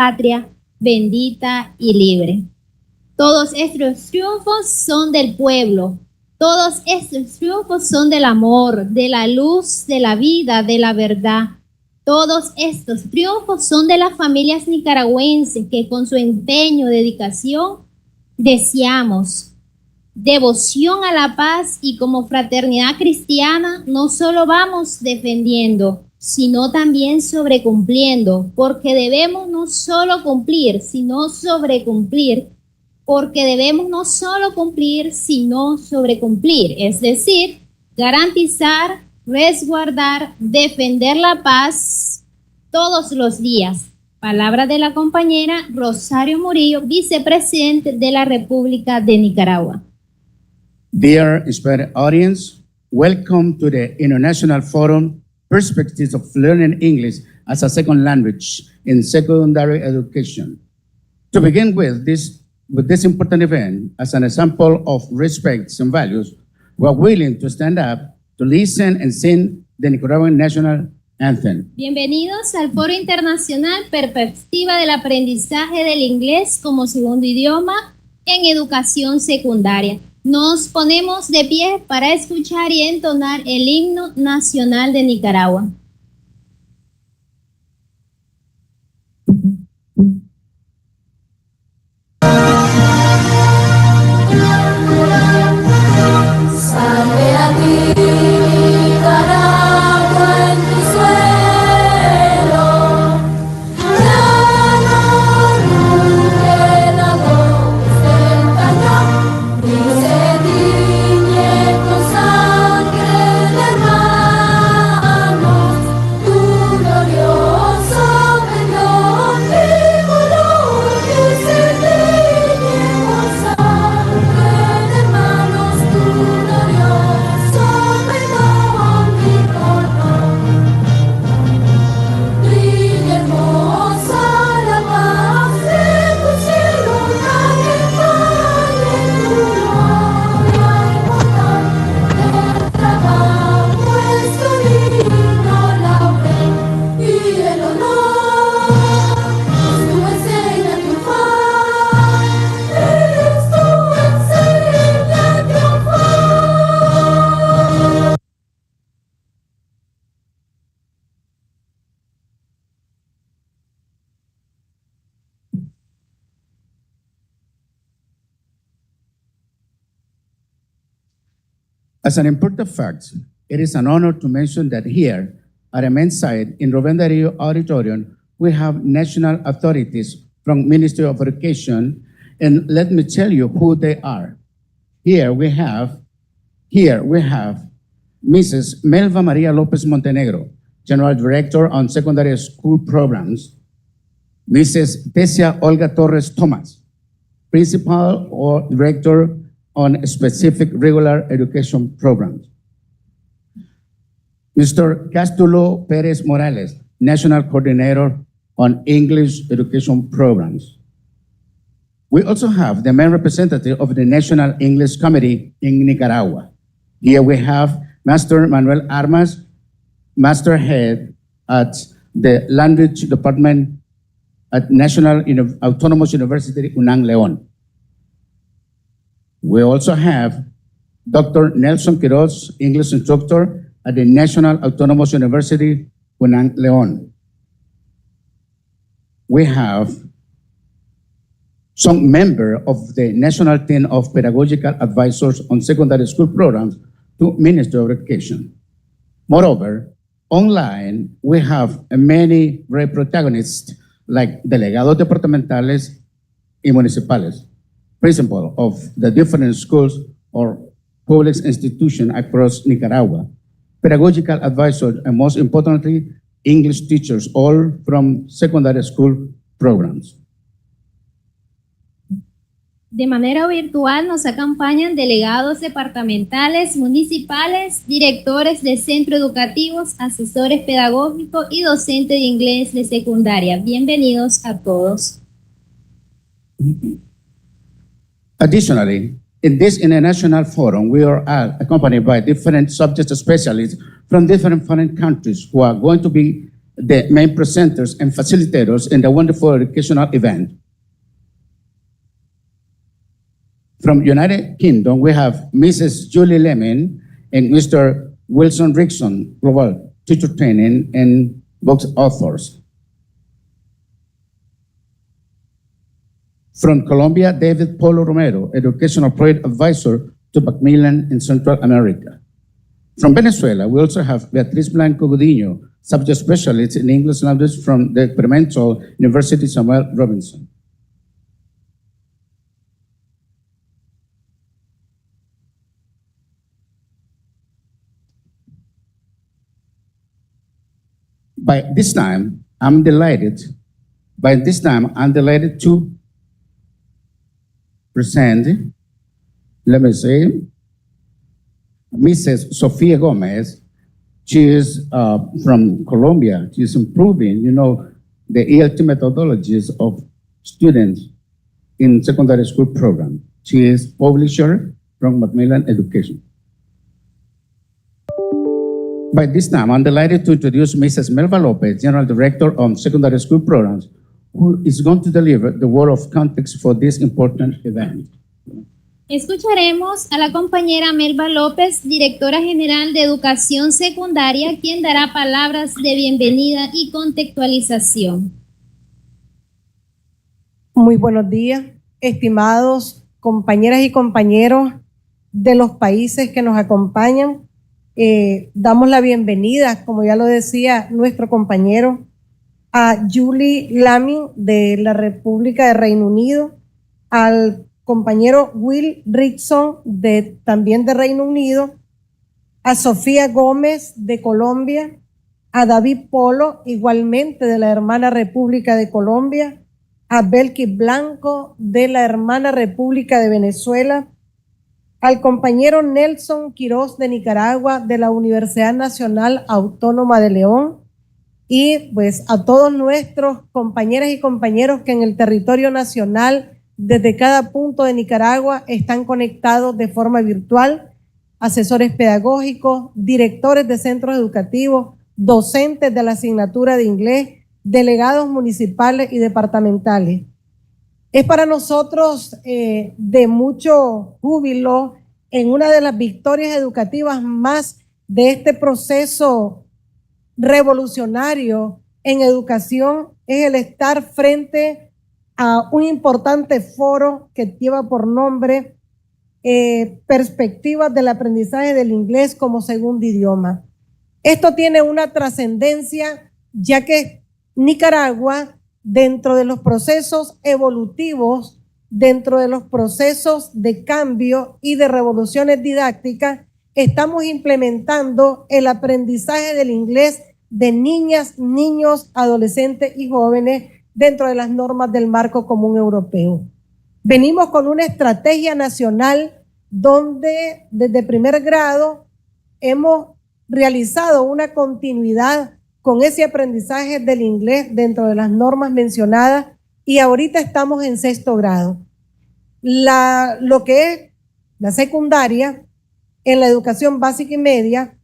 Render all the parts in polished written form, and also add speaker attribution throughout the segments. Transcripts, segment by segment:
Speaker 1: patria bendita y libre. Todos estos triunfos son del pueblo. Todos estos triunfos son del amor, de la luz, de la vida, de la verdad. Todos estos triunfos son de las familias nicaragüenses que con su empeño, dedicación, deseamos devoción a la paz y como fraternidad cristiana no solo vamos defendiendo, sino también sobrecumpliendo, porque debemos no solo cumplir, sino sobrecumplir, porque debemos no solo cumplir, sino sobrecumplir, es decir, garantizar, resguardar, defender la paz todos los días. Palabra de la compañera Rosario Murillo, vicepresidente de la República de Nicaragua.
Speaker 2: Dear inspired audience, welcome to the International Forum, Perspectives of Learning English as a Second Language in Secondary Education. To begin with this important event, as an example of respect and values, we are willing to stand up to listen and sing the Nicaraguan National Anthem.
Speaker 1: Bienvenidos al Foro Internacional Perspectiva del Aprendizaje del Inglés como segundo idioma en educación secundaria. Nos ponemos de pie para escuchar y entonar el himno nacional de Nicaragua.
Speaker 2: As an important fact, it is an honor to mention that here at the main site in Rubén Darío Auditorium, we have national authorities from Ministry of Education, and let me tell you who they are. Here we have Mrs. Melva Maria Lopez Montenegro, General Director on Secondary School Programs, Mrs. Tesia Olga Torres Thomas, Principal or Director on specific regular education programs. Mr. Castulo Perez Morales, National Coordinator on English Education Programs. We also have the main representative of the National English Committee in Nicaragua. Here we have Master Manuel Armas, Master Head at the Language Department at National Autonomous University, UNAM León. We also have Dr. Nelson Quiroz, English instructor at the National Autonomous University, UNAM León. We have some member of the National Team of Pedagogical Advisors on Secondary School Programs to Ministry of Education. Moreover, online, we have many great protagonists like delegados departamentales y municipales, principal of the different schools or public institutions across Nicaragua, pedagogical advisors, and most importantly, English teachers, all from secondary school programs.
Speaker 1: De manera virtual nos acompañan delegados departamentales, municipales, directores de centros educativos, asesores pedagógicos y docentes de inglés de secundaria. Bienvenidos a todos.
Speaker 2: Additionally, in this international forum, we are accompanied by different subject specialists from different foreign countries who are going to be the main presenters and facilitators in the wonderful educational event. From United Kingdom, we have Mrs. Julie Lemon and Mr. Wilson Rickson, Global Teacher Training and Books Authors. From Colombia, David Polo Romero, Educational Project Advisor to Macmillan in Central America. From Venezuela, we also have Beatriz Blanco Gudiño, Subject Specialist in English Language from the Experimental University Samuel Robinson. By this time, I'm delighted to present, let me say, Mrs. Sofia Gomez. She is from Colombia. She's improving, the ELT methodologies of students in secondary school program. She is publisher from Macmillan Education. By this time, I'm delighted to introduce Mrs. Melba Lopez, General Director on Secondary School Programs, who is going to deliver the word of context for this important event.
Speaker 1: Escucharemos a la compañera Melba López, Directora General de Educación Secundaria, quien dará palabras de bienvenida y contextualización.
Speaker 3: Muy buenos días, estimados compañeras y compañeros de los países que nos acompañan. Damos la bienvenida, como ya lo decía nuestro compañero, a Julie Lamin de la República de Reino Unido, al compañero Will Rickson también de Reino Unido, a Sofía Gómez de Colombia, a David Polo, igualmente de la hermana República de Colombia, a Belki Blanco de la hermana República de Venezuela, al compañero Nelson Quiroz de Nicaragua de la Universidad Nacional Autónoma de León, y pues a todos nuestros compañeras y compañeros que en el territorio nacional desde cada punto de Nicaragua están conectados de forma virtual, asesores pedagógicos, directores de centros educativos, docentes de la asignatura de inglés, delegados municipales y departamentales. Es para nosotros de mucho júbilo en una de las victorias educativas más de este proceso revolucionario en educación, es el estar frente a un importante foro que lleva por nombre Perspectivas del aprendizaje del inglés como segundo idioma. Esto tiene una trascendencia, ya que Nicaragua, dentro de los procesos evolutivos, dentro de los procesos de cambio y de revoluciones didácticas, estamos implementando el aprendizaje del inglés de niñas, niños, adolescentes y jóvenes dentro de las normas del marco común europeo. Venimos con una estrategia nacional donde desde primer grado hemos realizado una continuidad con ese aprendizaje del inglés dentro de las normas mencionadas y ahorita estamos en sexto grado. Lo que es la secundaria, en la educación básica y media,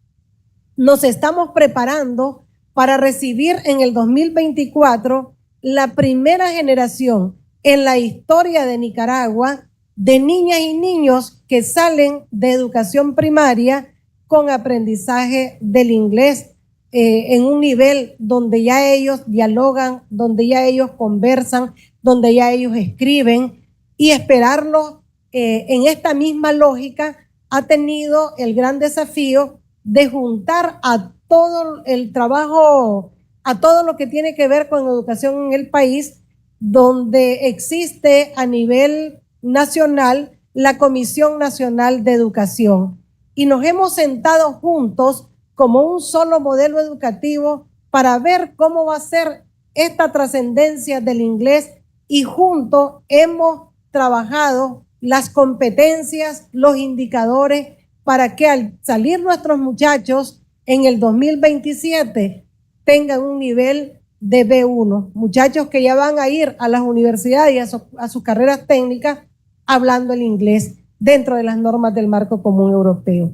Speaker 3: nos estamos preparando para recibir en el 2024 la primera generación en la historia de Nicaragua de niñas y niños que salen de educación primaria con aprendizaje del inglés en un nivel donde ya ellos dialogan, donde ya ellos conversan, donde ya ellos escriben, y esperarlo en esta misma lógica ha tenido el gran desafío de juntar a todo el trabajo, a todo lo que tiene que ver con educación en el país, donde existe a nivel nacional la Comisión Nacional de Educación. Y nos hemos sentado juntos como un solo modelo educativo para ver cómo va a ser esta trascendencia del inglés, y juntos hemos trabajado las competencias, los indicadores, para que al salir nuestros muchachos en el 2027 tengan un nivel de B1, muchachos que ya van a ir a las universidades y a sus carreras técnicas hablando el inglés dentro de las normas del marco común europeo.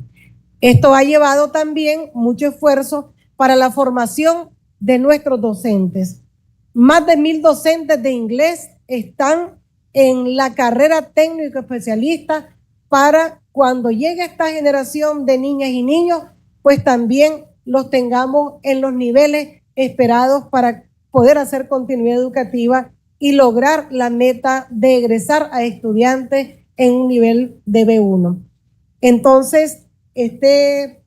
Speaker 3: Esto ha llevado también mucho esfuerzo para la formación de nuestros docentes. Más de 1,000 docentes de inglés están en la carrera técnico especialista para cuando llegue esta generación de niñas y niños, pues también los tengamos en los niveles esperados para poder hacer continuidad educativa y lograr la meta de egresar a estudiantes en un nivel de B1. Entonces, este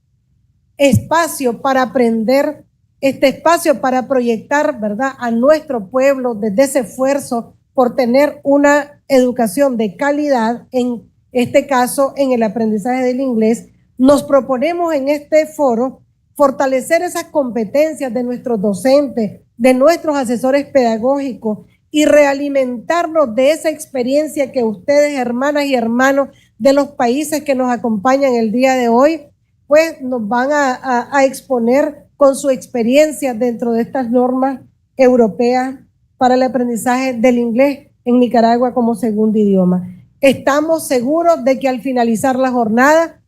Speaker 3: espacio para aprender, este espacio para proyectar, ¿verdad?, a nuestro pueblo desde ese esfuerzo por tener una educación de calidad, en este caso en el aprendizaje del inglés, nos proponemos en este foro fortalecer esas competencias de nuestros docentes, de nuestros asesores pedagógicos y realimentarnos de esa experiencia que ustedes, hermanas y hermanos de los países que nos acompañan el día de hoy, pues nos van a exponer con su experiencia dentro de estas normas europeas para el aprendizaje del inglés en Nicaragua como segundo idioma. Estamos seguros de que al finalizar la jornada,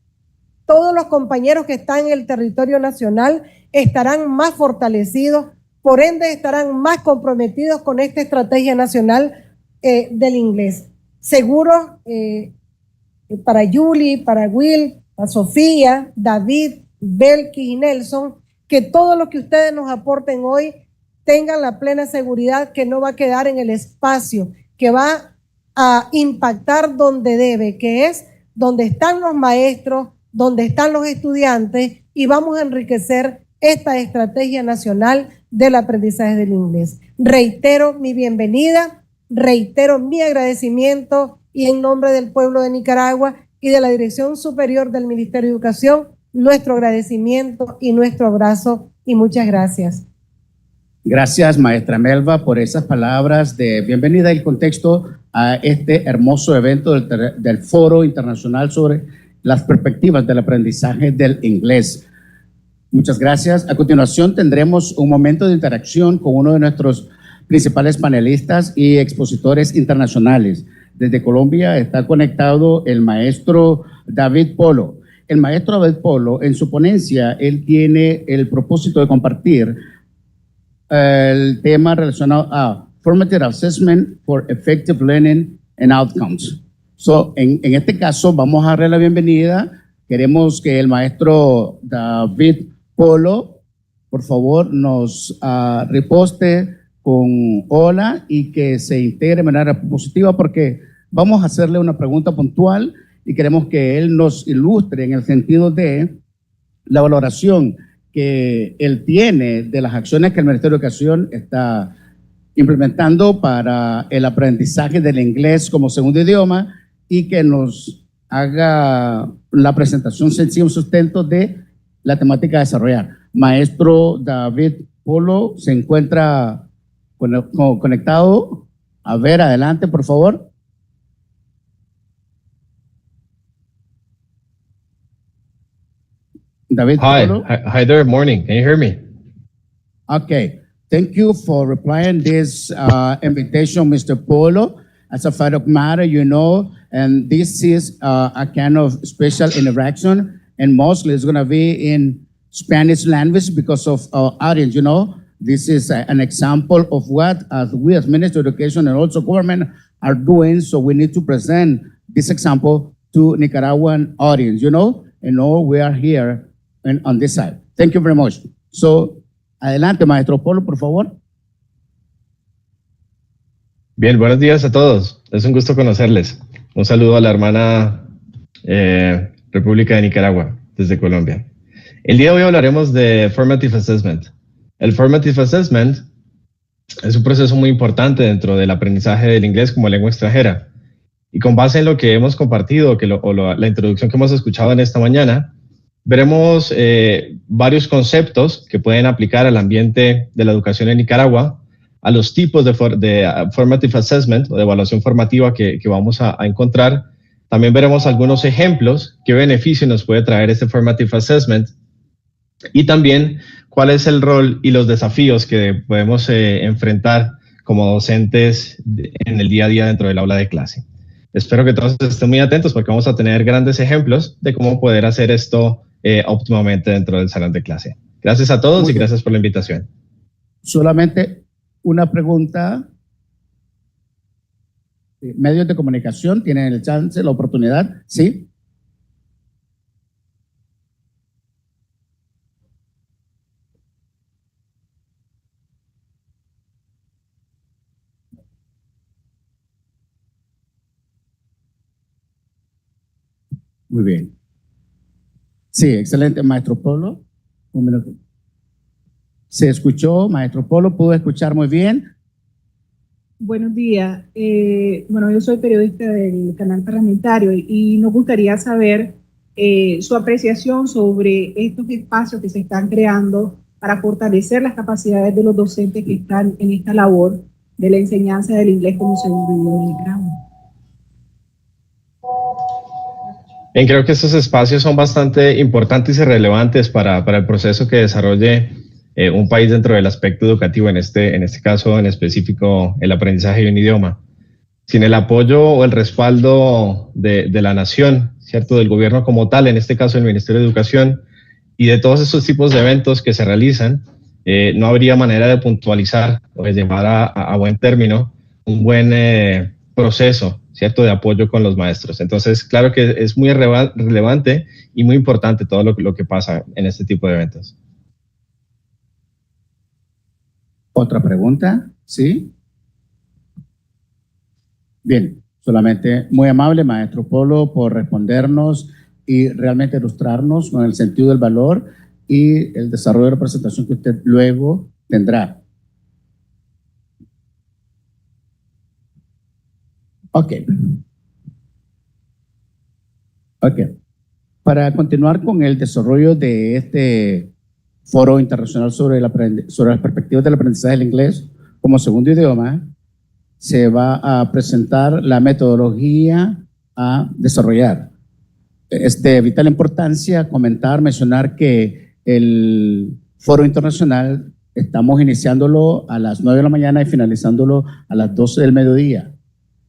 Speaker 3: todos los compañeros que están en el territorio nacional estarán más fortalecidos, por ende estarán más comprometidos con esta estrategia nacional del inglés. Seguro para Julie, para Will, para Sofía, David, Belkis y Nelson, que todo lo que ustedes nos aporten hoy tengan la plena seguridad que no va a quedar en el espacio, que va a impactar donde debe, que es donde están los maestros, donde están los estudiantes, y vamos a enriquecer esta estrategia nacional del aprendizaje del inglés. Reitero mi bienvenida, reitero mi agradecimiento y en nombre del pueblo de Nicaragua y de la Dirección Superior del Ministerio de Educación, nuestro agradecimiento y nuestro abrazo y muchas gracias.
Speaker 2: Gracias, maestra Melba, por esas palabras de bienvenida y el contexto a este hermoso evento del Foro Internacional sobre las perspectivas del aprendizaje del inglés. Muchas gracias. A continuación tendremos un momento de interacción con uno de nuestros principales panelistas y expositores internacionales. Desde Colombia está conectado el maestro David Polo. El maestro David Polo, en su ponencia, él tiene el propósito de compartir el tema relacionado a Formative Assessment for Effective Learning and Outcomes. En este caso, vamos a darle la bienvenida. Queremos que el maestro David Polo, por favor, nos reposte con hola y que se integre de manera positiva, porque vamos a hacerle una pregunta puntual y queremos que él nos ilustre en el sentido de la valoración que él tiene de las acciones que el Ministerio de Educación está implementando para el aprendizaje del inglés como segundo idioma, y que nos haga la presentación sencilla, un sustento de la temática a desarrollar. Maestro David Polo, ¿se encuentra conectado? A ver, adelante, por favor. David Polo.
Speaker 4: Hi there, morning. Can you hear me?
Speaker 2: Okay. Thank you for replying this invitation, Mr. Polo. As a fact of matter, you know, and this is a kind of special interaction, and mostly it's going to be in Spanish language because of our audience, you know. This is an example of what we as Ministry of Education and also government are doing, so we need to present this example to Nicaraguan audience, you know, and all we are here on this side. Thank you very much. So, adelante, Maestro Polo, por favor.
Speaker 4: Bien, buenos días a todos. Es un gusto conocerles. Un saludo a la hermana República de Nicaragua, desde Colombia. El día de hoy hablaremos de Formative Assessment. El Formative Assessment es un proceso muy importante dentro del aprendizaje del inglés como lengua extranjera. Y con base en lo que hemos compartido, la introducción que hemos escuchado en esta mañana, veremos varios conceptos que pueden aplicar al ambiente de la educación en Nicaragua, a los tipos de Formative Assessment o de evaluación formativa que vamos a encontrar. También veremos algunos ejemplos, qué beneficio nos puede traer este Formative Assessment, y también cuál es el rol y los desafíos que podemos enfrentar como docentes en el día a día dentro del aula de clase. Espero que todos estén muy atentos porque vamos a tener grandes ejemplos de cómo poder hacer esto óptimamente dentro del salón de clase. Gracias a todos y gracias por la invitación.
Speaker 2: Solamente una pregunta. Medios de comunicación tienen el chance, la oportunidad, ¿sí? Muy bien. Sí, excelente, maestro Polo. Un minuto. Se escuchó, maestro Polo, pudo escuchar muy bien.
Speaker 5: Buenos días. Bueno, yo soy periodista del canal parlamentario y nos gustaría saber su apreciación sobre estos espacios que se están creando para fortalecer las capacidades de los docentes que están en esta labor de la enseñanza del inglés como segundo idioma en Nicaragua.
Speaker 4: Creo que estos espacios son bastante importantes y relevantes para el proceso que desarrolle un país dentro del aspecto educativo, en este caso en específico el aprendizaje de un idioma. Sin el apoyo o el respaldo de la nación, ¿cierto? Del gobierno como tal, en este caso el Ministerio de Educación, y de todos estos tipos de eventos que se realizan, no habría manera de puntualizar o de llevar a buen término un buen proceso, ¿cierto?, de apoyo con los maestros. Entonces, claro que es muy relevante y muy importante todo lo que pasa en este tipo de eventos.
Speaker 2: ¿Otra pregunta? ¿Sí? Bien, solamente muy amable, maestro Polo, por respondernos y realmente ilustrarnos con el sentido del valor y el desarrollo de la presentación que usted luego tendrá. Ok. Para continuar con el desarrollo de este foro internacional sobre las perspectivas del aprendizaje del inglés como segundo idioma, se va a presentar la metodología a desarrollar. Es de vital importancia mencionar que el foro internacional estamos iniciándolo a las 9 de la mañana y finalizándolo a las 12 del mediodía.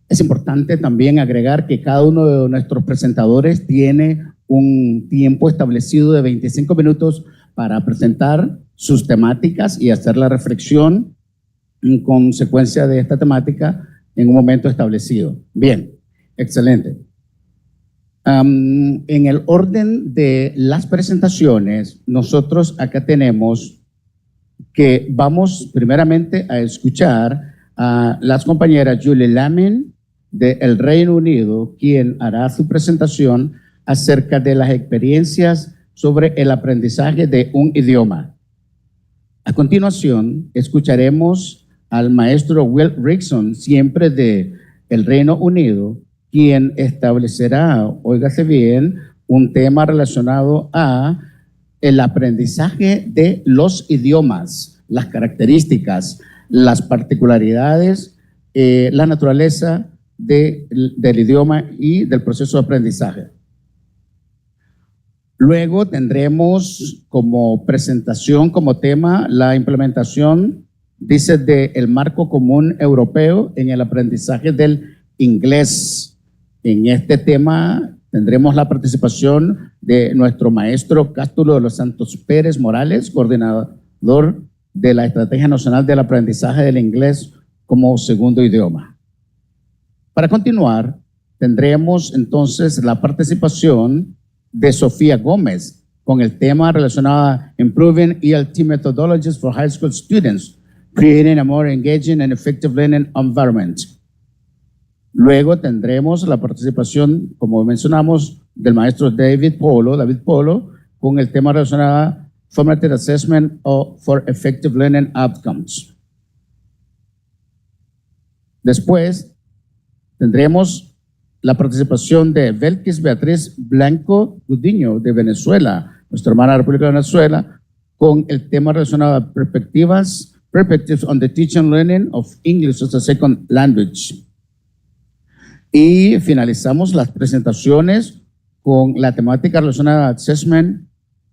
Speaker 2: Es importante también agregar que cada uno de nuestros presentadores tiene un tiempo establecido de 25 minutos para presentar sus temáticas y hacer la reflexión en consecuencia de esta temática en un momento establecido. Bien, excelente. En el orden de las presentaciones, nosotros acá tenemos que vamos primeramente a escuchar a las compañeras Julie Lamin del Reino Unido, quien hará su presentación acerca de las experiencias sobre el aprendizaje de un idioma. A continuación, escucharemos al maestro Will Rickson, siempre de el Reino Unido, quien establecerá, óigase bien, un tema relacionado a el aprendizaje de los idiomas, las características, las particularidades, la naturaleza del idioma y del proceso de aprendizaje. Luego tendremos como presentación, como tema, la implementación, dice, del marco común europeo en el aprendizaje del inglés. En este tema tendremos la participación de nuestro maestro Cástulo de los Santos Pérez Morales, coordinador de la Estrategia Nacional del Aprendizaje del Inglés como segundo idioma. Para continuar, tendremos entonces la participación de Sofía Gómez con el tema relacionado a Improving ELT Methodologies for High School Students, Creating a More Engaging and Effective Learning Environment. Luego tendremos la participación, como mencionamos, del maestro David Polo, con el tema relacionado a Formative Assessment for Effective Learning Outcomes. Después tendremos la participación de Belkis Beatriz Blanco Gudiño de Venezuela, nuestra hermana República de Venezuela, con el tema relacionado a Perspectives on the Teaching and Learning of English as a Second Language. Y finalizamos las presentaciones con la temática relacionada a Assessment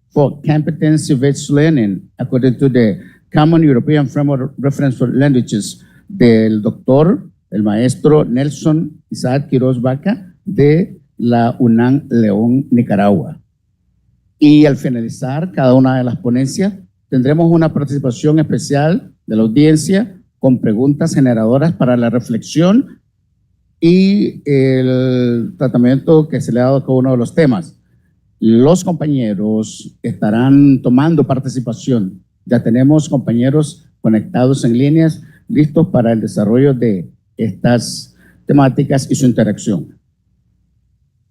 Speaker 2: for Competency-Based Learning, according to the Common European Framework Reference for Languages, del doctor, el maestro Nelson Isaac Quiroz Vaca, de la UNAM León, Nicaragua. Y al finalizar cada una de las ponencias, tendremos una participación especial de la audiencia con preguntas generadoras para la reflexión y el tratamiento que se le ha dado a cada uno de los temas. Los compañeros estarán tomando participación. Ya tenemos compañeros conectados en líneas, listos para el desarrollo de estas temáticas y su interacción.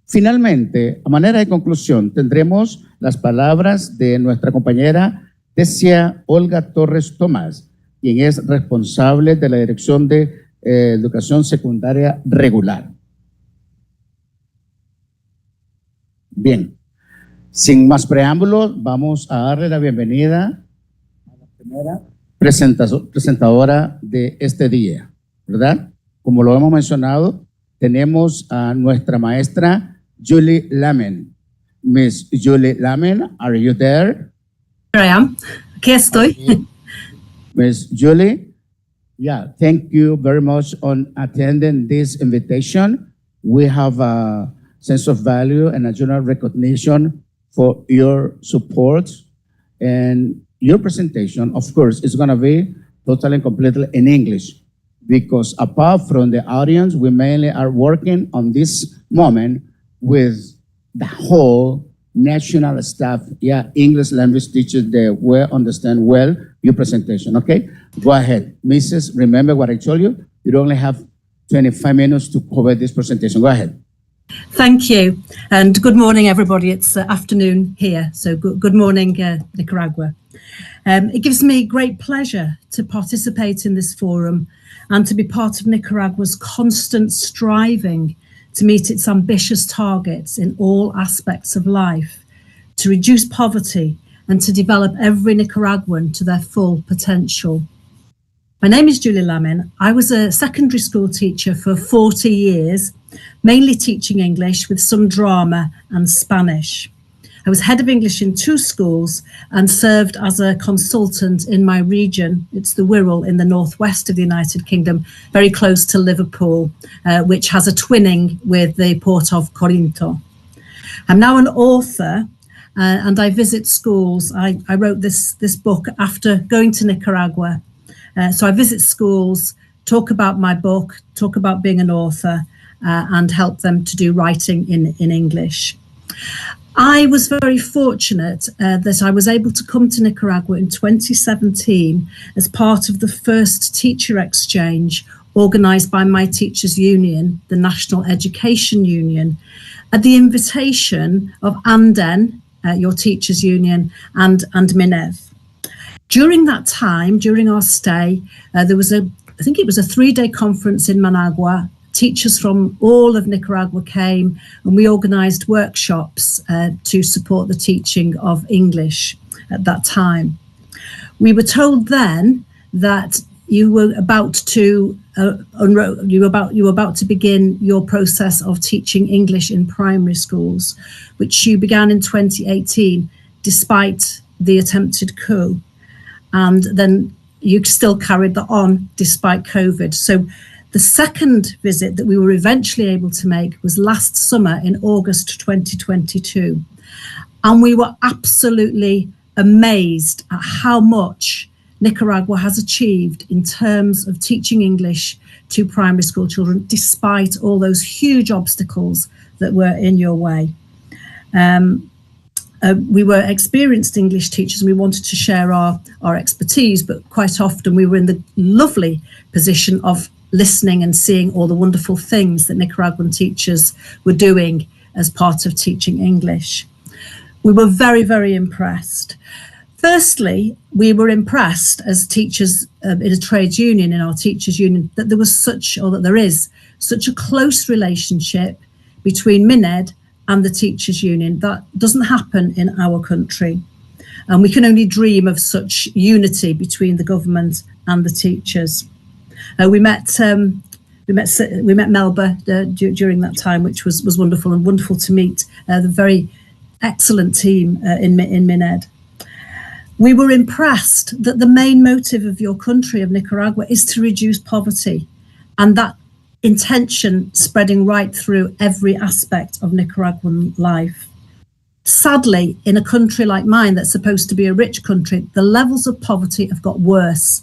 Speaker 2: Finalmente, a manera de conclusión, tendremos las palabras de nuestra compañera Tesia Olga Torres Tomás, quien es responsable de la Dirección de Educación Secundaria Regular. Bien, sin más preámbulos, vamos a darle la bienvenida a la primera presentadora de este día, ¿verdad? Como lo hemos mencionado, tenemos a nuestra maestra Julie Lamen. Miss Julie Lamen, are you there?
Speaker 6: Here I am. Aquí estoy.
Speaker 2: Miss Julie, yeah, thank you very much on attending this invitation. We have a sense of value and a general recognition for your support, and your presentation, of course, is going to be totally and completely in English, because apart from the audience, we mainly are working on this moment with the whole national staff, English language teachers, they will understand well your presentation, okay? Go ahead. Mrs., remember what I told you? You only have 25 minutes to cover this presentation. Go ahead.
Speaker 6: Thank you. And good morning, everybody. It's afternoon here. So good morning, Nicaragua. It gives me great pleasure to participate in this forum and to be part of Nicaragua's constant striving to meet its ambitious targets in all aspects of life, to reduce poverty and to develop every Nicaraguan to their full potential. My name is Julie Lamin. I was a secondary school teacher for 40 years, mainly teaching English with some drama and Spanish. I was head of English in 2 schools and served as a consultant in my region. It's the Wirral in the northwest of the United Kingdom, very close to Liverpool, which has a twinning with the port of Corinto. I'm now an author and I visit schools. I wrote this book after going to Nicaragua. So I visit schools, talk about my book, talk about being an author, and help them to do writing in English. I was very fortunate that I was able to come to Nicaragua in 2017 as part of the first teacher exchange organised by my teachers' union, the National Education Union, at the invitation of ANDEN, your teachers' union, and MINEV. During that time, during our stay, there was I think it was a 3-day conference in Managua. Teachers from all of Nicaragua came and we organised workshops to support the teaching of English at that time. We were told then that you were about to begin your process of teaching English in primary schools, which you began in 2018, despite the attempted coup. And then you still carried that on despite COVID. So the second visit that we were eventually able to make was last summer in August 2022. And we were absolutely amazed at how much Nicaragua has achieved in terms of teaching English to primary school children, despite all those huge obstacles that were in your way. We were experienced English teachers and we wanted to share our expertise, but quite often we were in the lovely position of listening and seeing all the wonderful things that Nicaraguan teachers were doing as part of teaching English. We were very, very impressed. Firstly, we were impressed as teachers in a trades union, in our teachers union, that there was there is such a close relationship between MINED and the teachers union. That doesn't happen in our country. And we can only dream of such unity between the government and the teachers. We met Melba during that time, which was wonderful, and wonderful to meet the very excellent team in MINED. We were impressed that the main motive of your country, of Nicaragua, is to reduce poverty, and that intention spreading right through every aspect of Nicaraguan life. Sadly, in a country like mine that's supposed to be a rich country, the levels of poverty have got worse,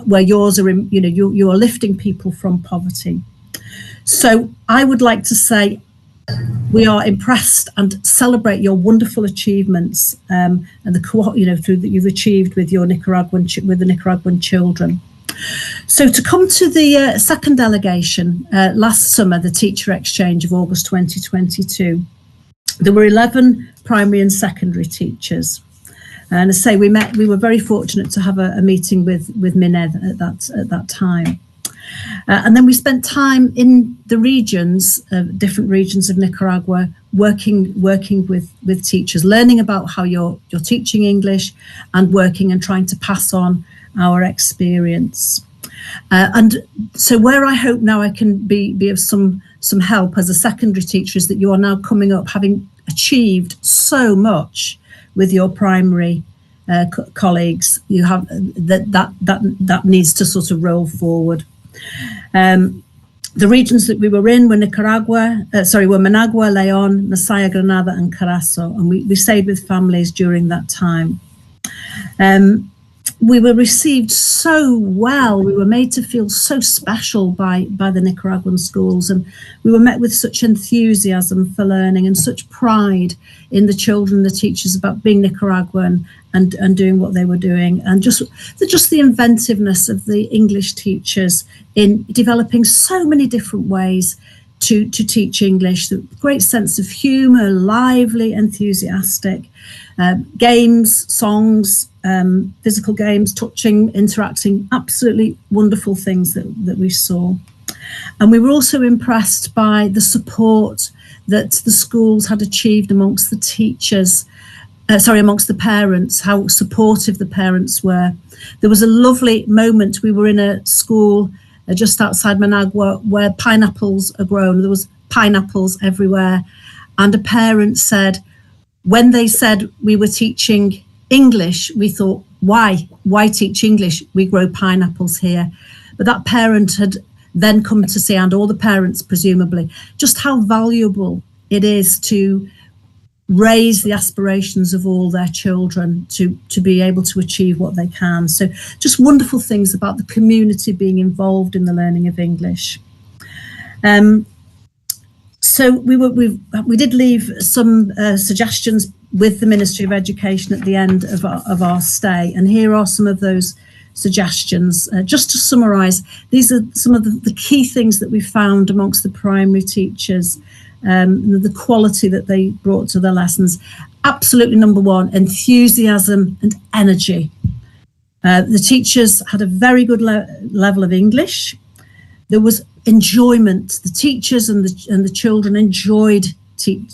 Speaker 6: where yours are, you are lifting people from poverty. So I would like to say we are impressed and celebrate your wonderful achievements and through that you've achieved with your the Nicaraguan children. So to come to the second delegation, last summer, the teacher exchange of August 2022, there were 11 primary and secondary teachers. And as I say, we were very fortunate to have a meeting with Mined at that time. And then we spent time in the regions, different regions of Nicaragua, working with teachers, learning about how you're teaching English and working and trying to pass on our experience. And so where I hope now I can be of some help as a secondary teacher is that you are now coming up having achieved so much with your primary colleagues. You have that needs to sort of roll forward. The regions that we were in were Managua, Leon, Masaya, Granada and Carazo, and we stayed with families during that time. We were received so well. We were made to feel so special by the Nicaraguan schools, and we were met with such enthusiasm for learning and such pride in the children, the teachers, about being Nicaraguan and doing what they were doing, and just the inventiveness of the English teachers in developing so many different ways to teach English. The great sense of humour, lively, enthusiastic, games, songs, physical games, touching, interacting, absolutely wonderful things that we saw. And we were also impressed by the support that the schools had achieved amongst the teachers, amongst the parents, how supportive the parents were. There was a lovely moment. We were in a school just outside Managua where pineapples are grown. There was pineapples everywhere. And a parent said, when they said we were teaching English, we thought, why teach English? We grow pineapples here. But that parent had then come to see, and all the parents presumably, just how valuable it is to raise the aspirations of all their children to be able to achieve what they can. So just wonderful things about the community being involved in the learning of English. So we did leave some suggestions with the Ministry of Education at the end of our stay, and here are some of those suggestions. Just to summarise, these are some of the key things that we found amongst the primary teachers, the quality that they brought to their lessons. Absolutely number one, enthusiasm and energy. The teachers had a very good level of English. There was enjoyment. The teachers and the children enjoyed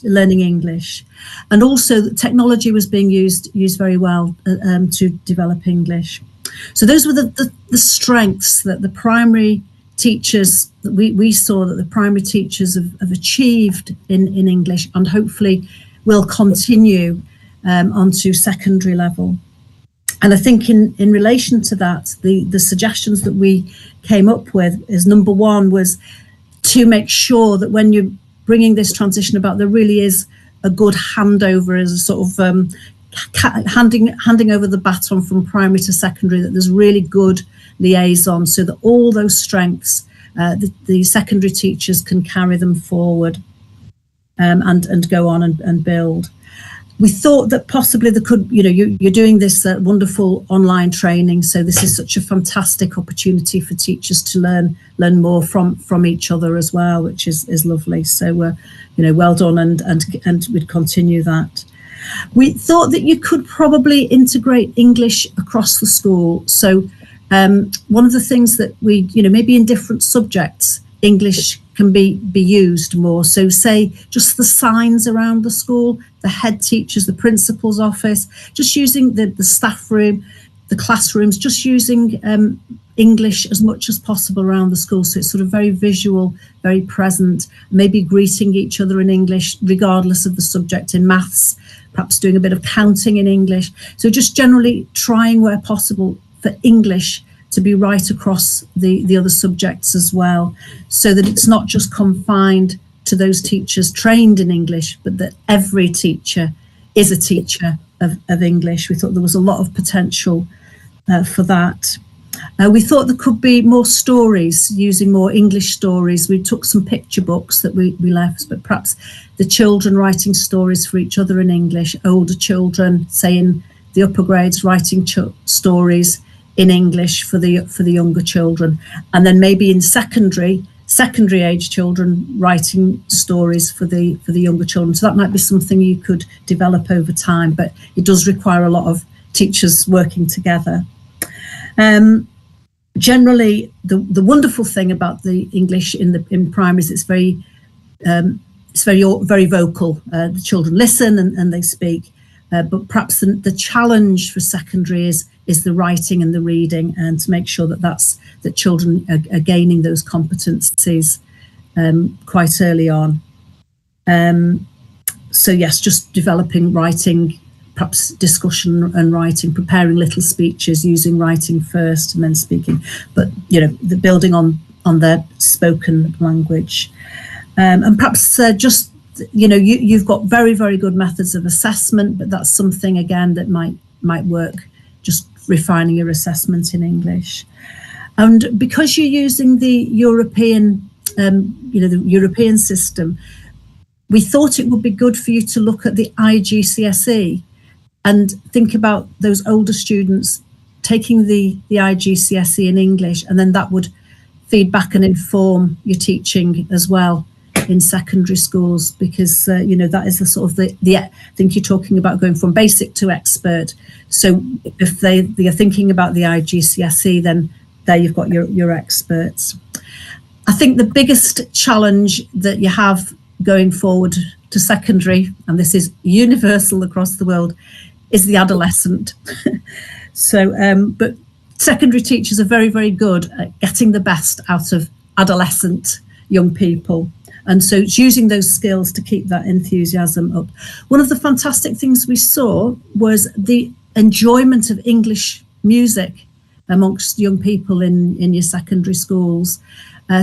Speaker 6: learning English, and also technology was being used very well to develop English. So those were the strengths that the primary teachers that we saw that the primary teachers have achieved in English, and hopefully will continue onto secondary level. And I think in relation to that, the suggestions that we came up with is, number one was to make sure that when you're bringing this transition about, there really is a good handover, as a sort of handing over the baton from primary to secondary, that there's really good liaison, so that all those strengths, the secondary teachers can carry them forward and go on and build. We thought that possibly there could, you're doing this wonderful online training, so this is such a fantastic opportunity for teachers to learn more from each other as well, which is lovely. So, well done, and we'd continue that. We thought that you could probably integrate English across the school. So one of the things that we, maybe in different subjects, English can be used more. So say just the signs around the school, the head teachers, the principal's office, just using the staff room, the classrooms, just using English as much as possible around the school. So it's sort of very visual, very present, maybe greeting each other in English, regardless of the subject. In maths, perhaps doing a bit of counting in English. So just generally trying where possible for English to be right across the other subjects as well, so that it's not just confined to those teachers trained in English, but that every teacher is a teacher of English. We thought there was a lot of potential for that. We thought there could be more stories, using more English stories. We took some picture books that we left, but perhaps the children writing stories for each other in English, older children, say in the upper grades, writing stories in English for the younger children, and then maybe in secondary age children writing stories for the younger children. So that might be something you could develop over time, but it does require a lot of teachers working together. Generally, the wonderful thing about the English in primary is it's very vocal. The children listen and they speak, but perhaps the challenge for secondary is the writing and the reading, and to make sure that children are gaining those competencies quite early on. So yes, just developing writing, perhaps discussion and writing, preparing little speeches, using writing first and then speaking, but the building on their spoken language. And perhaps you've got very, very good methods of assessment, but that's something again that might work, just refining your assessment in English. And because you're using the European, the European system, we thought it would be good for you to look at the IGCSE and think about those older students taking the IGCSE in English, and then that would feed back and inform your teaching as well in secondary schools, because that is the sort of I think you're talking about going from basic to expert. So if they are thinking about the IGCSE, then there you've got your experts. I think the biggest challenge that you have going forward to secondary, and this is universal across the world, is the adolescent. So, but secondary teachers are very, very good at getting the best out of adolescent young people. And so it's using those skills to keep that enthusiasm up. One of the fantastic things we saw was the enjoyment of English music amongst young people in your secondary schools.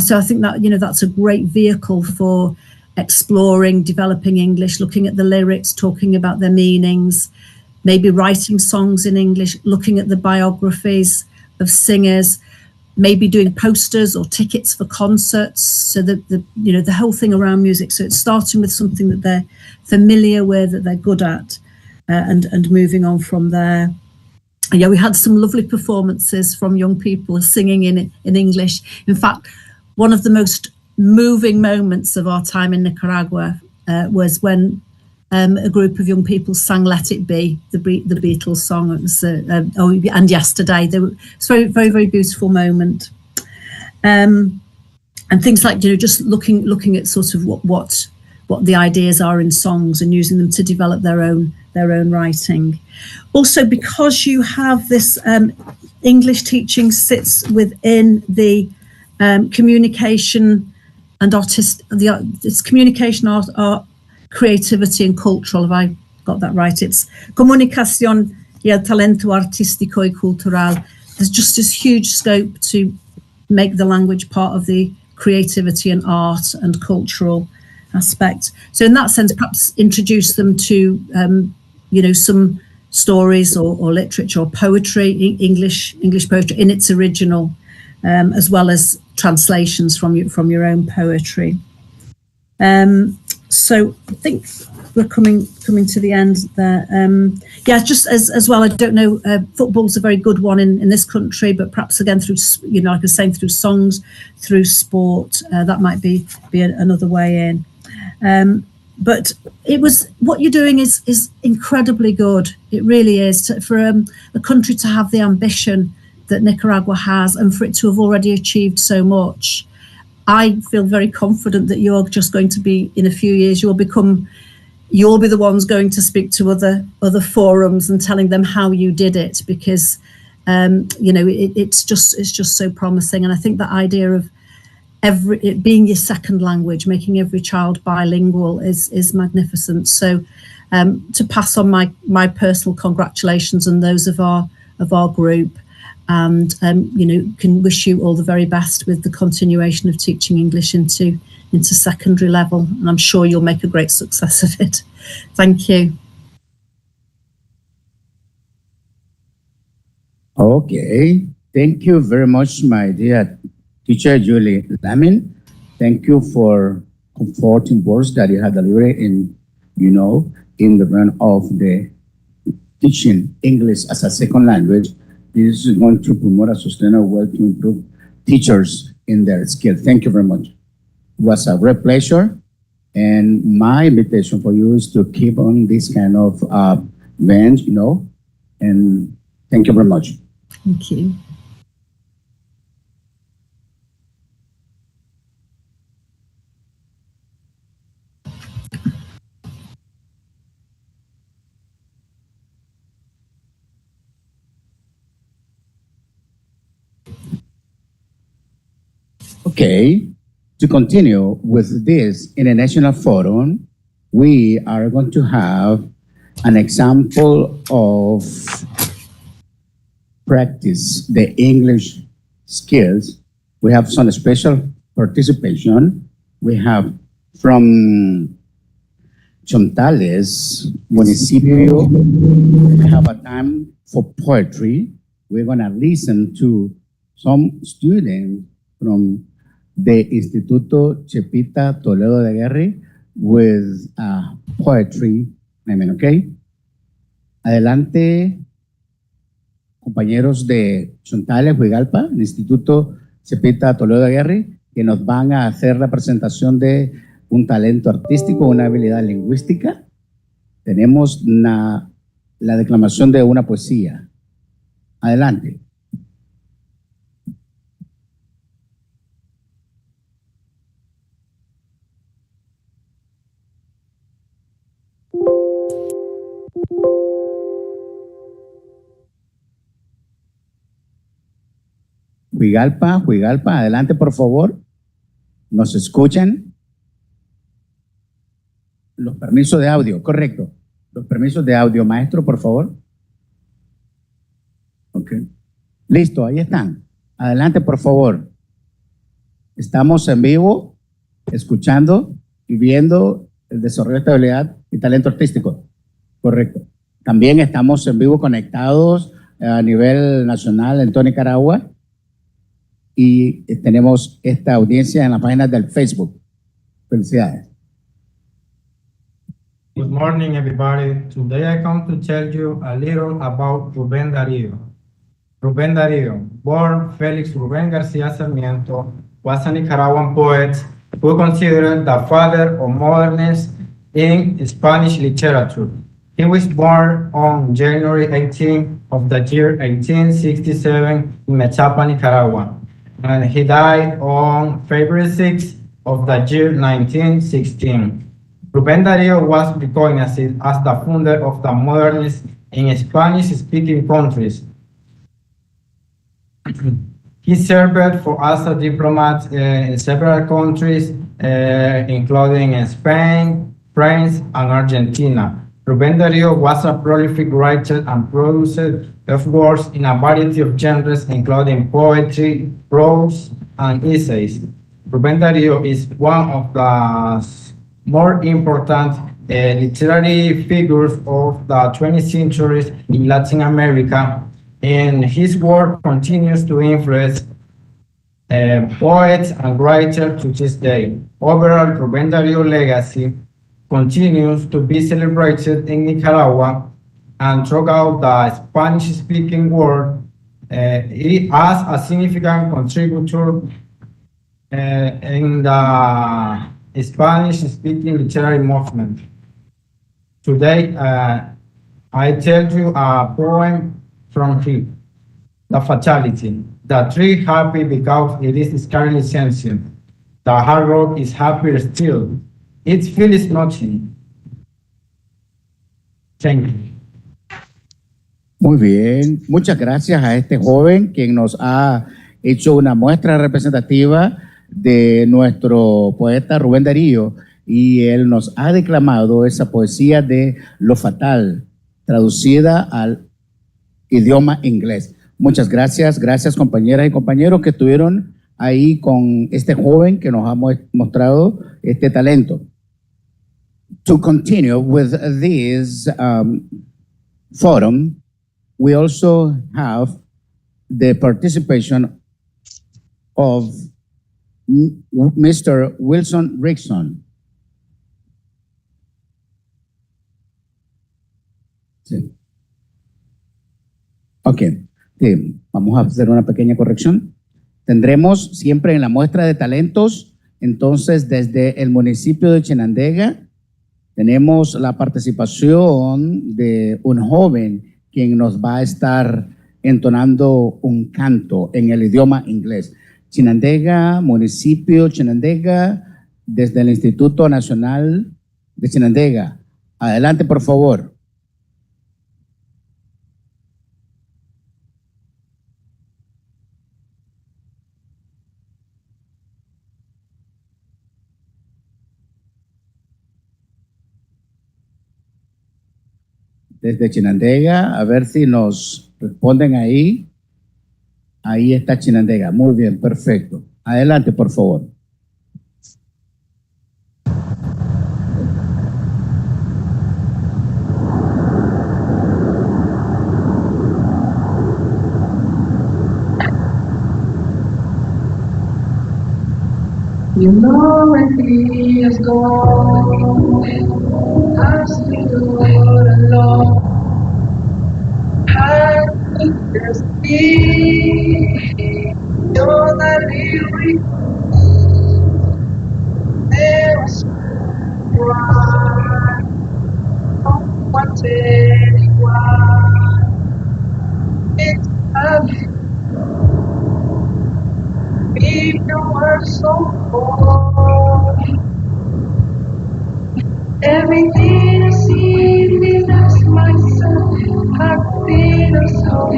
Speaker 6: So I think that, that's a great vehicle for exploring, developing English, looking at the lyrics, talking about their meanings, maybe writing songs in English, looking at the biographies of singers, maybe doing posters or tickets for concerts. So that the whole thing around music. So it's starting with something that they're familiar with, that they're good at, and moving on from there. And yeah, we had some lovely performances from young people singing in English. In fact, one of the most moving moments of our time in Nicaragua was when a group of young people sang "Let It Be," the Beatles song. It was and Yesterday. It's a very, very, very beautiful moment. And things like just looking at sort of what the ideas are in songs and using them to develop their own writing. Also, because you have this English teaching sits within the communication and it's communication, art, creativity and cultural. Have I got that right? It's comunicación y el talento artístico y cultural. There's just this huge scope to make the language part of the creativity and art and cultural aspect. So in that sense, perhaps introduce them to some stories or literature or poetry, English poetry in its original, as well as translations from your own poetry. So I think we're coming to the end there. Just as well, I don't know, football's a very good one in this country, but perhaps again through, like I was saying, through songs, through sport, that might be another way in. But it was, what you're doing is incredibly good. It really is, for a country to have the ambition that Nicaragua has and for it to have already achieved so much. I feel very confident that you're just going to be, in a few years, you'll be the ones going to speak to other forums and telling them how you did it, because it's just so promising. And I think the idea of it being your second language, making every child bilingual is magnificent. So to pass on my personal congratulations and those of our group, and can wish you all the very best with the continuation of teaching English into secondary level, and I'm sure you'll make a great success of it. Thank you.
Speaker 2: Okay. Thank you very much, my dear teacher, Julie Lamin. Thank you for comforting words that you have delivered in the realm of the teaching English as a second language. This is going to promote a sustainable way to improve teachers in their skill. Thank you very much. It was a great pleasure. And my invitation for you is to keep on this kind of events, and thank you very much.
Speaker 6: Thank you.
Speaker 2: Okay, to continue with this international forum, we are going to have an example of practice the English skills. We have some special participation. We have from Chontales municipio, we have a time for poetry. We're gonna listen to some students from the Instituto Chepita Toledo de Guerri with poetry. Okay. Adelante, compañeros de Chontales, Huigalpa, el Instituto Chepita Toledo de Guerri, que nos van a hacer la presentación de un talento artístico, una habilidad lingüística. Tenemos la declamación de una poesía. Adelante. Huigalpa, adelante por favor. ¿Nos escuchan? Los permisos de audio, correcto. Los permisos de audio, maestro, por favor. Ok. Listo, ahí están. Adelante, por favor. Estamos en vivo, escuchando y viendo el desarrollo de estabilidad y talento artístico. Correcto. También estamos en vivo conectados a nivel nacional en toda Nicaragua. Y tenemos esta audiencia en la página del Facebook. Felicidades.
Speaker 7: Good morning, everybody. Today I come to tell you a little about Rubén Darío. Rubén Darío, born Félix Rubén García Sarmiento, was a Nicaraguan poet who considered the father of modernism in Spanish literature. He was born on January 18 of the year 1867 in Mechapa, Nicaragua, and he died on February 6 of the year 1916. Rubén Darío was recognized as the founder of the modernism in Spanish-speaking countries. He served as a diplomat in several countries, including Spain, France, and Argentina. Rubén Darío was a prolific writer and producer of works in a variety of genres, including poetry, prose, and essays. Rubén Darío is one of the more important literary figures of the 20th century in Latin America, and his work continues to influence poets and writers to this day. Overall, Rubén Darío's legacy continues to be celebrated in Nicaragua and throughout the Spanish-speaking world. He as a significant contributor in the Spanish-speaking literary movement. Today, I tell you a poem from him, The Fatality. The tree happy because it is scarcely sentient. The hard rock is happier still. It feels nothing. Thank you.
Speaker 2: Muy bien, muchas gracias a este joven quien nos ha hecho una muestra representativa de nuestro poeta Rubén Darío, y él nos ha declamado esa poesía de Lo Fatal, traducida al idioma inglés. Muchas gracias, gracias compañeras y compañeros que estuvieron ahí con este joven que nos ha mostrado este talento. To continue with this forum, we also have the participation of Mr. Wilson Rickson. Sí. Ok, sí, vamos a hacer una pequeña corrección. Tendremos siempre en la muestra de talentos, entonces desde el municipio de Chinandega, tenemos la participación de un joven quien nos va a estar entonando un canto en el idioma inglés. Chinandega, municipio Chinandega, desde el Instituto Nacional de Chinandega. Adelante, por favor. Desde Chinandega, a ver si nos responden ahí. Ahí está Chinandega. Muy bien, perfecto. Adelante, por favor.
Speaker 8: You know when years go, I still alone. I could just be you're the lyric. There was one, don't want anyone. It's a if you were so cold, everything I see is as myself. I've been so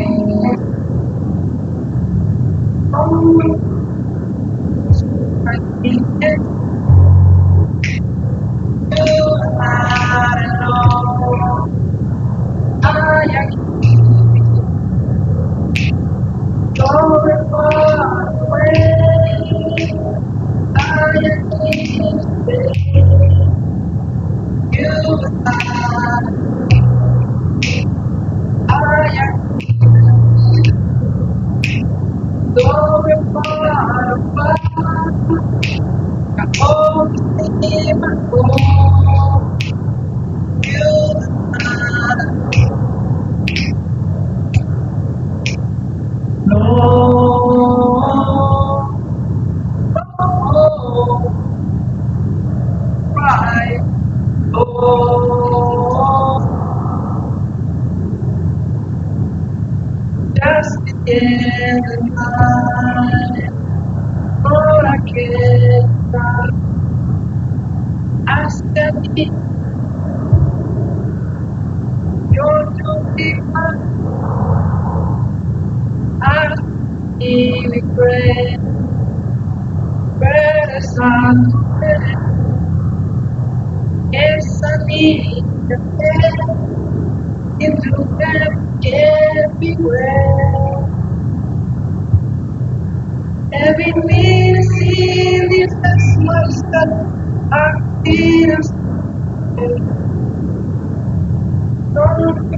Speaker 8: I think it's you not alone. I am so far away. I am you not. I am so far apart. I always see my home. You not. No. Right. Oh, just in the night, but I can't stop. I said it, you're too deep. I see regret, but it's not regret. Yes, I need the bed into them everywhere. Everything I see is as much that I feel as don't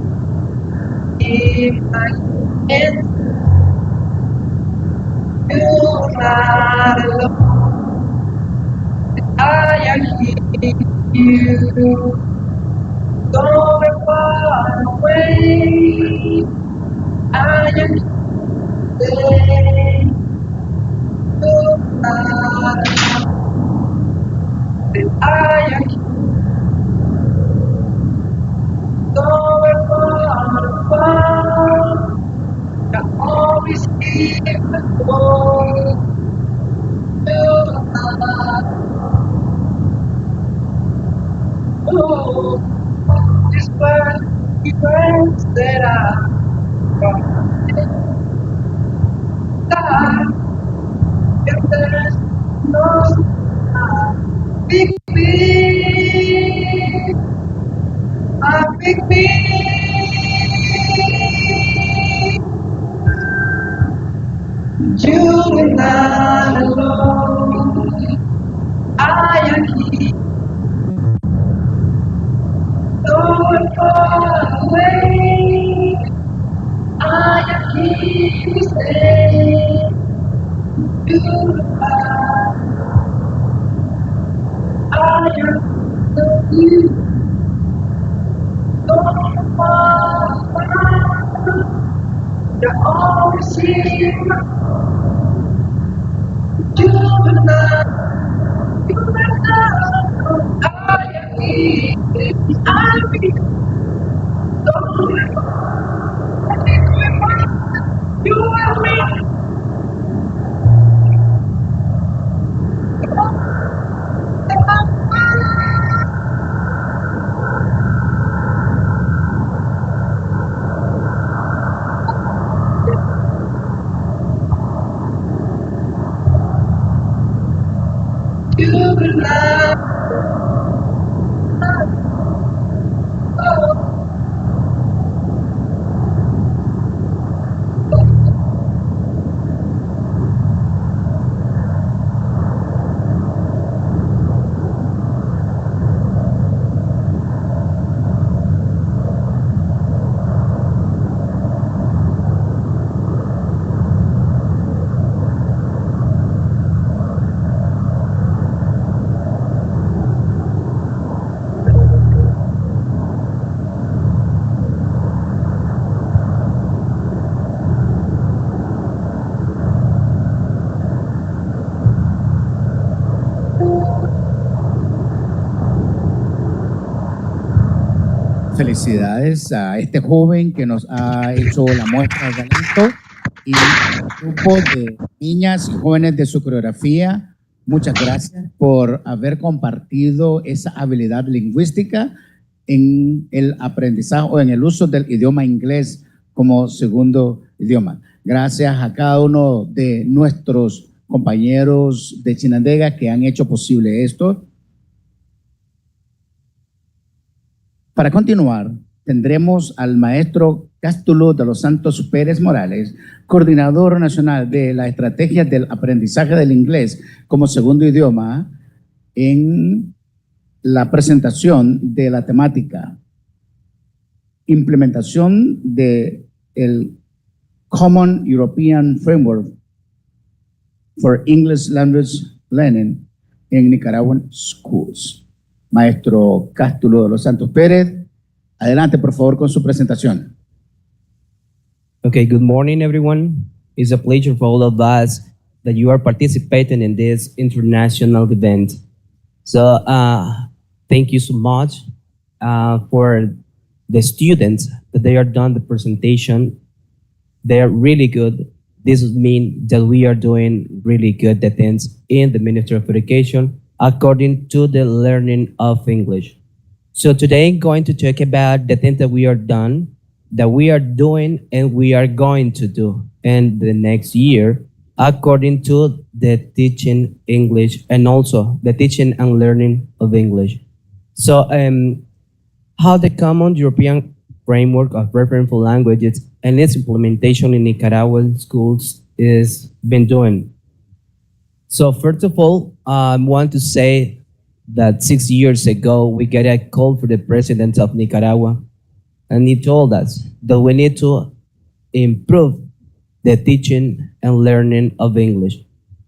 Speaker 8: if I can't, you're not alone. I am here. You don't far away. I am there. You are. I am don't far apart. I always keep the goal. You are. Oh, this world events that are if there's no big big, a big big, you are not alone. I am here. Don't far away. I am here.
Speaker 2: Felicidades a este joven que nos ha hecho la muestra de talento y al grupo de niñas y jóvenes de su coreografía. Muchas gracias por haber compartido esa habilidad lingüística en el aprendizaje o en el uso del idioma inglés como segundo idioma. Gracias a cada uno de nuestros compañeros de Chinandega que han hecho posible esto. Para continuar, tendremos al maestro Cástulo de los Santos Pérez Morales, coordinador nacional de la estrategia del aprendizaje del inglés como segundo idioma, en la presentación de la temática implementación de el Common European Framework for English Language Learning in Nicaraguan Schools. Maestro Cástulo de los Santos Pérez, adelante por favor con su presentación.
Speaker 9: Okay, good morning everyone. It's a pleasure for all of us that you are participating in this international event. So thank you so much for the students that they are done the presentation. They are really good. This would mean that we are doing really good the things in the Ministry of Education according to the learning of English. So today I'm going to talk about the things that we are done, that we are doing, and we are going to do in the next year according to the teaching English and also the teaching and learning of English. So how the Common European Framework of Referential Languages and its implementation in Nicaraguan schools is been doing. So first of all, I want to say that 6 years ago, we got a call for the president of Nicaragua, and he told us that we need to improve the teaching and learning of English.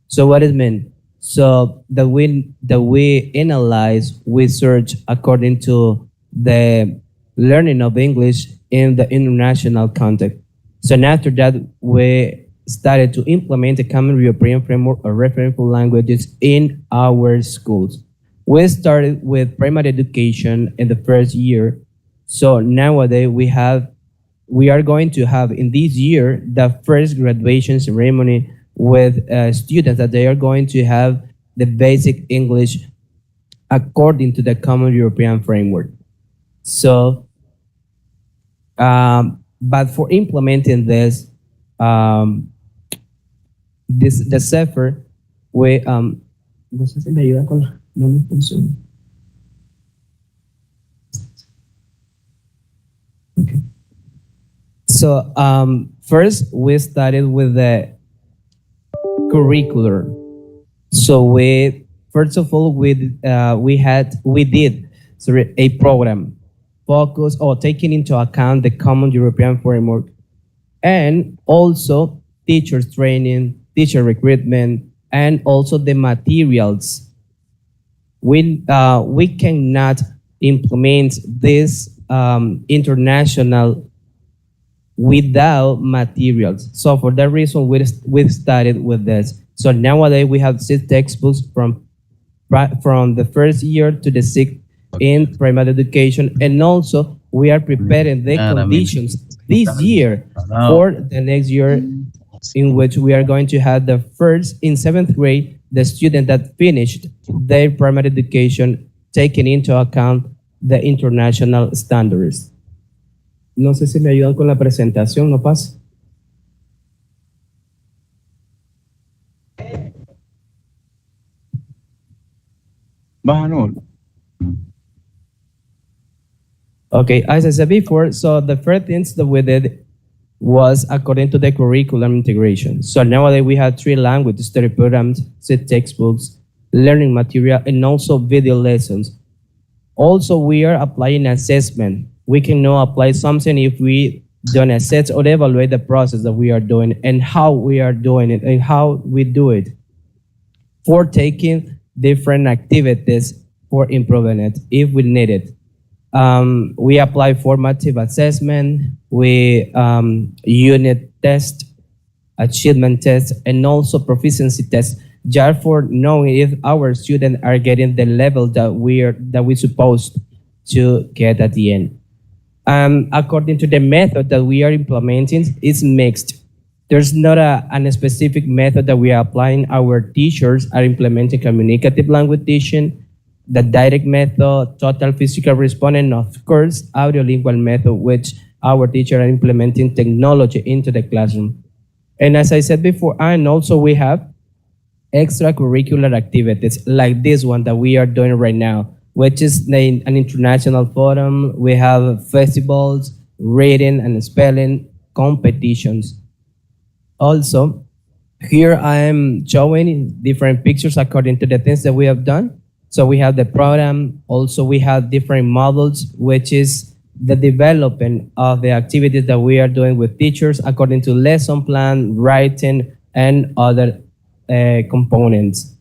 Speaker 9: So what it means? So that we analyze, we search according to the learning of English in the international context. So after that, we started to implement the Common European Framework of Referential Languages in our schools. We started with primary education in the first year. So nowadays we are going to have in this year the first graduation ceremony with students that they are going to have the basic English according to the Common European Framework. So, but for implementing this, this effort, we no sé si me ayuda con la, no me funciona. Okay. So first we started with the curricular. So first of all we did a program focus or taking into account the Common European Framework. and also teachers training, teacher recruitment, and also the materials. We cannot implement this international without materials. So for that reason, we started with this. So nowadays we have 6 textbooks from the first year to the 6th in primary education, and also we are preparing the conditions this year for the next year, in which we are going to have the first in 7th grade, the student that finished their primary education, taking into account the international standards. No sé si me ayudan con la presentación, ¿no pasa? Okay, as I said before, so the first things that we did was according to the curriculum integration. So nowadays we have 3 language study programs, 6 textbooks, learning material, and also video lessons. Also, we are applying assessment. We cannot apply something if we don't assess or evaluate the process that we are doing and how we are doing it and how we do it, for taking different activities for improving it if we need it. We apply formative assessment, we unit test, achievement test, and also proficiency test, just for knowing if our students are getting the level that we're supposed to get at the end. According to the method that we are implementing, it's mixed. There's not a specific method that we are applying. Our teachers are implementing communicative language teaching, the direct method, total physical response, and of course, audiolingual method, which our teachers are implementing technology into the classroom. And as I said before, and also we have extracurricular activities like this one that we are doing right now, which is an international forum. We have festivals, reading and spelling competitions. Also, here I am showing different pictures according to the things that we have done. So we have the program, also we have different models, which is the development of the activities that we are doing with teachers according to lesson plan, writing, and other components.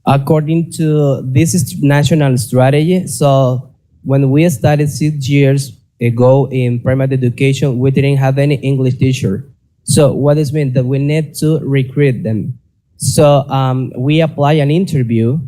Speaker 9: According to this national strategy, so when we started 6 years ago in primary education, we didn't have any English teacher. So what does mean? That we need to recruit them. So we apply an interview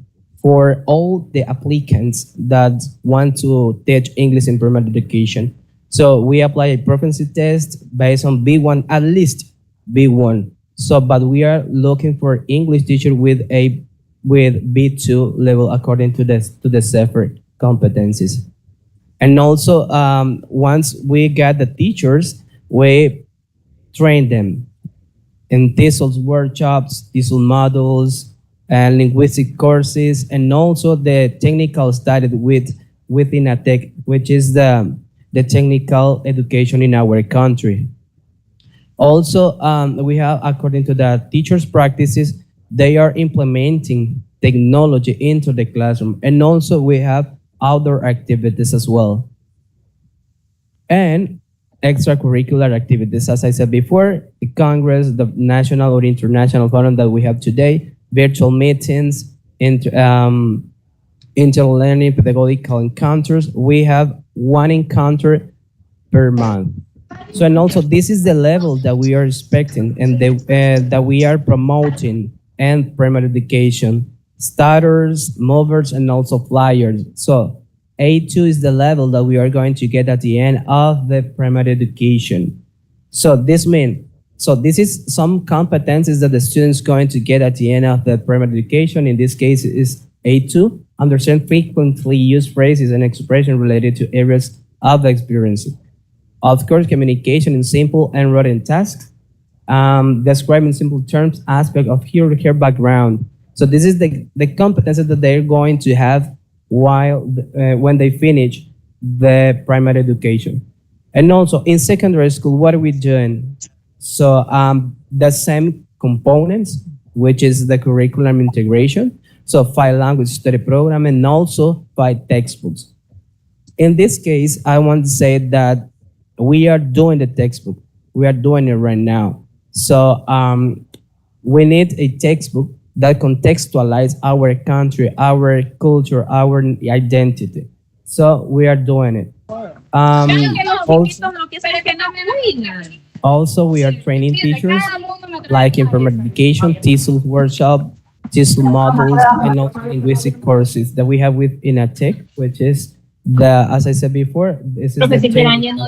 Speaker 9: for all the applicants that want to teach English in primary education. So we apply a proficiency test based on B1, at least B1. So, but we are looking for English teacher with B2 level according to the separate competencies. And also, once we get the teachers, we train them in TESOL's workshops, TESOL models, and linguistic courses, and also the technical study within a tech, which is the technical education in our country. Also, we have, according to the teachers' practices, they are implementing technology into the classroom. And also we have outdoor activities as well. And extracurricular activities, as I said before, the Congress, the national or international forum that we have today, virtual meetings, interlearning pedagogical encounters. We have 1 encounter per month. So, and also this is the level that we are expecting and that we are promoting in primary education, starters, movers, and also flyers. So A2 is the level that we are going to get at the end of the primary education. So this is some competencies that the student's going to get at the end of the primary education. In this case, is A2, understand frequently used phrases and expressions related to areas of experience. Of course, communication in simple and written tasks, describe in simple terms aspect of her background. So this is the competencies that they're going to have while when they finish the primary education. And also in secondary school, what are we doing? So the same components, which is the curriculum integration. So 5 language study program and also 5 textbooks. In this case, I want to say that we are doing the textbook. We are doing it right now. So we need a textbook that contextualize our country, our culture, our identity. So we are doing it. Also, we are training teachers like informative education, TESOL workshop, TESOL models, and also linguistic courses that we have with Inatech, which is the, as I said before, this is the training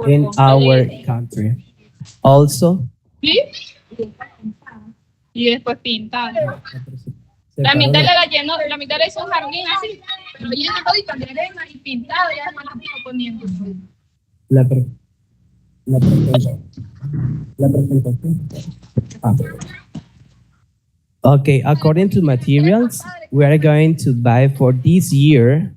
Speaker 9: in our country. Also,
Speaker 10: y después pintar. La mitad la lleno, la mitad le hizo un jardín así, pero lleno todito de arena y pintado y además la sigo poniendo.
Speaker 9: La presentación. Okay, according to materials, we are going to buy for this year,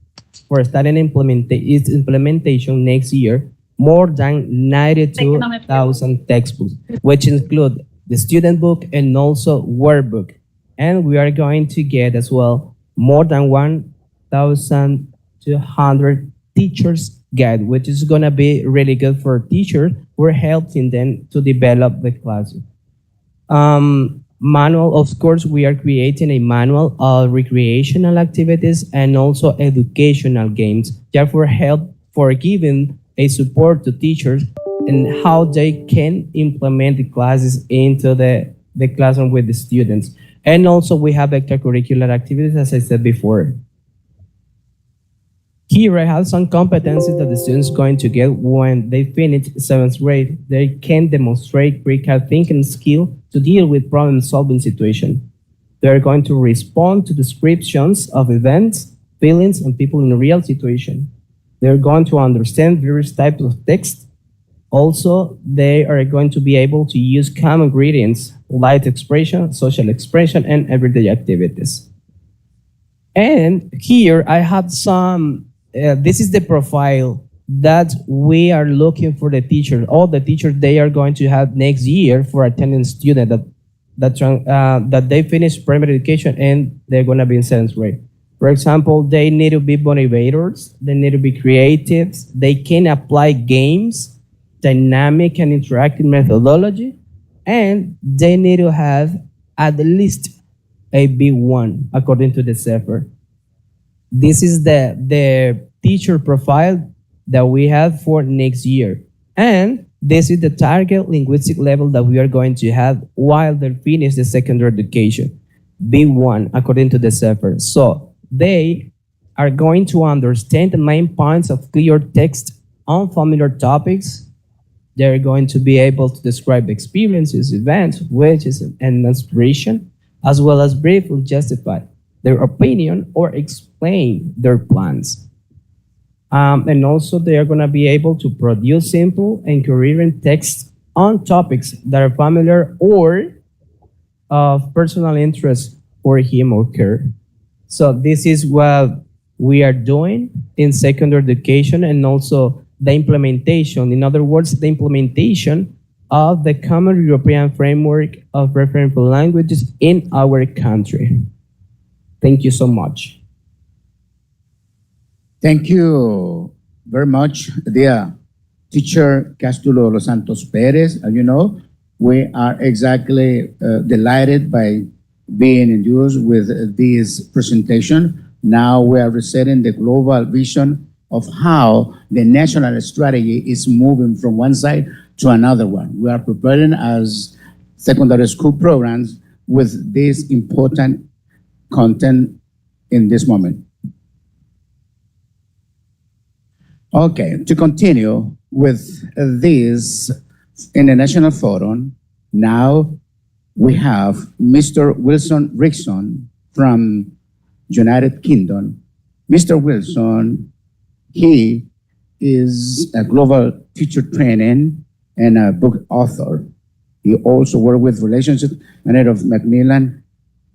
Speaker 9: for starting its implementation next year, more than 92,000 textbooks, which include the student book and also workbook. And we are going to get as well more than 1,200 teachers guide, which is going to be really good for teachers. We're helping them to develop the classroom. Manual, of course, we are creating a manual of recreational activities and also educational games, just for help for giving a support to teachers and how they can implement the classes into the classroom with the students. And also we have extracurricular activities, as I said before. Here I have some competencies that the students are going to get when they finish 7th grade. They can demonstrate critical thinking skill to deal with problem-solving situations. They're going to respond to descriptions of events, feelings, and people in a real situation. They're going to understand various types of text. Also, they are going to be able to use common ingredients, light expression, social expression, and everyday activities. And here I have some, this is the profile that we are looking for the teachers. All the teachers they are going to have next year for attending student that they finish primary education and they're going to be in 7th grade. For example, they need to be motivators, they need to be creative, they can apply games, dynamic and interactive methodology, and they need to have at least a B1 according to the CEFR. This is the teacher profile that we have for next year. And this is the target linguistic level that we are going to have while they finish the secondary education, B1 according to the CEFR. So they are going to understand the main points of clear text on familiar topics. They're going to be able to describe experiences, events, wishes, and inspiration, as well as briefly justify their opinion or explain their plans. And also they are going to be able to produce simple and coherent text on topics that are familiar or of personal interest for him or her. So this is what we are doing in secondary education and also the implementation, in other words, the implementation of the Common European Framework of Referential Languages in our country. Thank you so much.
Speaker 2: Thank you very much, dear teacher Castulo Los Santos Perez. As you know, we are exactly delighted by being induced with this presentation. Now we are resetting the global vision of how the national strategy is moving from one side to another one. We are preparing as secondary school programs with this important content in this moment. Okay, to continue with this international forum, now we have Mr. Wilson Rickson from United Kingdom. Mr. Wilson, he is a global teacher training and a book author. He also worked with relationship manager of Macmillan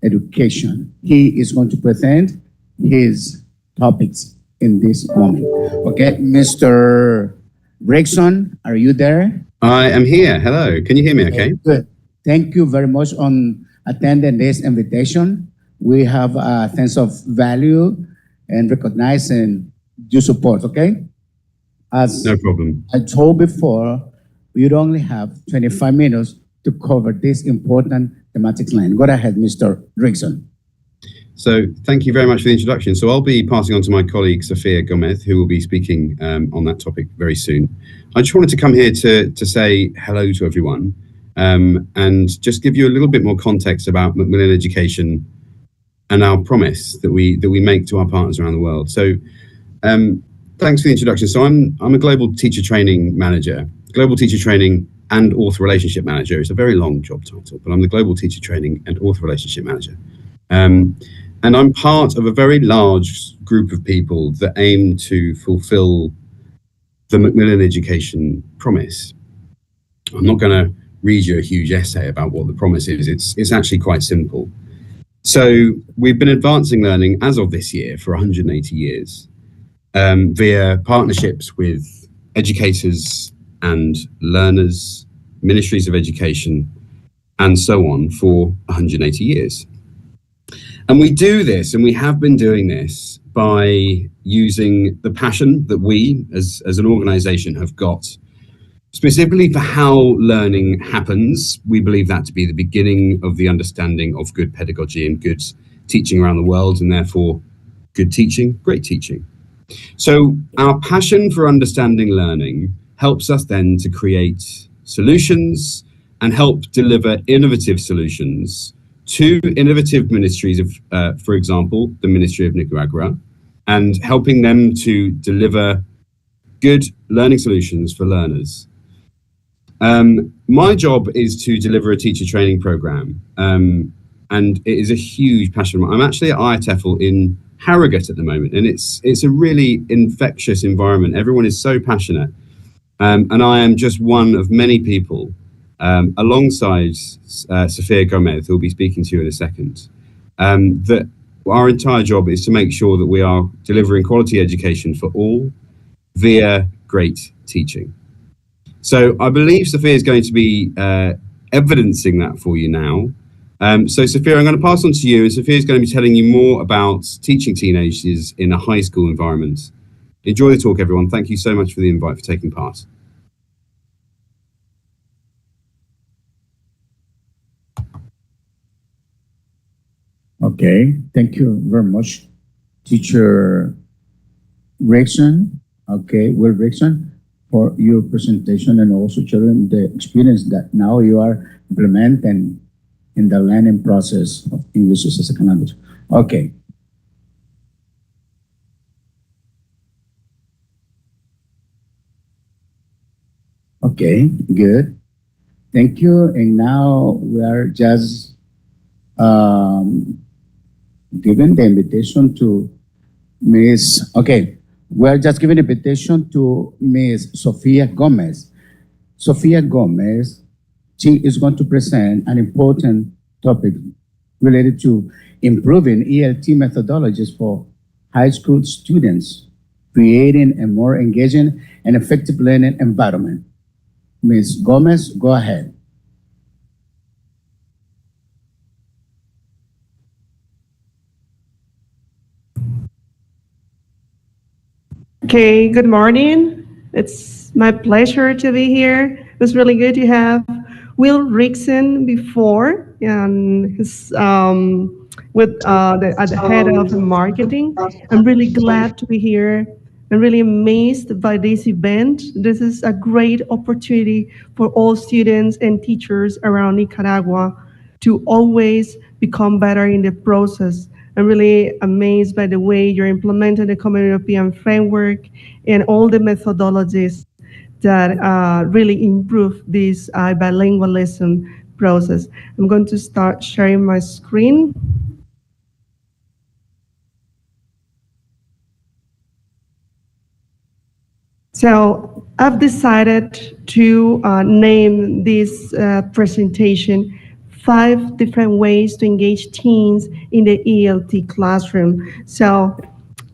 Speaker 2: Education. He is going to present his topics in this moment. Okay, Mr. Rickson, are you there?
Speaker 11: I am here. Hello. Can you hear me okay?
Speaker 2: Good. Thank you very much on attending this invitation. We have a sense of value and recognizing your support, okay? As
Speaker 11: No problem.
Speaker 2: I told before, you'd only have 25 minutes to cover this important thematic line. Go ahead, Mr. Rickson.
Speaker 11: So thank you very much for the introduction. So I'll be passing on to my colleague, Sofia Gomez, who will be speaking on that topic very soon. I just wanted to come here to say hello to everyone and just give you a little bit more context about Macmillan Education and our promise that we make to our partners around the world. So thanks for the introduction. So I'm a global teacher training manager, global teacher training and author relationship manager. It's a very long job title, but I'm the global teacher training and author relationship manager. And I'm part of a very large group of people that aim to fulfill the Macmillan Education promise. I'm not going to read you a huge essay about what the promise is. It's actually quite simple. So we've been advancing learning as of this year for 180 years via partnerships with educators and learners, ministries of education, and so on for 180 years. And we do this, and we have been doing this by using the passion that we as an organization have got specifically for how learning happens. We believe that to be the beginning of the understanding of good pedagogy and good teaching around the world, and therefore good teaching, great teaching. So our passion for understanding learning helps us then to create solutions and help deliver innovative solutions to innovative ministries of, for example, the Ministry of Nicaragua, and helping them to deliver good learning solutions for learners. My job is to deliver a teacher training program, and it is a huge passion of mine. I'm actually at IATEFL in Harrogate at the moment, and it's a really infectious environment. Everyone is so passionate, and I am just one of many people alongside Sofia Gomez, who will be speaking to you in a second, that our entire job is to make sure that we are delivering quality education for all via great teaching. So I believe Sophia is going to be evidencing that for you now. So Sophia, I'm going to pass on to you, and Sophia is going to be telling you more about teaching teenagers in a high school environment. Enjoy the talk, everyone. Thank you so much for the invite, for taking part.
Speaker 2: Okay, thank you very much, Teacher Rickson. Okay, Will Rickson, for your presentation and also sharing the experience that now you are implementing in the learning process of English as a second language. Okay. Okay, good. Thank you. And now we are just giving the invitation to Miss, okay, we're just giving an invitation to Miss Sofia Gomez. Sofia Gomez, she is going to present an important topic related to improving ELT methodologies for high school students, creating a more engaging and effective learning environment. Ms. Gomez, go ahead.
Speaker 12: Okay, good morning. It's my pleasure to be here. It was really good to have Will Rickson before, and his at the head of marketing. I'm really glad to be here. I'm really amazed by this event. This is a great opportunity for all students and teachers around Nicaragua to always become better in the process. I'm really amazed by the way you're implementing the Common European Framework and all the methodologies that really improve this bilingualism process. I'm going to start sharing my screen. So I've decided to name this presentation 5 different ways to engage teens in the ELT classroom. So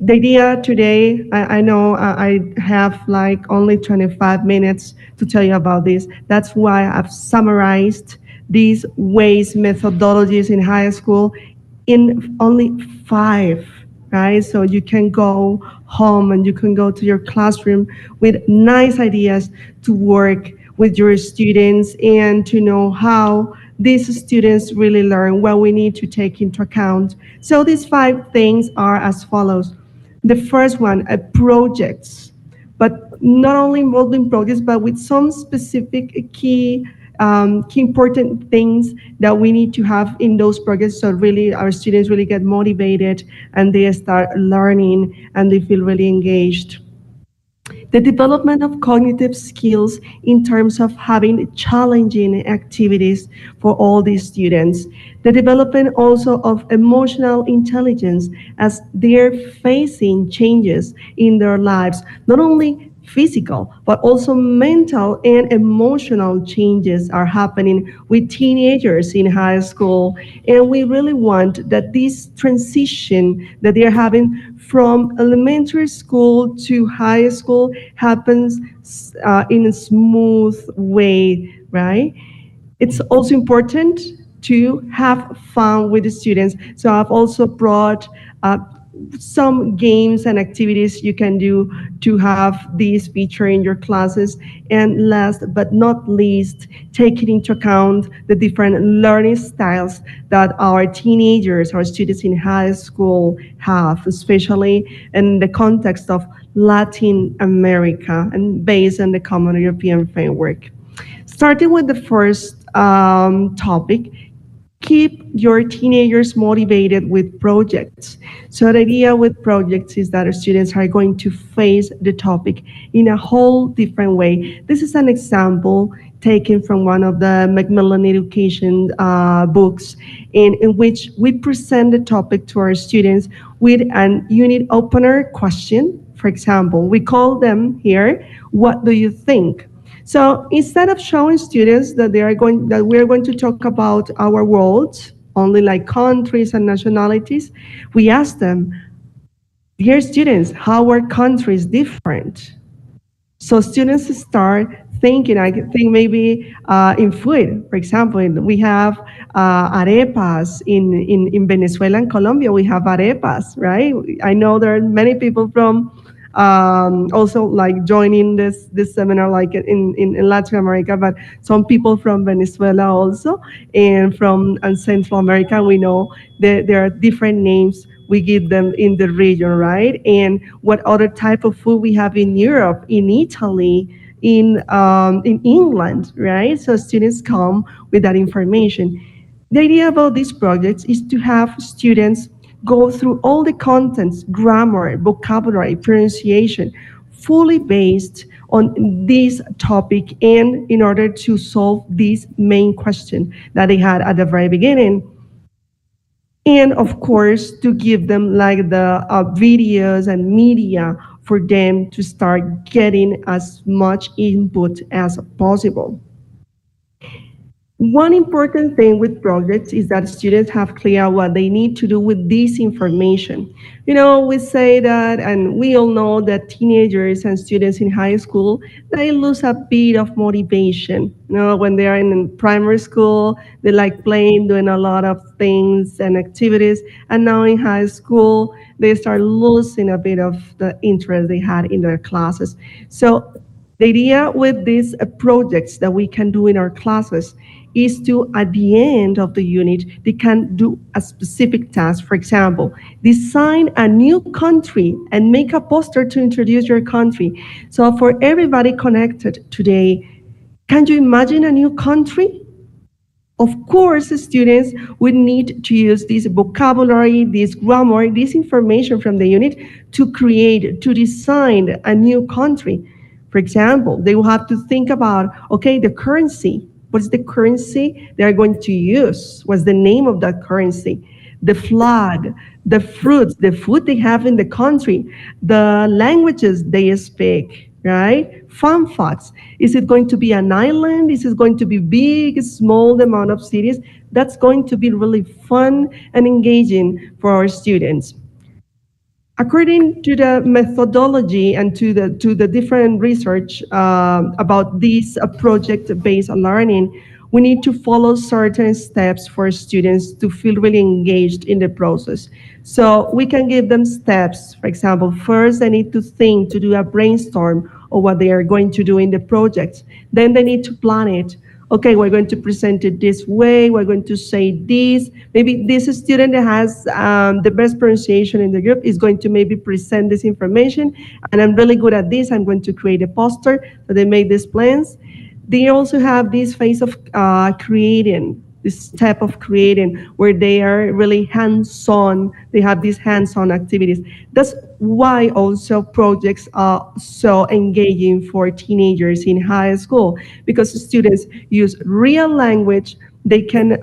Speaker 12: the idea today, I know I have like only 25 minutes to tell you about this. That's why I've summarized these ways, methodologies in high school in only 5 right? So you can go home and you can go to your classroom with nice ideas to work with your students and to know how these students really learn, what we need to take into account. So these 5 things are as follows. The first one, projects, but not only involving projects, but with some specific key important things that we need to have in those projects, so really our students really get motivated and they start learning and they feel really engaged. The development of cognitive skills in terms of having challenging activities for all these students. The development also of emotional intelligence as they're facing changes in their lives, not only physical, but also mental and emotional changes are happening with teenagers in high school. And we really want that this transition that they're having from elementary school to high school happens in a smooth way, right? It's also important to have fun with the students. So I've also brought some games and activities you can do to have this feature in your classes. And last but not least, taking into account the different learning styles that our teenagers, our students in high school have, especially in the context of Latin America and based on the Common European Framework. Starting with the first topic, keep your teenagers motivated with projects. So the idea with projects is that our students are going to face the topic in a whole different way. This is an example taken from one of the Macmillan Education books in which we present the topic to our students with an unit opener question. For example, we call them here, what do you think? So instead of showing students that we're going to talk about our world, only like countries and nationalities, we ask them, dear students, how are countries different? So students start thinking, I think maybe in food, for example, we have arepas in Venezuela and Colombia, we have arepas, right? I know there are many people from also like joining this seminar like in Latin America, but some people from Venezuela also, and from Central America, we know that there are different names we give them in the region, right? And what other type of food we have in Europe, in Italy, in England, right? So students come with that information. The idea about these projects is to have students go through all the contents, grammar, vocabulary, pronunciation, fully based on this topic and in order to solve this main question that they had at the very beginning. And of course, to give them like the videos and media for them to start getting as much input as possible. One important thing with projects is that students have clear what they need to do with this information. You know, we say that, and we all know that teenagers and students in high school, they lose a bit of motivation. You know, when they are in primary school, they like playing, doing a lot of things and activities, and now in high school, they start losing a bit of the interest they had in their classes. So the idea with these projects that we can do in our classes is to, at the end of the unit, they can do a specific task. For example, design a new country and make a poster to introduce your country. So for everybody connected today, can you imagine a new country? Of course, students would need to use this vocabulary, this grammar, this information from the unit to create, to design a new country. For example, they will have to think about, okay, the currency. What's the currency they are going to use? What's the name of that currency? The flag, the fruits, the food they have in the country, the languages they speak, right? Fun facts. Is it going to be an island? Is it going to be big, small amount of cities? That's going to be really fun and engaging for our students. According to the methodology and to the different research about this project-based learning, we need to follow certain steps for students to feel really engaged in the process. So we can give them steps. For example, first they need to think, to do a brainstorm of what they are going to do in the project. Then they need to plan it. Okay, we're going to present it this way, we're going to say this. Maybe this student that has the best pronunciation in the group is going to maybe present this information, and I'm really good at this, I'm going to create a poster. So they make these plans. They also have this phase of creating, this step of creating, where they are really hands-on. They have these hands-on activities. That's why also projects are so engaging for teenagers in high school, because students use real language. They can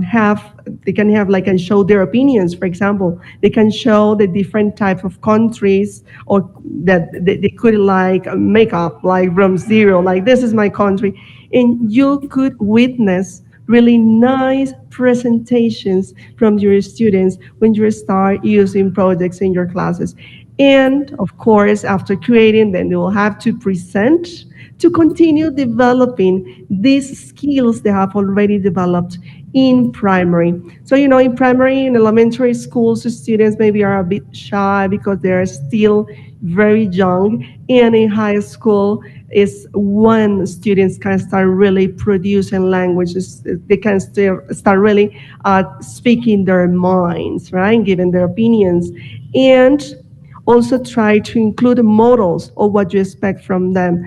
Speaker 12: have like, and show their opinions. For example, they can show the different types of countries, or that they could like make up like from zero, like this is my country, and you could witness really nice presentations from your students when you start using projects in your classes. And of course, after creating, then they will have to present to continue developing these skills they have already developed in primary. So, you know, in primary and elementary schools, students maybe are a bit shy because they're still very young. And in high school is when students can start really producing languages. They can start really speaking their minds, right? Giving their opinions. And also try to include models of what you expect from them.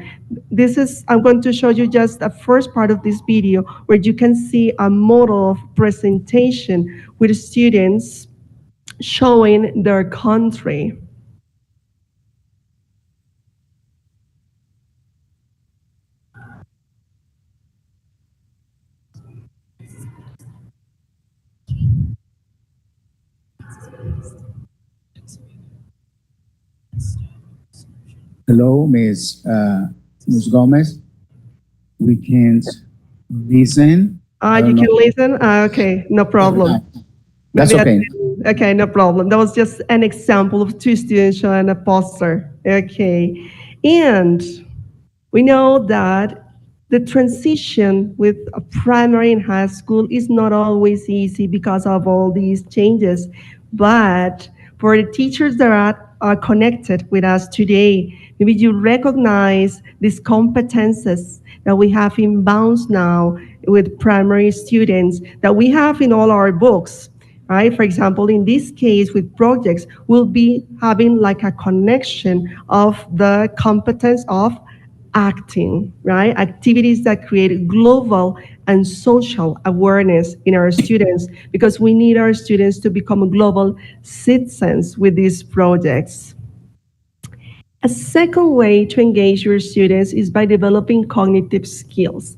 Speaker 12: I'm going to show you just the first part of this video where you can see a model of presentation with students showing their country.
Speaker 2: Hello, Ms. Gomez. We can't listen.
Speaker 12: You can listen? Okay, no problem.
Speaker 2: That's okay.
Speaker 12: Okay, no problem. That was just an example of two students showing a poster. Okay. And we know that the transition with a primary and high school is not always easy because of all these changes. But for the teachers that are connected with us today, maybe you recognize these competences that we have inbound now with primary students that we have in all our books, right? For example, in this case with projects, we'll be having like a connection of the competence of acting, right? Activities that create global and social awareness in our students, because we need our students to become global citizens with these projects. A second way to engage your students is by developing cognitive skills.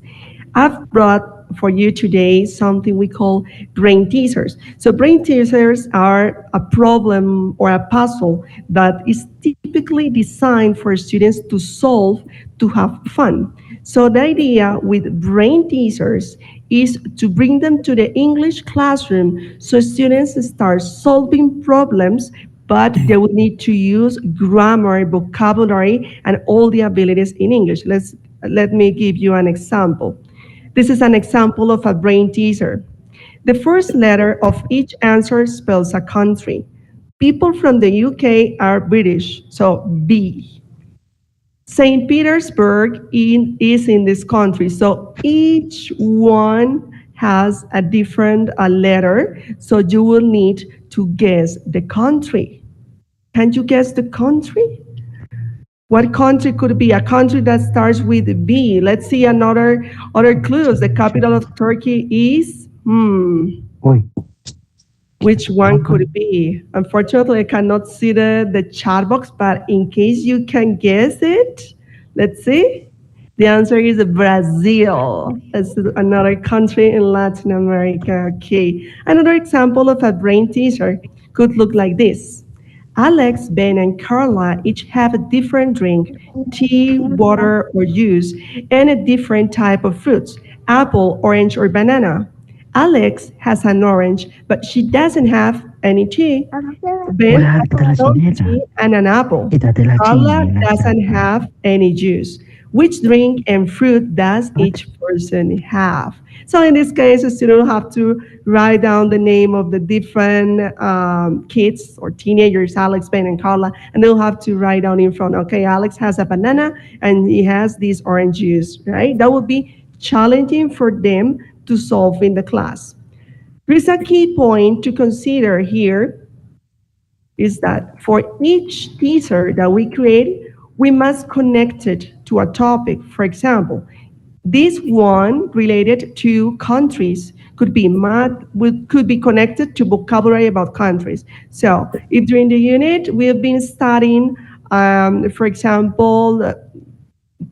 Speaker 12: I've brought for you today something we call brain teasers. So brain teasers are a problem or a puzzle that is typically designed for students to solve to have fun. So the idea with brain teasers is to bring them to the English classroom so students start solving problems, but they will need to use grammar, vocabulary, and all the abilities in English. Let me give you an example. This is an example of a brain teaser. The first letter of each answer spells a country. People from the UK are British, so B. St. Petersburg is in this country, so each one has a different letter, so you will need to guess the country. Can you guess the country? What country could it be? A country that starts with B. Let's see other clues. The capital of Turkey is, which one could it be? Unfortunately, I cannot see the chat box, but in case you can guess it, let's see. The answer is Brazil. That's another country in Latin America. Okay. Another example of a brain teaser could look like this. Alex, Ben, and Carla each have a different drink, tea, water, or juice, and a different type of fruits, apple, orange, or banana. Alex has an orange, but she doesn't have any tea. Ben has no tea and an apple. Carla doesn't have any juice. Which drink and fruit does each person have? So in this case, the student will have to write down the name of the different kids or teenagers, Alex, Ben, and Carla, and they'll have to write down in front, okay, Alex has a banana and he has this orange juice, right? That would be challenging for them to solve in the class. There's a key point to consider here is that for each teaser that we create, we must connect it to a topic. For example, this one related to countries could be could be connected to vocabulary about countries. So if during the unit we have been studying, for example,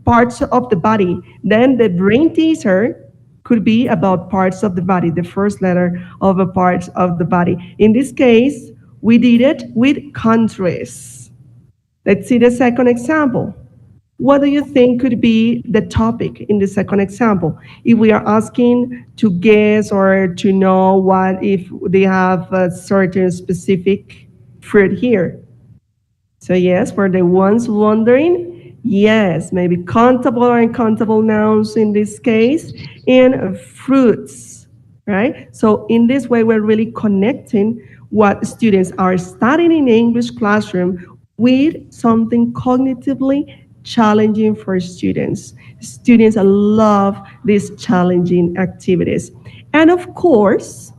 Speaker 12: parts of the body, then the brain teaser could be about parts of the body, the first letter of a part of the body. In this case, we did it with countries. Let's see the second example. What do you think could be the topic in the second example? If we are asking to guess or to know what if they have a certain specific fruit here. So yes, for the ones wondering, yes, maybe countable or uncountable nouns in this case, and fruits, right? So in this way, we're really connecting what students are studying in the English classroom with something cognitively challenging for students. Students love these challenging activities. And of course,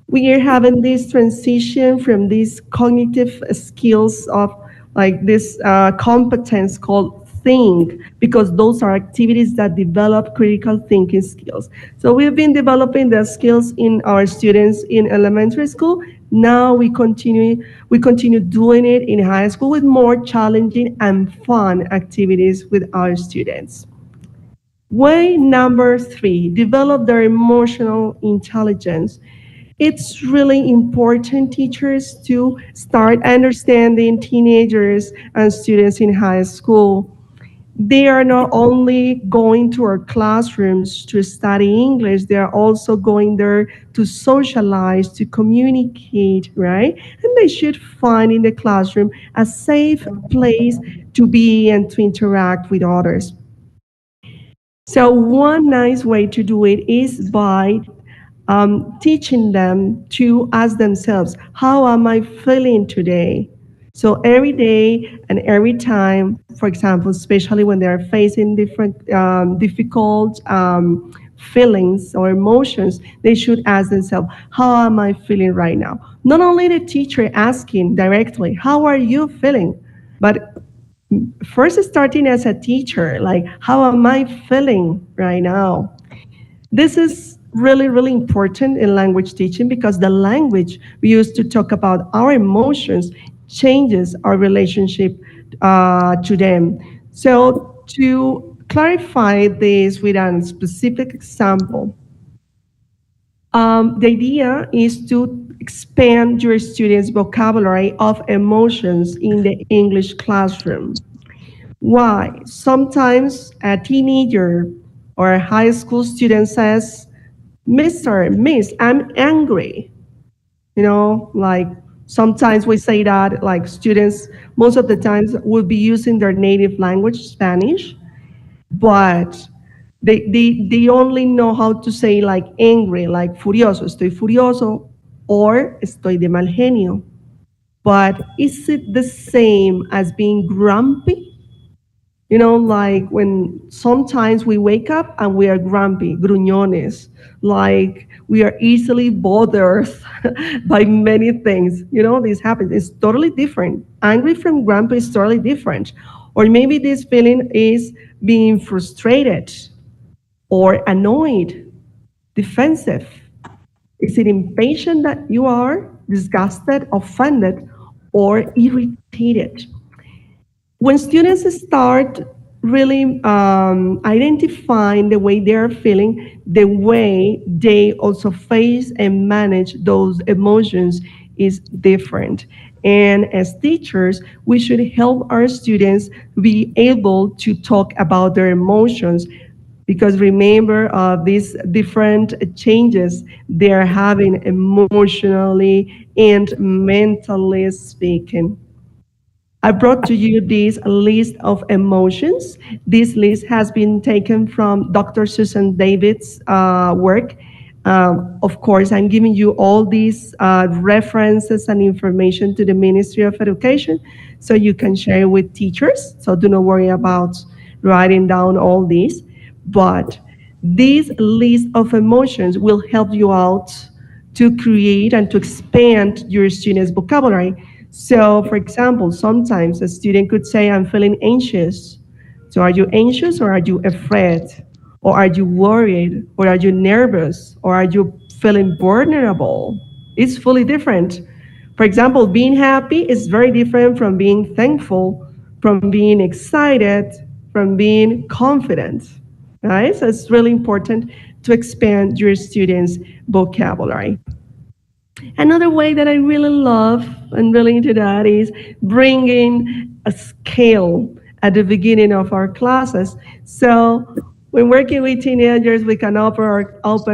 Speaker 12: we are having this transition from these cognitive skills of like this competence called think, because those are activities that develop critical thinking skills. So we've been developing the skills in our students in elementary school. Now we continue doing it in high school with more challenging and fun activities with our students. Way number 3, develop their emotional intelligence. It's really important, teachers, to start understanding teenagers and students in high school. They are not only going to our classrooms to study English, they are also going there to socialize, to communicate, right? And they should find in the classroom a safe place to be and to interact with others. So one nice way to do it is by teaching them to ask themselves, how am I feeling today? So every day and every time, for example, especially when they're facing different difficult feelings or emotions, they should ask themselves, how am I feeling right now? Not only the teacher asking directly, how are you feeling? But first starting as a teacher, like, how am I feeling right now? This is really, really important in language teaching because the language we use to talk about our emotions changes our relationship to them. So to clarify this with a specific example, the idea is to expand your students' vocabulary of emotions in the English classroom. Why? Sometimes a teenager or a high school student says, Mr., Miss, I'm angry. You know, like sometimes we say that like students, most of the times will be using their native language, Spanish, but they only know how to say like angry, like furioso, estoy furioso, or estoy de mal genio. But is it the same as being grumpy? You know, like when sometimes we wake up and we are grumpy, gruñones, like we are easily bothered by many things. You know, this happens. It's totally different. Angry from grumpy is totally different. Or maybe this feeling is being frustrated or annoyed, defensive. Is it impatient that you are, disgusted, offended, or irritated? When students start really identifying the way they're feeling, the way they also face and manage those emotions is different. And as teachers, we should help our students be able to talk about their emotions because remember these different changes they're having emotionally and mentally speaking. I brought to you this list of emotions. This list has been taken from Dr. Susan David's work. Of course, I'm giving you all these references and information to the Ministry of Education so you can share with teachers. So do not worry about writing down all these. But this list of emotions will help you out to create and to expand your students' vocabulary. So, for example, sometimes a student could say, I'm feeling anxious. So, are you anxious or are you afraid? Or are you worried? Or are you nervous? Or are you feeling vulnerable? It's fully different. For example, being happy is very different from being thankful, from being excited, from being confident. Right? So, it's really important to expand your students' vocabulary. Another way that I really love and really into that is bringing a scale at the beginning of our classes. So when working with teenagers, we can open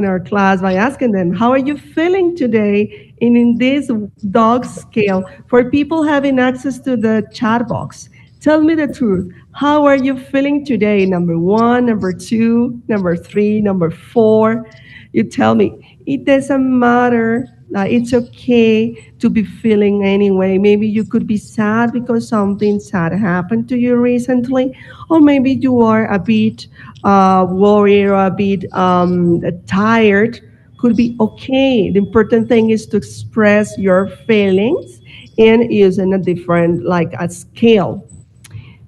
Speaker 12: our class by asking them, how are you feeling today in this dog scale? For people having access to the chat box, tell me the truth. How are you feeling today? Number 1, number 2, number 3, number 4. You tell me. It doesn't matter. It's okay to be feeling anyway. Maybe you could be sad because something sad happened to you recently, or maybe you are a bit worried or a bit tired. Could be okay. The important thing is to express your feelings and using a different, like a scale.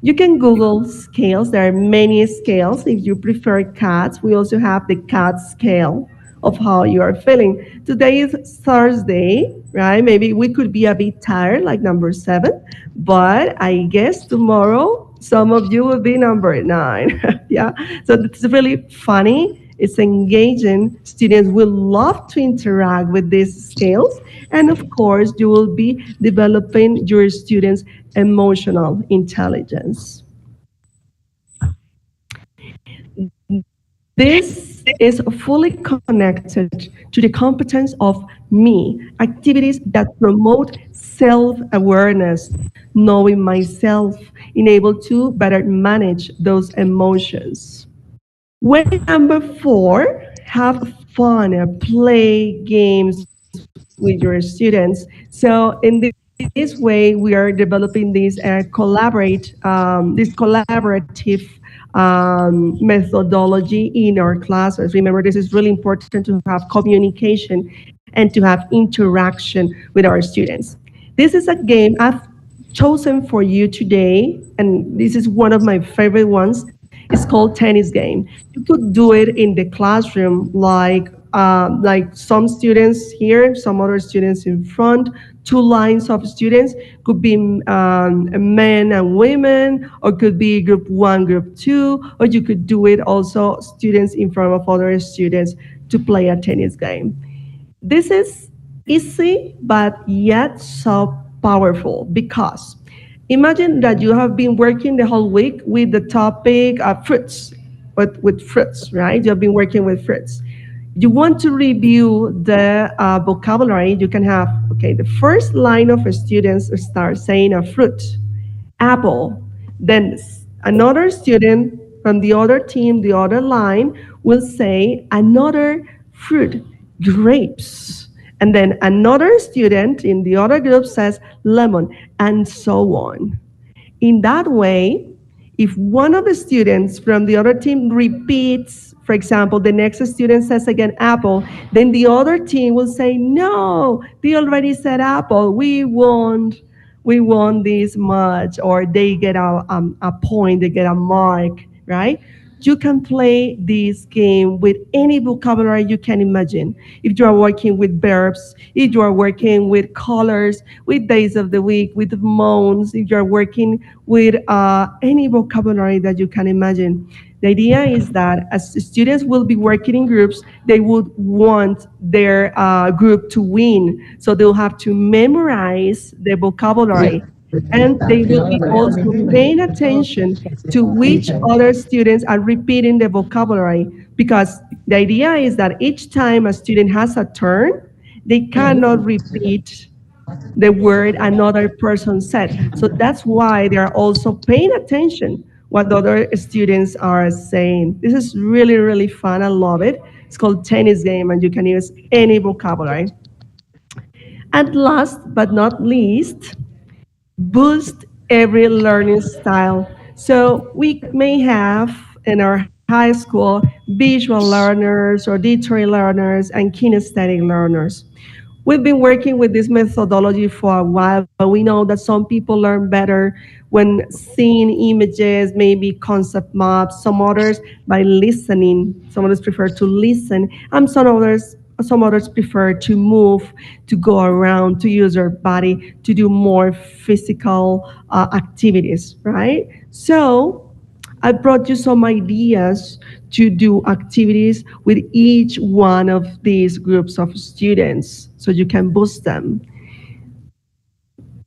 Speaker 12: You can Google scales. There are many scales. If you prefer cats, we also have the cat scale of how you are feeling. Today is Thursday, right? Maybe we could be a bit tired, like number 7, but I guess tomorrow some of you will be number 9. Yeah, so it's really funny. It's engaging. Students will love to interact with these scales. And of course, you will be developing your students' emotional intelligence. This is fully connected to the competence of me, activities that promote self-awareness, knowing myself, and able to better manage those emotions. Way number 4, have fun, play games with your students. So in this way, we are developing this collaborative methodology in our classes. Remember, this is really important to have communication and to have interaction with our students. This is a game I've chosen for you today, and this is one of my favorite ones. It's called tennis game. You could do it in the classroom, like some students here, some other students in front, 2 lines of students, could be men and women, or could be group 1, group 2, or you could do it also students in front of other students to play a tennis game. This is easy, but yet so powerful, because imagine that you have been working the whole week with the topic of fruits, but with fruits, right? You have been working with fruits. You want to review the vocabulary, you can have, okay, the first line of students start saying a fruit, apple. Then another student from the other team, the other line, will say another fruit, grapes. And then another student in the other group says lemon, and so on. In that way, if one of the students from the other team repeats, for example, the next student says again apple, then the other team will say, no, they already said apple, we won this much, or they get a point, they get a mark, right? You can play this game with any vocabulary you can imagine. If you are working with verbs, if you are working with colors, with days of the week, with months, if you are working with any vocabulary that you can imagine. The idea is that as students will be working in groups, they would want their group to win. So they'll have to memorize the vocabulary. And they will be also paying attention to which other students are repeating the vocabulary, because the idea is that each time a student has a turn, they cannot repeat the word another person said. So that's why they're also paying attention what the other students are saying. This is really, really fun. I love it. It's called tennis game, and you can use any vocabulary. And last but not least, boost every learning style. So we may have in our high school visual learners, auditory learners, and kinesthetic learners. We've been working with this methodology for a while, but we know that some people learn better when seeing images, maybe concept maps, some others by listening. Some others prefer to listen, and some others prefer to move, to go around, to use their body, to do more physical activities, right? So I brought you some ideas to do activities with each one of these groups of students so you can boost them.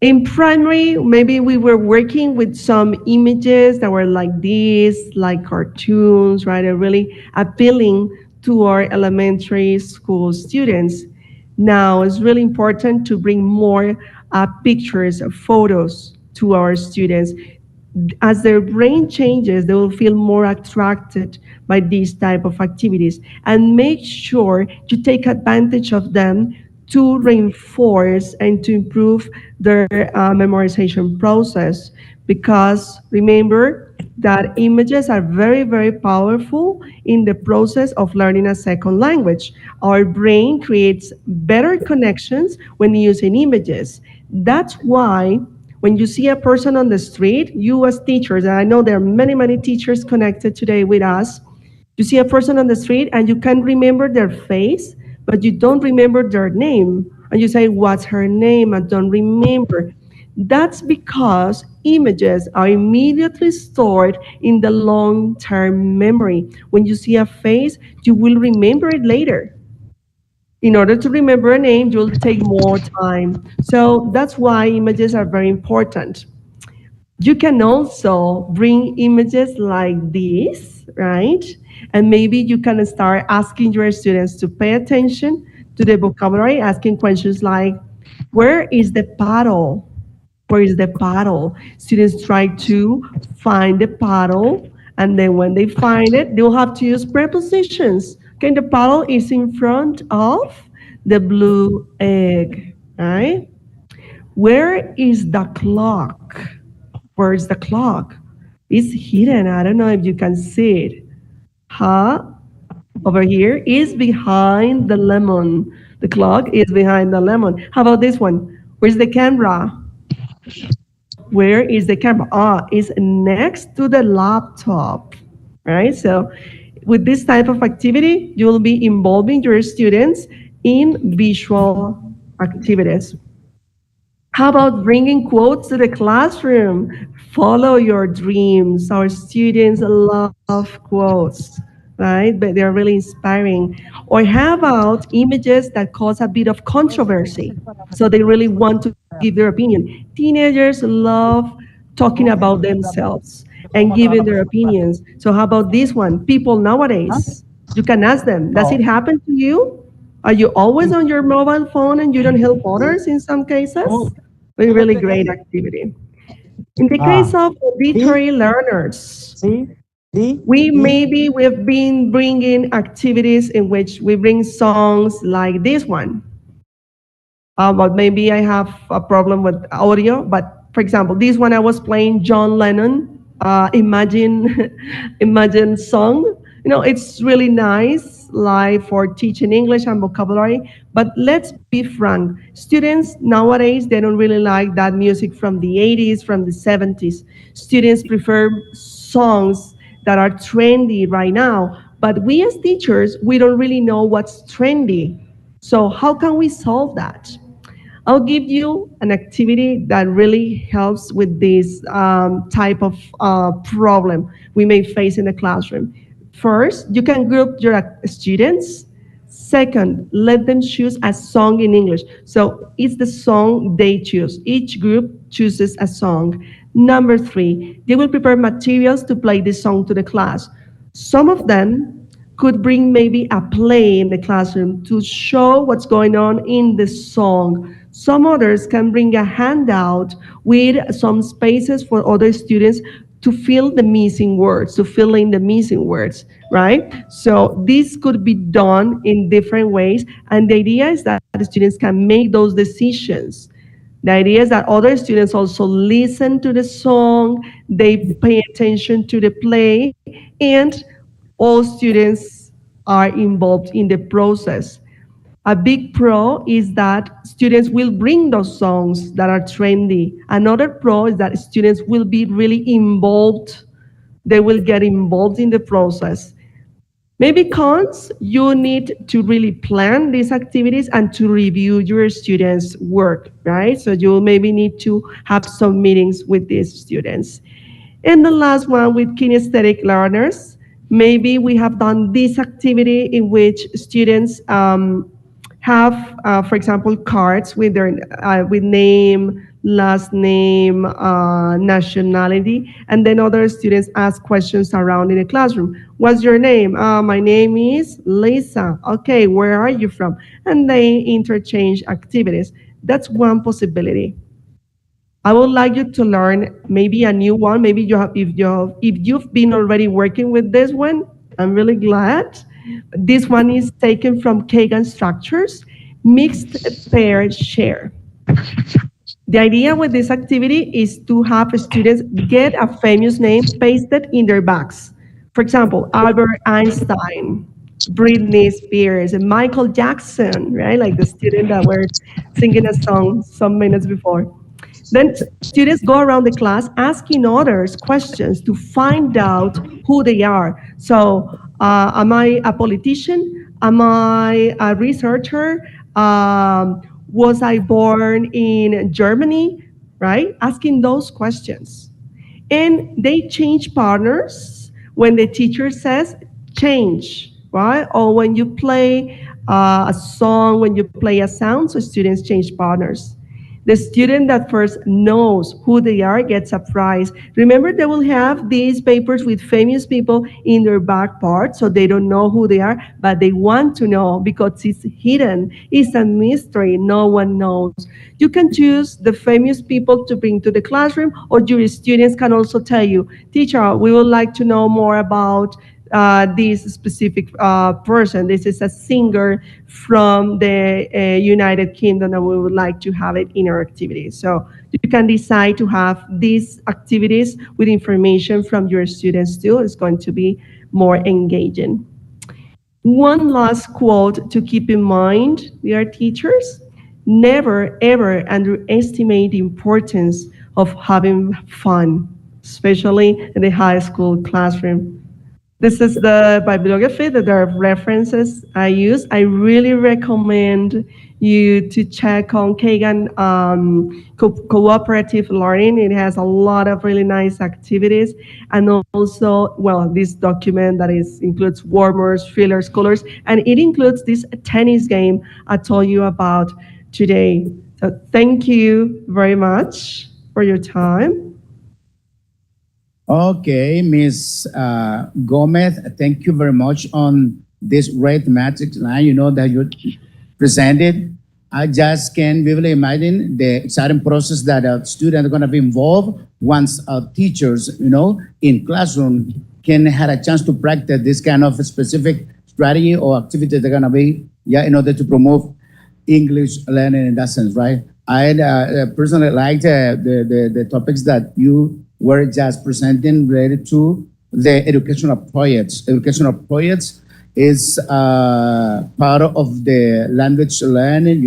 Speaker 12: In primary, maybe we were working with some images that were like this, like cartoons, right? Are really appealing to our elementary school students. Now, it's really important to bring more pictures, photos to our students. As their brain changes, they will feel more attracted by these type of activities, and make sure to take advantage of them to reinforce and to improve their memorization process. Because remember that images are very, very powerful in the process of learning a second language. Our brain creates better connections when using images. That's why when you see a person on the street, you as teachers, and I know there are many, many teachers connected today with us, you see a person on the street and you can remember their face, but you don't remember their name. And you say, what's her name? I don't remember. That's because images are immediately stored in the long-term memory. When you see a face, you will remember it later. In order to remember a name, you'll take more time. So that's why images are very important. You can also bring images like this, right? And maybe you can start asking your students to pay attention to the vocabulary, asking questions like, where is the paddle? Where is the paddle? Students try to find the paddle, and then when they find it, they'll have to use prepositions. Okay, the paddle is in front of the blue egg, right? Where is the clock? Where is the clock? It's hidden. I don't know if you can see it. Huh? Over here is behind the lemon. The clock is behind the lemon. How about this one? Where's the camera? Where is the camera? It's next to the laptop, right? So with this type of activity, you will be involving your students in visual activities. How about bringing quotes to the classroom? Follow your dreams. Our students love quotes, right? But they're really inspiring. Or how about images that cause a bit of controversy? So they really want to give their opinion. Teenagers love talking about themselves and giving their opinions. So how about this one? People nowadays, you can ask them, does it happen to you? Are you always on your mobile phone and you don't help others in some cases? A really great activity. In the case of auditory learners, we've been bringing activities in which we bring songs like this one. But maybe I have a problem with audio. But for example, this one I was playing John Lennon, Imagine, Imagine song. You know, it's really nice, like for teaching English and vocabulary. But let's be frank, students nowadays, they don't really like that music from the 80s, from the 70s. Students prefer songs that are trendy right now. But we as teachers, we don't really know what's trendy. So how can we solve that? I'll give you an activity that really helps with this type of problem we may face in the classroom. First, you can group your students. Second, let them choose a song in English. So it's the song they choose. Each group chooses a song. Number 3, they will prepare materials to play this song to the class. Some of them could bring maybe a play in the classroom to show what's going on in the song. Some others can bring a handout with some spaces for other students to fill the missing words, to fill in the missing words, right? So this could be done in different ways. And the idea is that the students can make those decisions. The idea is that other students also listen to the song, they pay attention to the play, and all students are involved in the process. A big pro is that students will bring those songs that are trendy. Another pro is that students will be really involved. They will get involved in the process. Maybe cons, you need to really plan these activities and to review your students' work, right? So you maybe need to have some meetings with these students. And the last one with kinesthetic learners, maybe we have done this activity in which students have, for example, cards with their with name, last name, nationality, and then other students ask questions around in the classroom. What's your name? My name is Lisa. Okay, where are you from? And they interchange activities. That's one possibility. I would like you to learn maybe a new one. Maybe you have, if you've been already working with this one, I'm really glad. This one is taken from Kagan Structures, Mixed Pair Share. The idea with this activity is to have students get a famous name pasted in their bags. For example, Albert Einstein, Britney Spears, and Michael Jackson, right? Like the student that were singing a song some minutes before. Then students go around the class asking others questions to find out who they are. So, am I a politician? Am I a researcher? Was I born in Germany? Right? Asking those questions. And they change partners when the teacher says change, right? Or when you play a song, when you play a sound, so students change partners. The student that first knows who they are gets a prize. Remember, they will have these papers with famous people in their back part, so they don't know who they are, but they want to know because it's hidden. It's a mystery. No one knows. You can choose the famous people to bring to the classroom, or your students can also tell you, teacher, we would like to know more about this specific person. This is a singer from the United Kingdom, and we would like to have it in our activities. So you can decide to have these activities with information from your students too. It's going to be more engaging. One last quote to keep in mind, dear teachers: never ever underestimate the importance of having fun, especially in the high school classroom. This is the bibliography that there are references I use. I really recommend you to check on Kagan Cooperative Learning. It has a lot of really nice activities. And also, well, this document that includes warmers, fillers, colors, and it includes this tennis game I told you about today. So thank you very much for your time.
Speaker 2: Okay, Ms. Gomez, thank you very much on this great matrix line, that you presented. I just can vividly imagine the exciting process that students are going to be involved once teachers, in classroom can have a chance to practice this kind of specific strategy or activity they're going to be, in order to promote English learning in that sense, right? I personally liked the topics that you were just presenting related to the educational projects. Educational projects is part of the language learning,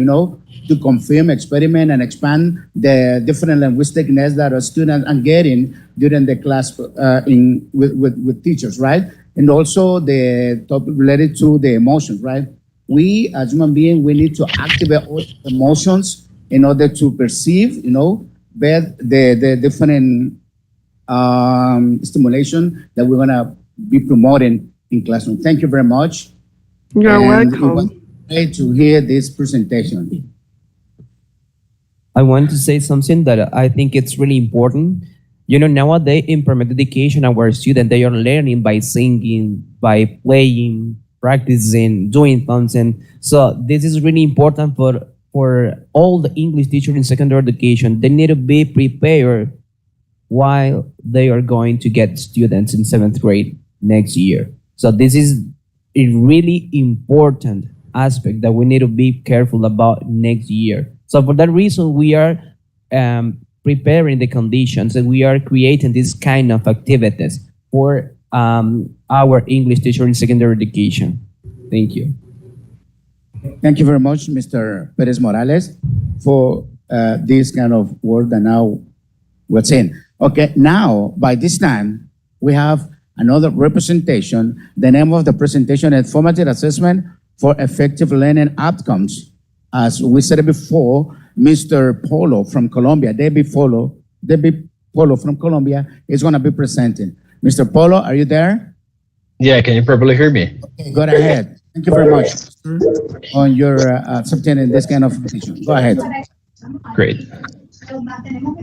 Speaker 2: to confirm, experiment, and expand the different linguisticness that a student are getting during the class with teachers, right? And also the topic related to the emotions, right? We, as human beings, we need to activate all emotions in order to perceive, the different stimulation that we're going to be promoting in classroom. Thank you very much.
Speaker 12: You're welcome.
Speaker 2: It was great to hear this presentation.
Speaker 9: I want to say something that I think it's really important. Nowadays in primary education, our students, they are learning by singing, by playing, practicing, doing something. So this is really important for for all the English teachers in secondary education, they need to be prepared while they are going to get students in 7th grade next year. So this is a really important aspect that we need to be careful about next year. So for that reason, we are preparing the conditions and we are creating this kind of activities for our English teacher in secondary education. Thank you.
Speaker 2: Thank you very much, Mr. Perez Morales, for this kind of work that now we're saying. Okay, now, by this time, we have another representation. The name of the presentation is Formative Assessment for Effective Learning Outcomes. As we said before, Mr. Polo from Colombia, Debbie Polo from Colombia is going to be presenting. Mr. Polo, are you there?
Speaker 4: Yeah, can you probably hear me?
Speaker 2: Okay, go ahead. Thank you very much on your accepting this kind of position. Go ahead.
Speaker 4: Great.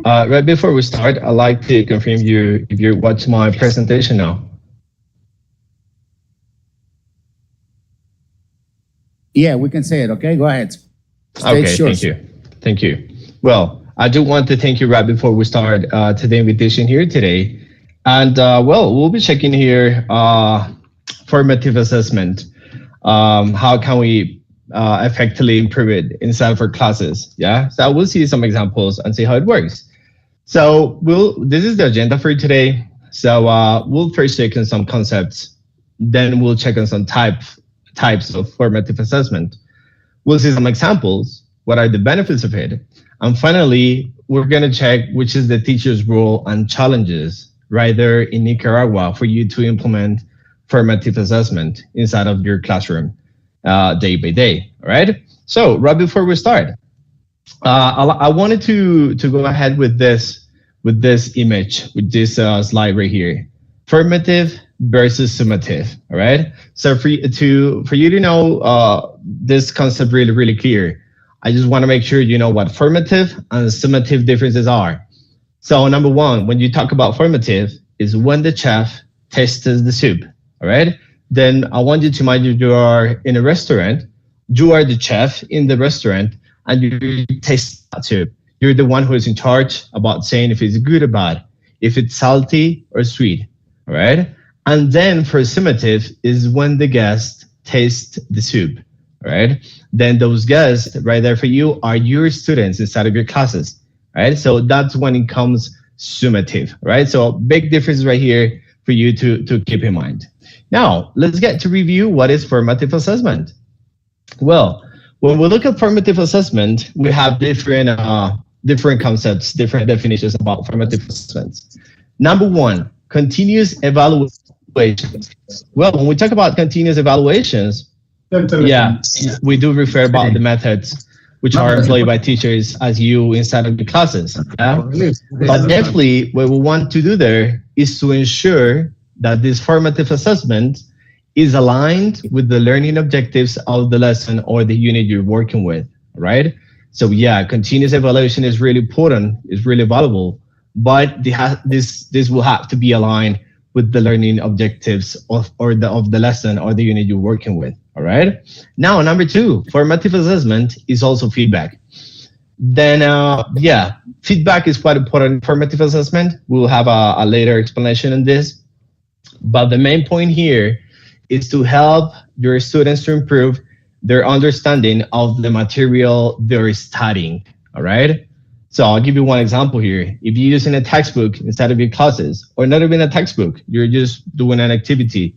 Speaker 4: Right before we start, I'd like to confirm you if you watch my presentation now.
Speaker 2: Yeah, we can say it. Okay, go ahead.
Speaker 4: Okay, thank you. Thank you. Well, I do want to thank you right before we start to the invitation here today. And well, we'll be checking here formative assessment. How can we effectively improve it inside of our classes? Yeah, so we'll see some examples and see how it works. So this is the agenda for today. So we'll first check on some concepts, then we'll check on some types of formative assessment. We'll see some examples, what are the benefits of it, and finally, we're gonna check which is the teacher's role and challenges right there in Nicaragua for you to implement formative assessment inside of your classroom day by day, all right? So right before we start, I wanted to go ahead with this image, with this slide right here, formative versus summative, all right? So for you to know this concept really clear, I just want to make sure you know what formative and summative differences are. So number one, when you talk about formative, is when the chef tastes the soup, all right? Then I want you to imagine you are in a restaurant, you are the chef in the restaurant, and you taste that soup. You're the one who is in charge about saying if it's good or bad, if it's salty or sweet, all right? And then for summative is when the guest tastes the soup, all right? Then those guests right there for you are your students inside of your classes, right? So that's when it comes summative, right? So big difference right here for you to keep in mind. Now, let's get to review what is formative assessment. Well, when we look at formative assessment, we have different concepts, different definitions about formative assessments. Number one, continuous evaluations. Well, when we talk about continuous evaluations, yeah, we do refer about the methods which are employed by teachers as you inside of the classes. Yeah? But definitely what we want to do there is to ensure that this formative assessment is aligned with the learning objectives of the lesson or the unit you're working with, right? So yeah, continuous evaluation is really important, is really valuable, but this will have to be aligned with the learning objectives of the lesson or the unit you're working with, all right? Now, number two, formative assessment is also feedback. Then, yeah, feedback is quite important in formative assessment. We'll have a later explanation on this. But the main point here is to help your students to improve their understanding of the material they're studying, all right? So I'll give you one example here. If you're using a textbook instead of your classes, or not even a textbook, you're just doing an activity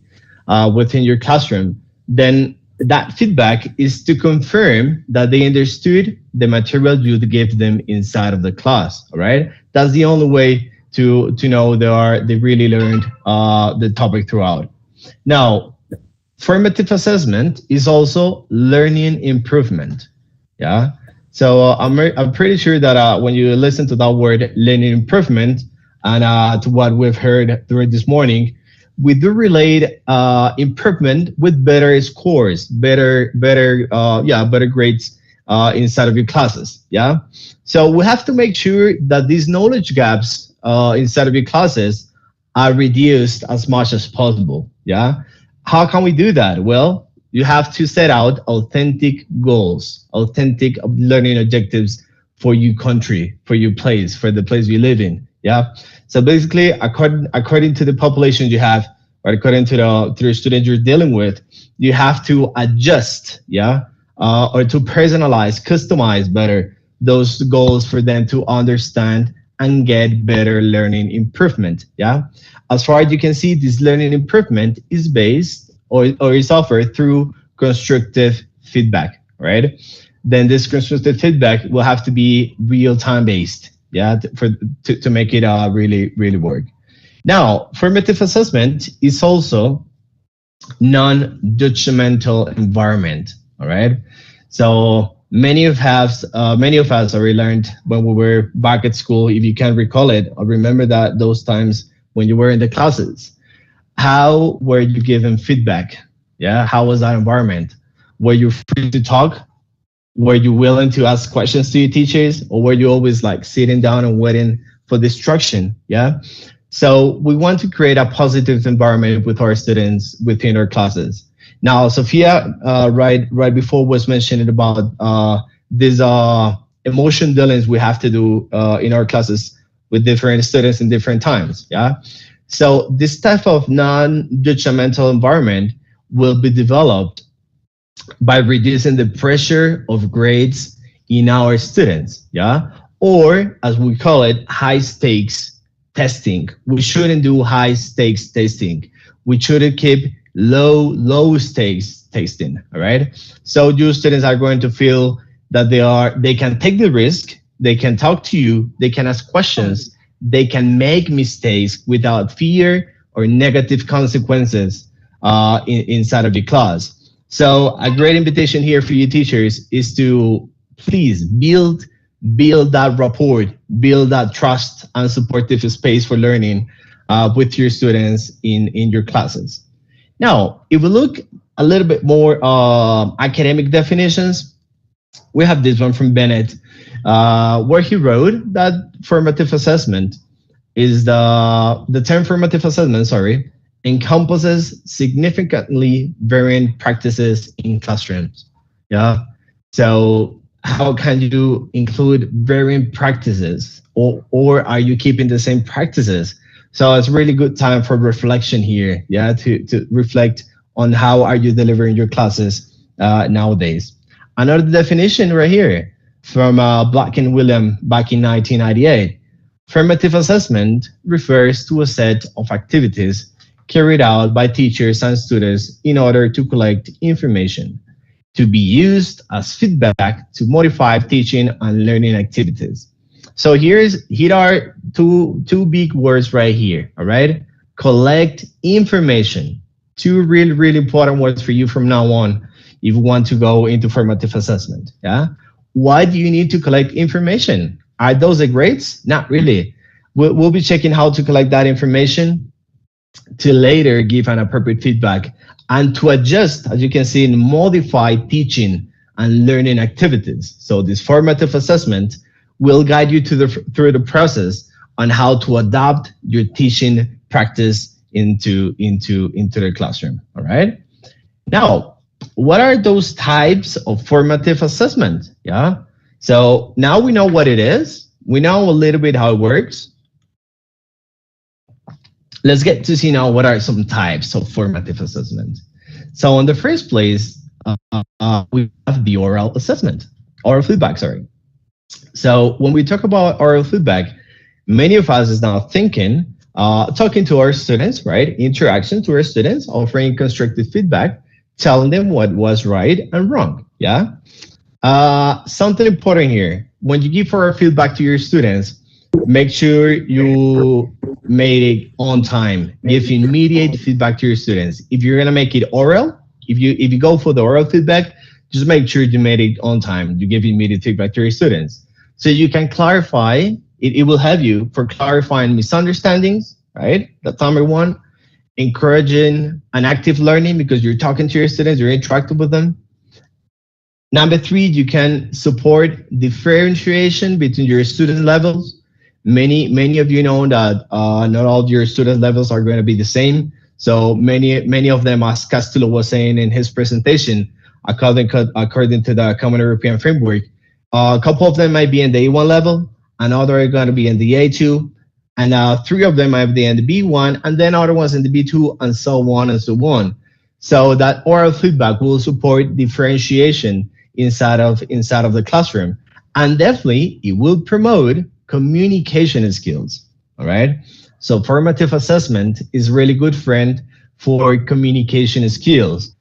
Speaker 4: within your classroom, then that feedback is to confirm that they understood the material you gave them inside of the class, all right? That's the only way to know they really learned the topic throughout. Now, formative assessment is also learning improvement, yeah? So I'm pretty sure that when you listen to that word learning improvement and to what we've heard throughout this morning, we do relate improvement with better scores, better grades inside of your classes, yeah? So we have to make sure that these knowledge gaps inside of your classes are reduced as much as possible, yeah? How can we do that? Well, you have to set out authentic goals, authentic learning objectives for your country, for your place, for the place you live in. Yeah. So basically, according to the population you have, or according to the students you're dealing with, you have to adjust, yeah, or to personalize, customize better those goals for them to understand and get better learning improvement. Yeah. As far as you can see, this learning improvement is based or is offered through constructive feedback, right? Then this constructive feedback will have to be real-time based, yeah, to make it really work. Now, formative assessment is also non-judgmental environment. All right. So many of us already learned when we were back at school. If you can recall it, or remember that those times when you were in the classes, how were you given feedback? Yeah. How was that environment? Were you free to talk? Were you willing to ask questions to your teachers, or were you always like sitting down and waiting for the instruction? Yeah. So we want to create a positive environment with our students within our classes. Now, Sophia, right before was mentioning about these emotion dealings we have to do in our classes with different students in different times. Yeah. So this type of non-judgmental environment will be developed by reducing the pressure of grades in our students. Yeah. Or as we call it, high stakes testing. We shouldn't do high stakes testing. We should keep low stakes testing. All right. So your students are going to feel that they can take the risk, they can talk to you, they can ask questions, they can make mistakes without fear or negative consequences inside of your class. So a great invitation here for you teachers is to please build that rapport, build that trust and supportive space for learning with your students in your classes. Now, if we look a little bit more academic definitions, we have this one from Bennett, where he wrote that formative assessment is the term formative assessment, sorry, encompasses significantly varying practices in classrooms. Yeah. So how can you include varying practices, or are you keeping the same practices? So it's a really good time for reflection here. Yeah. To reflect on how are you delivering your classes nowadays. Another definition right here from Black and William back in 1998. Formative assessment refers to a set of activities carried out by teachers and students in order to collect information to be used as feedback to modify teaching and learning activities. So here are two big words right here. All right. Collect information. Two really important words for you from now on if you want to go into formative assessment. Yeah. Why do you need to collect information? Are those the grades? Not really. We'll be checking how to collect that information to later give an appropriate feedback and to adjust, as you can see, in modify teaching and learning activities. So this formative assessment will guide you through the process on how to adapt your teaching practice into the classroom. All right. Now, what are those types of formative assessment? Yeah. So now we know what it is. We know a little bit how it works. Let's get to see now what are some types of formative assessment. So in the first place, we have the oral assessment, oral feedback, sorry. So when we talk about oral feedback, many of us is now thinking, talking to our students, right? Interaction to our students, offering constructive feedback, telling them what was right and wrong, yeah? Something important here, when you give oral feedback to your students, make sure you made it on time. Give immediate feedback to your students. If you're gonna make it oral, if you go for the oral feedback, just make sure you made it on time. You give immediate feedback to your students. So you can clarify, it will help you for clarifying misunderstandings, right? That's number one. Encouraging an active learning because you're talking to your students, you're interacting with them. Number three, you can support differentiation between your student levels. Many of you know that not all your student levels are going to be the same. So many of them, as Castulo was saying in his presentation, according to the Common European Framework, a couple of them might be in the A1 level, another are going to be in the A2, and 3 of them might be in the B1, and then other ones in the B2, and so on and so on. So that oral feedback will support differentiation inside of the classroom, and definitely it will promote communication skills. All right. So formative assessment is a really good friend for communication skills,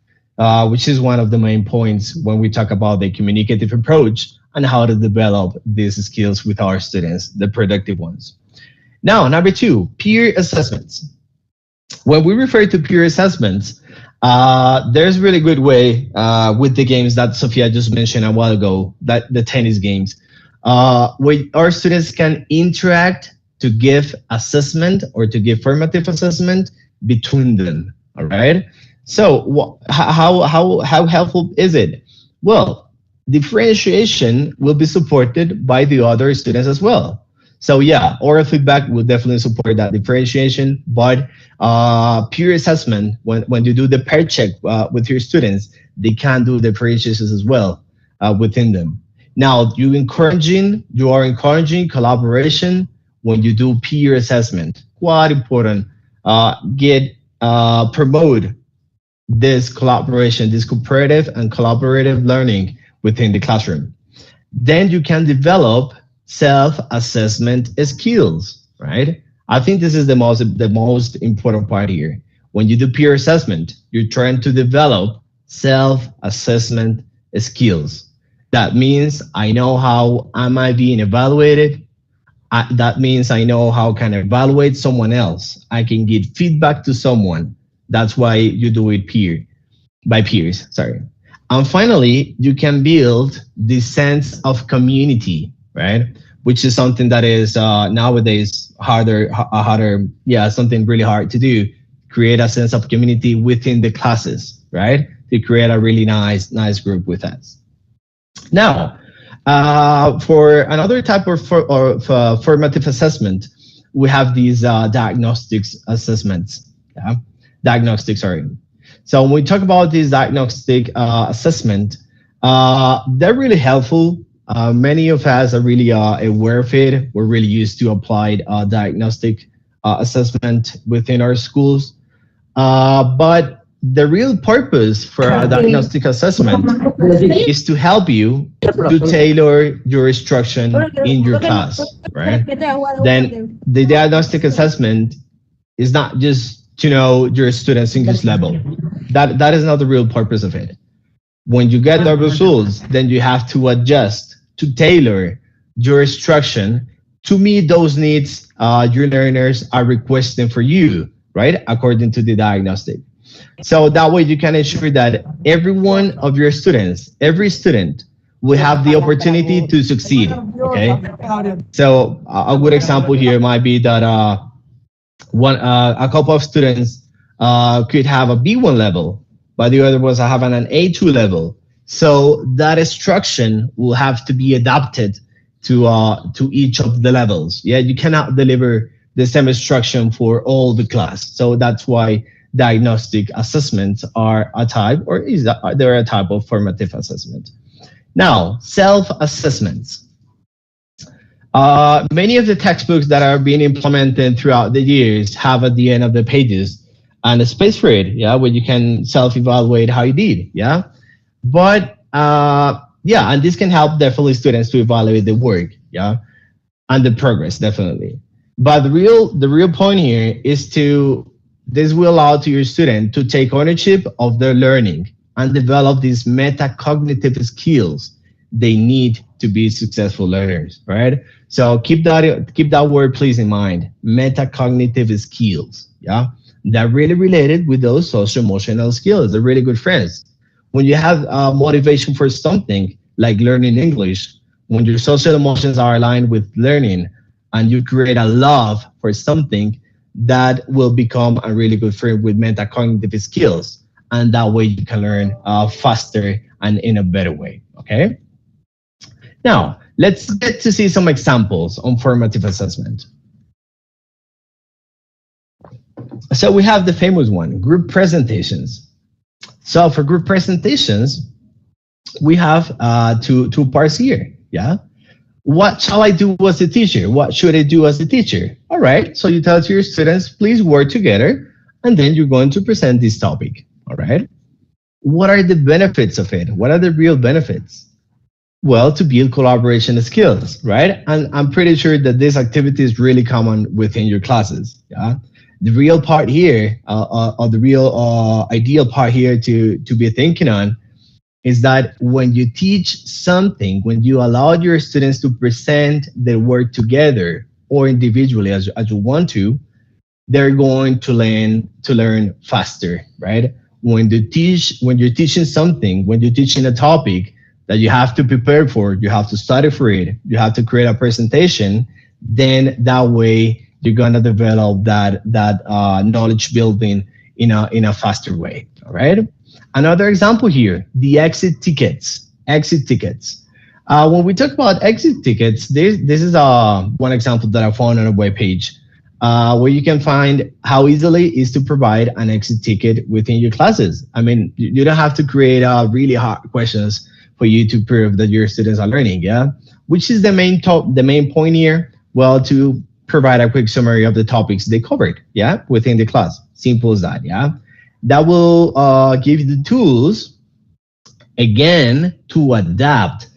Speaker 4: which is one of the main points when we talk about the communicative approach and how to develop these skills with our students, the productive ones. Now, number 2, peer assessments. When we refer to peer assessments, there's a really good way with the games that Sophia just mentioned a while ago, that the tennis games, where our students can interact to give assessment or to give formative assessment between them. All right. So how helpful is it? Well, differentiation will be supported by the other students as well. So yeah, oral feedback will definitely support that differentiation, but peer assessment, when you do the pair check with your students, they can do differentiations as well within them. Now, you are encouraging collaboration when you do peer assessment. Quite important. Promote this collaboration, this cooperative and collaborative learning within the classroom. Then you can develop self-assessment skills, right? I think this is the most important part here. When you do peer assessment, you're trying to develop self-assessment skills. That means I know how am I being evaluated. That means I know how can I evaluate someone else. I can give feedback to someone. That's why you do it by peers. Sorry. And finally, you can build the sense of community, right? Which is something that is nowadays harder. Yeah, something really hard to do. Create a sense of community within the classes, right? To create a really nice group with us. Now, for another type of formative assessment, we have these diagnostics assessments. Yeah? Diagnostics, sorry. So when we talk about these diagnostic assessment, they're really helpful. Many of us are really aware of it. We're really used to applied diagnostic assessment within our schools. But the real purpose for a diagnostic assessment is to help you to tailor your instruction in your class, right? Then the diagnostic assessment is not just to know your students' English level. That is not the real purpose of it. When you get the results, then you have to adjust, to tailor your instruction to meet those needs your learners are requesting for you, right? According to the diagnostic. So that way you can ensure that every one of your students, every student will have the opportunity to succeed, okay? So a good example here might be that a couple of students could have a B1 level, but the other was having an A2 level. So that instruction will have to be adapted to each of the levels. Yeah, you cannot deliver the same instruction for all the class. So that's why diagnostic assessments are a type, or they're a type of formative assessment. Now, self-assessments. Many of the textbooks that are being implemented throughout the years have at the end of the pages and a space for it, yeah, where you can self-evaluate how you did, yeah. But yeah, and this can help definitely students to evaluate the work, yeah, and the progress definitely. But the real point here is this will allow to your student to take ownership of their learning and develop these metacognitive skills they need to be successful learners, right? So keep that word please in mind, metacognitive skills, yeah? They're really related with those social emotional skills. They're really good friends. When you have motivation for something like learning English, when your social emotions are aligned with learning and you create a love for something, that will become a really good friend with metacognitive skills. And that way you can learn faster and in a better way, okay? Now, let's get to see some examples on formative assessment. So we have the famous one, group presentations. So for group presentations, we have two parts here, yeah? What shall I do as a teacher? What should I do as a teacher? All right, so you tell to your students, please work together, and then you're going to present this topic, all right? What are the benefits of it? What are the real benefits? Well, to build collaboration skills, right? And I'm pretty sure that this activity is really common within your classes, yeah? The real part here, or the real ideal part here to be thinking on is that when you teach something, when you allow your students to present their work together or individually as you want to, they're going to learn faster, right? When you're teaching something, when you're teaching a topic that you have to prepare for, you have to study for it, you have to create a presentation, then that way you're gonna develop that knowledge building in a faster way, all right? Another example here, the exit tickets. When we talk about exit tickets, this is one example that I found on a web page where you can find how easily it is to provide an exit ticket within your classes. I mean, you don't have to create really hard questions for you to prove that your students are learning, yeah? Which is the main point here? Well, to provide a quick summary of the topics they covered, yeah, within the class. Simple as that, yeah? That will give you the tools, again, to adapt.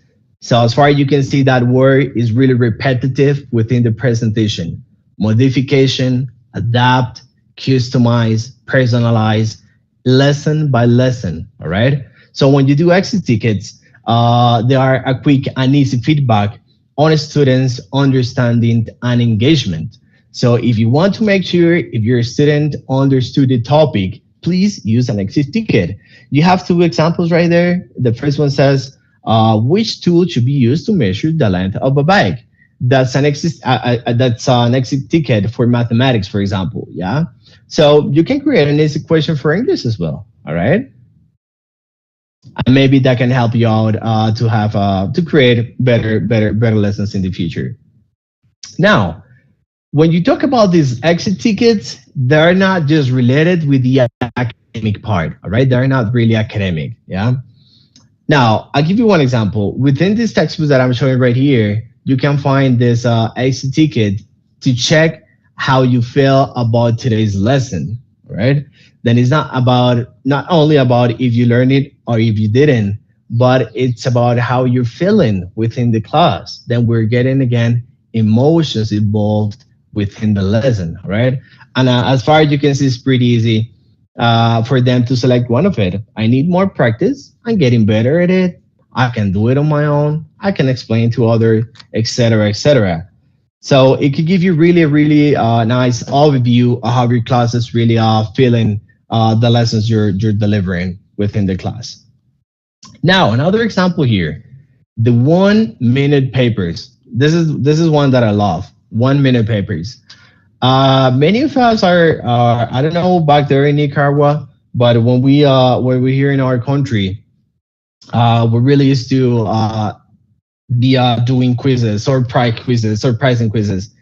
Speaker 4: So as far as you can see, that word is really repetitive within the presentation. Modification, adapt, customize, personalize, lesson by lesson, all right? So when you do exit tickets, there are a quick and easy feedback on students' understanding and engagement. So if you want to make sure if your student understood the topic, please use an exit ticket. You have two examples right there. The first one says, which tool should be used to measure the length of a bag? That's an exit ticket for mathematics, for example, yeah? So you can create an easy question for English as well, all right? And maybe that can help you out to create better lessons in the future. Now, when you talk about these exit tickets, they're not just related with the academic part, all right? They're not really academic, yeah? Now, I'll give you one example. Within this textbook that I'm showing right here, you can find this exit ticket to check how you feel about today's lesson, right? Then it's not only about if you learned it or if you didn't, but it's about how you're feeling within the class. Then we're getting, again, emotions involved within the lesson, right? And as far as you can see, it's pretty easy for them to select one of it. I need more practice. I'm getting better at it. I can do it on my own. I can explain to others, etc., etc. So it could give you really nice overview of how your classes really are feeling the lessons you're delivering within the class. Now, another example here, the 1-minute papers. This is one that I love. 1-minute papers. Many of us are I don't know back there in Nicaragua, but when we're here in our country, we're really used to be doing quizzes, surprising quizzes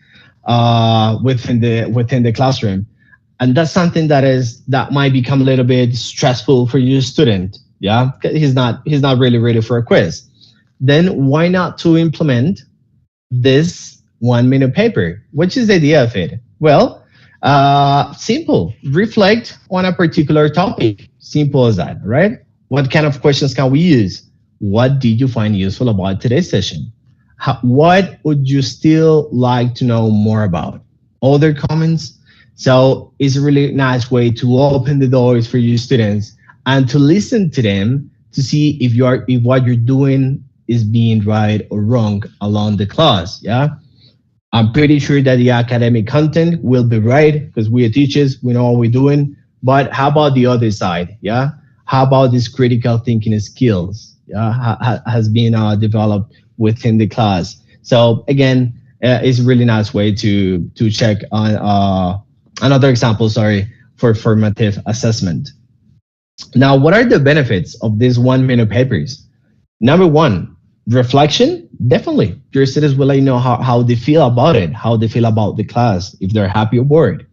Speaker 4: within the classroom, and that's something that might become a little bit stressful for your student. Yeah, he's not really ready for a quiz. Then why not to implement this 1-minute paper? Which is the idea of it? Well, simple. Reflect on a particular topic. Simple as that, right? What kind of questions can we use? What did you find useful about today's session? What would you still like to know more about? Other comments? So it's a really nice way to open the doors for your students and to listen to them to see if what you're doing is being right or wrong along the class, yeah? I'm pretty sure that the academic content will be right because we are teachers, we know what we're doing, but how about the other side, yeah? How about these critical thinking skills, yeah, has been developed within the class? So again, it's a really nice way to check on another example, for formative assessment. Now, what are the benefits of these 1-minute papers? Number one, reflection. Definitely, your students will let you know how they feel about it, how they feel about the class, if they're happy or bored.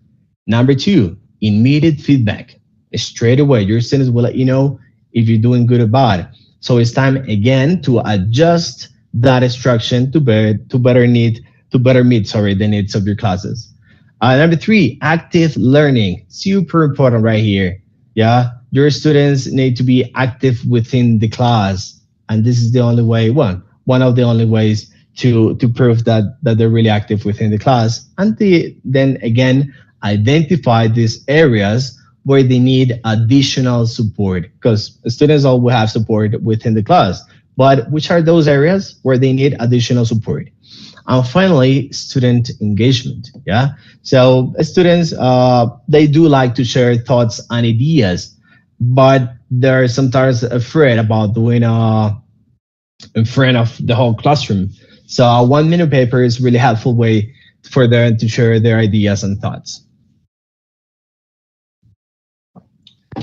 Speaker 4: Number 2, immediate feedback. Straight away, your students will let you know if you're doing good or bad. So it's time again to adjust that instruction to better meet the needs of your classes. Number 3, active learning. Super important right here. Yeah, your students need to be active within the class, and this is the only way, one of the only ways to prove that they're really active within the class. And then again, identify these areas where they need additional support, because students all will have support within the class, but which are those areas where they need additional support? And finally, student engagement. Yeah. So students, they do like to share thoughts and ideas, but they're sometimes afraid about doing in front of the whole classroom. So a 1-minute paper is really helpful way for them to share their ideas and thoughts.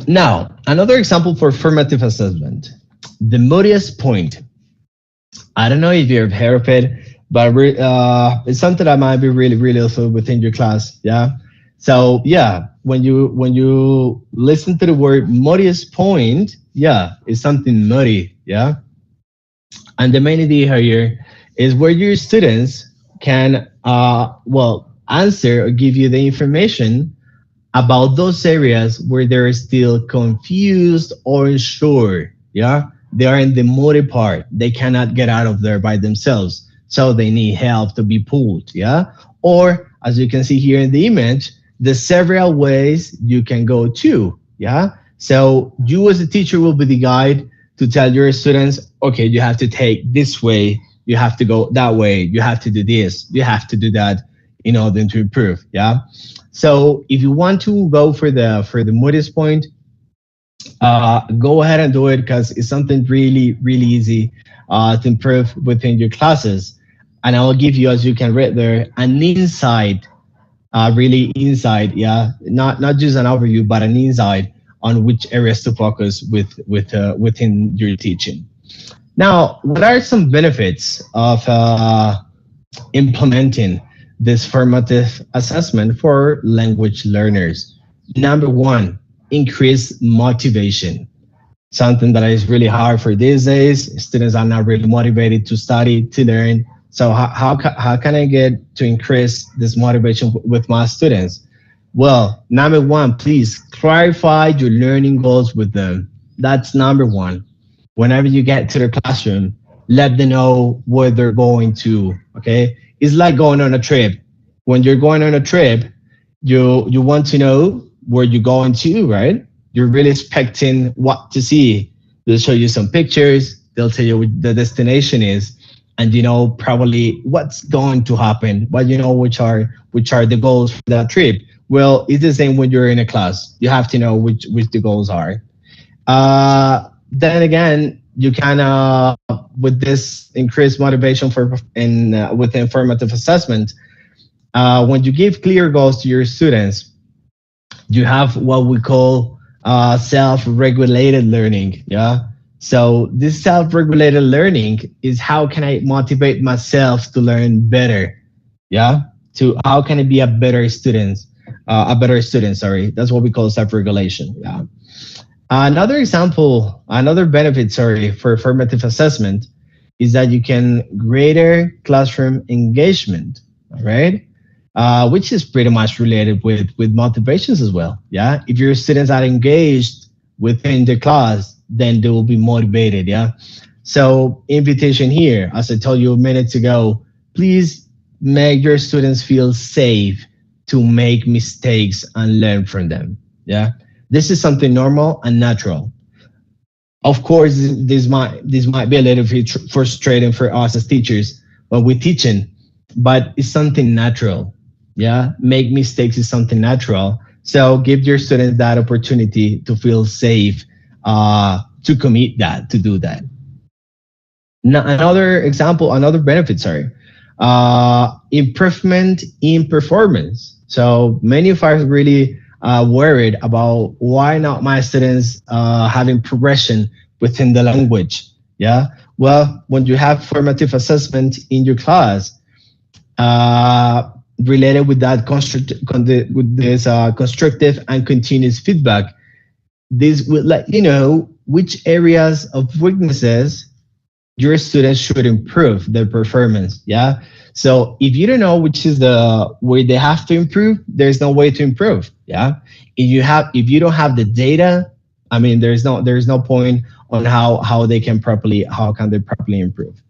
Speaker 4: Now, another example for formative assessment, the Modius point. I don't know if you've heard of it, but it's something that might be really, really useful within your class. Yeah. So yeah, when you listen to the word Modius point, yeah, it's something muddy. Yeah. And the main idea here is where your students can answer or give you the information about those areas where they're still confused or unsure. Yeah, they are in the muddy part. They cannot get out of there by themselves, so they need help to be pulled. Yeah, or as you can see here in the image, the several ways you can go to. Yeah, so you as a teacher will be the guide to tell your students, okay, you have to take this way, you have to go that way, you have to do this, you have to do that in order to improve. Yeah. So if you want to go for the Modius point, go ahead and do it, because it's something really, really easy to improve within your classes. And I will give you, as you can read there, an insight, really insight, yeah, not just an overview, but an insight on which areas to focus within your teaching. Now, what are some benefits of implementing this formative assessment for language learners? Number 1, increase motivation. Something that is really hard for these days. Students are not really motivated to study, to learn. So how can I get to increase this motivation with my students? Well, number 1, please clarify your learning goals with them. That's number 1. Whenever you get to the classroom, let them know where they're going to, okay? It's like going on a trip. When you're going on a trip, you want to know where you're going to, right? You're really expecting what to see. They'll show you some pictures. They'll tell you what the destination is, and you know probably what's going to happen, but you know which are the goals for that trip. Well, it's the same when you're in a class. You have to know which the goals are. Then again, you can, with this increased motivation within formative assessment, when you give clear goals to your students, you have what we call self-regulated learning. Yeah. So this self-regulated learning is how can I motivate myself to learn better? Yeah. To how can I be a better student? Sorry. That's what we call self-regulation. Yeah. Another example, another benefit, for formative assessment is that you can greater classroom engagement, right? Which is pretty much related with motivations as well. Yeah. If your students are engaged within the class, then they will be motivated. Yeah. So invitation here, as I told you minutes ago, please make your students feel safe to make mistakes and learn from them. Yeah. This is something normal and natural. Of course, this might be a little bit frustrating for us as teachers when we're teaching, but it's something natural. Yeah, make mistakes is something natural. So give your students that opportunity to feel safe to commit that, to do that. Now, another example, another benefit, improvement in performance. So many of us really worried about why not my students having progression within the language. Yeah. Well, when you have formative assessment in your class, related with that constructive and continuous feedback. This will let you know which areas of weaknesses your students should improve their performance. Yeah. So if you don't know which is the way they have to improve, there's no way to improve. Yeah. If you don't have the data, I mean, there's no point on how they can properly improve.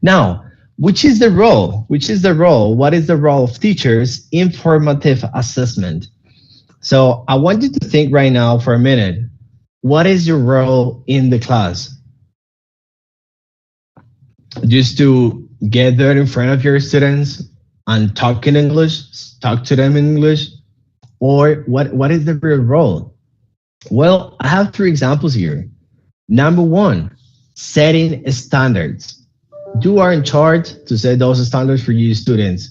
Speaker 4: Now, which is the role? What is the role of teachers in formative assessment? So I want you to think right now for a minute. What is your role in the class? Just to get there in front of your students and talk in English, talk to them in English, or what is the real role? Well, I have 3 examples here. Number 1, setting standards. You are in charge to set those standards for your students.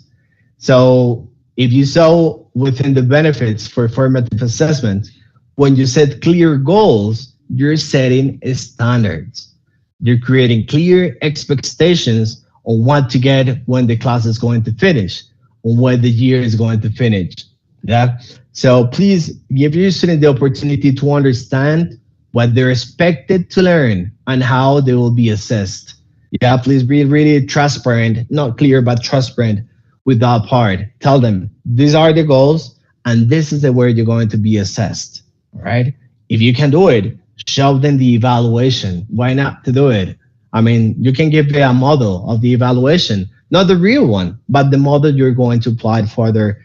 Speaker 4: So if you saw within the benefits for formative assessment, when you set clear goals, you're setting standards. You're creating clear expectations on what to get when the class is going to finish, on when the year is going to finish. Yeah. So please give your students the opportunity to understand what they're expected to learn and how they will be assessed. Yeah, please be really transparent, not clear, but transparent with that part. Tell them these are the goals and this is the way you're going to be assessed. All right. If you can do it, show them the evaluation. Why not to do it? I mean, you can give them a model of the evaluation, not the real one, but the model you're going to apply further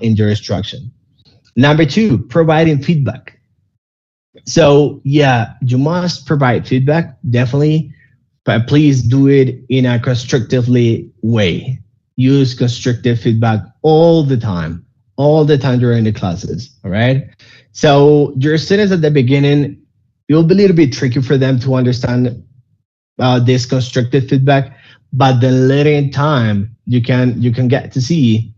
Speaker 4: in your instruction. Number 2, providing feedback. So yeah, you must provide feedback, definitely, but please do it in a constructively way. Use constructive feedback all the time during the classes, all right? So your students at the beginning, it will be a little bit tricky for them to understand this constructive feedback, but then later in time, you can get to see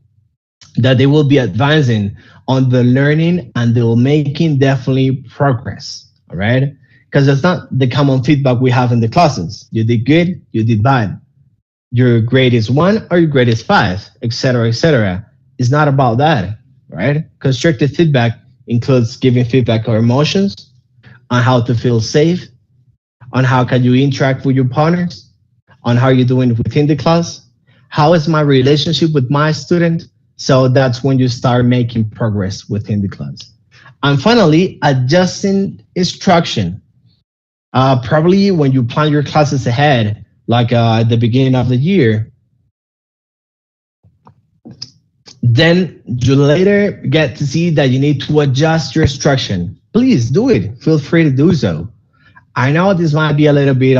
Speaker 4: that they will be advancing on the learning and they will making definitely progress, all right? Because that's not the common feedback we have in the classes. You did good, you did bad. Your grade is 1 or your grade is 5, etc., etc. It's not about that, right? Constructive feedback includes giving feedback on emotions, on how to feel safe, on how can you interact with your partners, on how you're doing within the class, how is my relationship with my student. So that's when you start making progress within the class. And finally, adjusting instruction. Probably when you plan your classes ahead, like at the beginning of the year, then you later get to see that you need to adjust your instruction. Please do it. Feel free to do so. I know this might be a little bit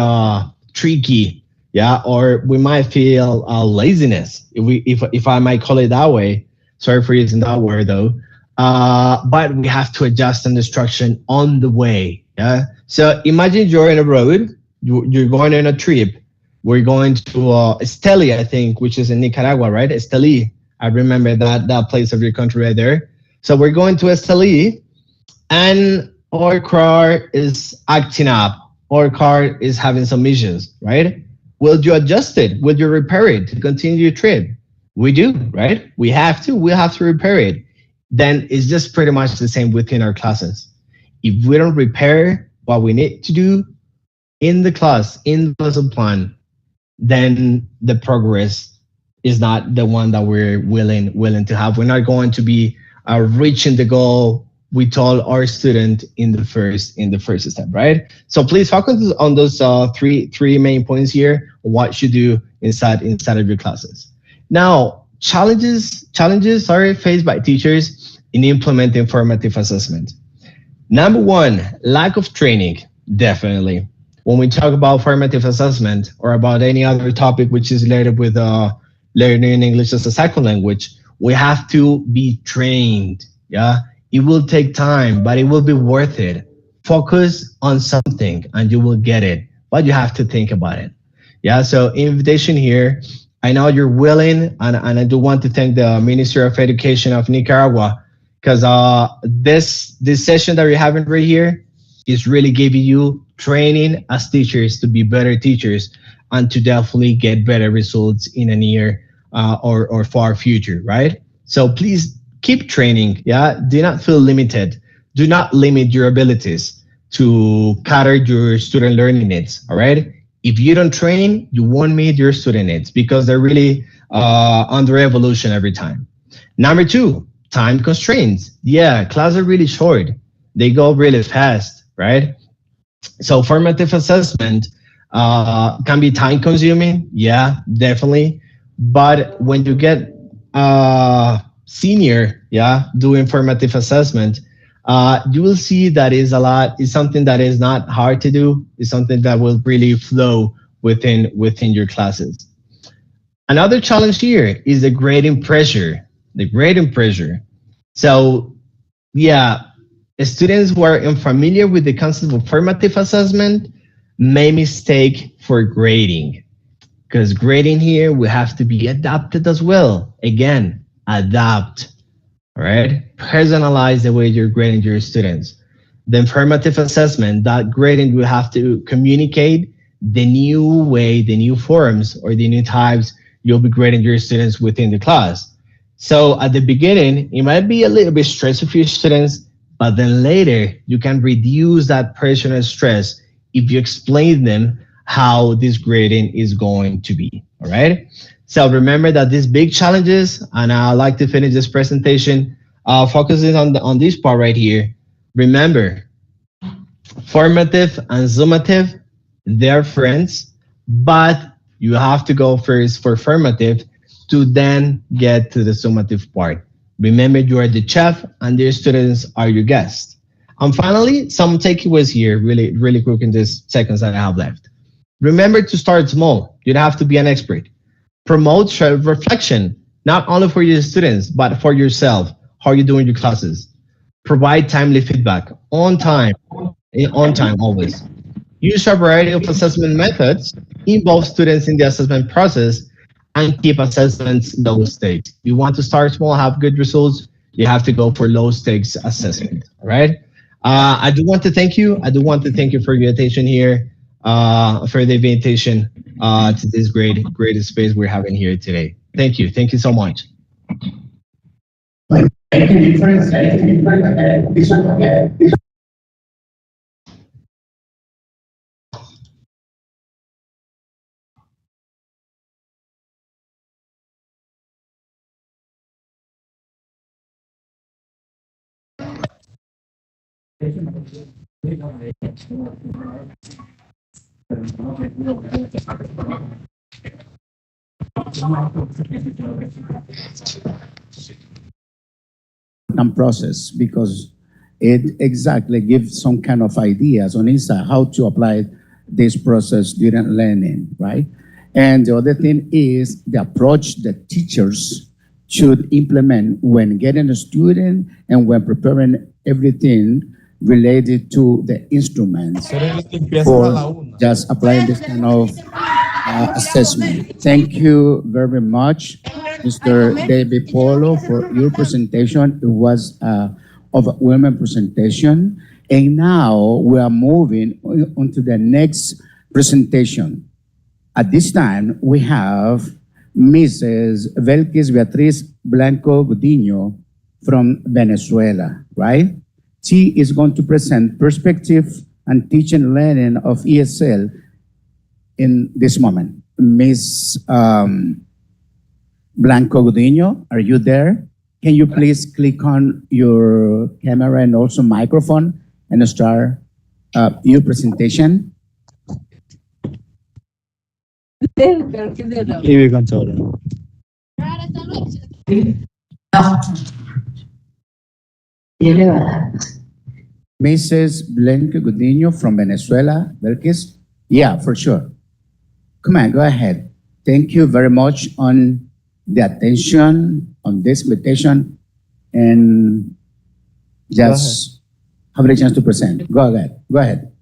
Speaker 4: tricky, yeah, or we might feel laziness, if I might call it that way. Sorry for using that word though. But we have to adjust an instruction on the way, yeah. So imagine you're in a road, you're going on a trip. We're going to Esteli, I think, which is in Nicaragua, right? Esteli. I remember that place of your country right there. So we're going to Esteli, and our car is acting up. Our car is having some issues, right? Will you adjust it? Will you repair it to continue your trip? We do, right? We have to repair it. Then it's just pretty much the same within our classes. If we don't repair what we need to do in the class, in the lesson plan, then the progress is not the one that we're willing to have. We're not going to be reaching the goal we told our student in the first step, right? So please focus on those three main points here. What you do inside of your classes. Now, challenges faced by teachers in implementing formative assessment. Number 1, lack of training, definitely. When we talk about formative assessment or about any other topic which is related with learning English as a second language, we have to be trained, yeah? It will take time, but it will be worth it. Focus on something and you will get it, but you have to think about it. Yeah, so invitation here. I know you're willing, and I do want to thank the Ministry of Education of Nicaragua, because this session that we're having right here is really giving you training as teachers to be better teachers and to definitely get better results in a near or far future, right? So please keep training. Yeah, do not feel limited. Do not limit your abilities to cater your student learning needs. All right. If you don't train, you won't meet your student needs because they're really under evolution every time. Number two, time constraints. Yeah, classes are really short. They go really fast, right? So formative assessment can be time consuming. Yeah, definitely. But when you get senior, yeah, doing formative assessment, you will see that is something that is not hard to do. It's something that will really flow within your classes. Another challenge here is the grading pressure. The grading pressure. So yeah, students who are unfamiliar with the concept of formative assessment may mistake for grading, because grading here will have to be adapted as well. Again, adapt, all right? Personalize the way you're grading your students. The formative assessment, that grading will have to communicate the new way, the new forms, or the new types you'll be grading your students within the class. So at the beginning, it might be a little bit stressful for your students, but then later you can reduce that pressure and stress if you explain them how this grading is going to be, all right? So remember that these big challenges, and I'd like to finish this presentation focusing on this part right here. Remember, formative and summative, they're friends, but you have to go first for formative to then get to the summative part. Remember, you are the chef and your students are your guests. And finally, some takeaways here, really quick in these seconds that I have left. Remember to start small. You don't have to be an expert. Promote self-reflection, not only for your students, but for yourself. How are you doing your classes? Provide timely feedback on time always. Use a variety of assessment methods, involve students in the assessment process, and keep assessments low stakes. You want to start small, have good results, you have to go for low stakes assessment, all right? I do want to thank you. I do want to thank you for your attention here, for the invitation to this great space we're having here today. Thank you. Thank you so much.
Speaker 2: Process, because it exactly gives some kind of ideas on inside how to apply this process during learning, right? And the other thing is the approach that teachers should implement when getting a student and when preparing everything related to the instruments for just applying this kind of assessment. Thank you very much, Mr. David Polo, for your presentation. It was a overwhelming presentation. And now we are moving on to the next presentation. At this time, we have Mrs. Velkis Beatriz Blanco Gudiño from Venezuela, right? She is going to present perspective and teaching and learning of ESL in this moment. Ms. Blanco Gudiño, are you there? Can you please click on your camera and also microphone and start your presentation? Mrs. Blanco Gudiño from Venezuela, Belkis? Yeah, for sure. Come on, go ahead. Thank you very much on the attention, on this invitation, and just have a chance to present. Go ahead. Go ahead.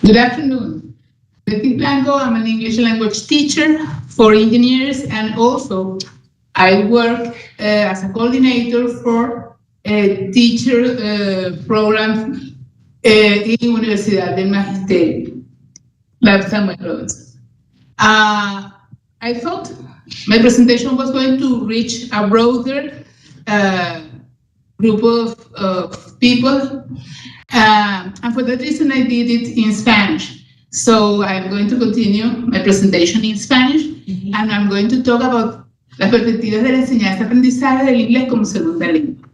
Speaker 13: Good afternoon. Betty Blanco, I'm an English language teacher for engineers, and also I work as a coordinator for a teacher program in Universidad del Magisterio, la Samuel Robinson. I thought My presentation was going to reach a broader group of people, and for that reason I did it in Spanish. So I'm going to continue my presentation in Spanish, and I'm going to talk about las perspectivas de la enseñanza-aprendizaje del inglés como segunda lengua.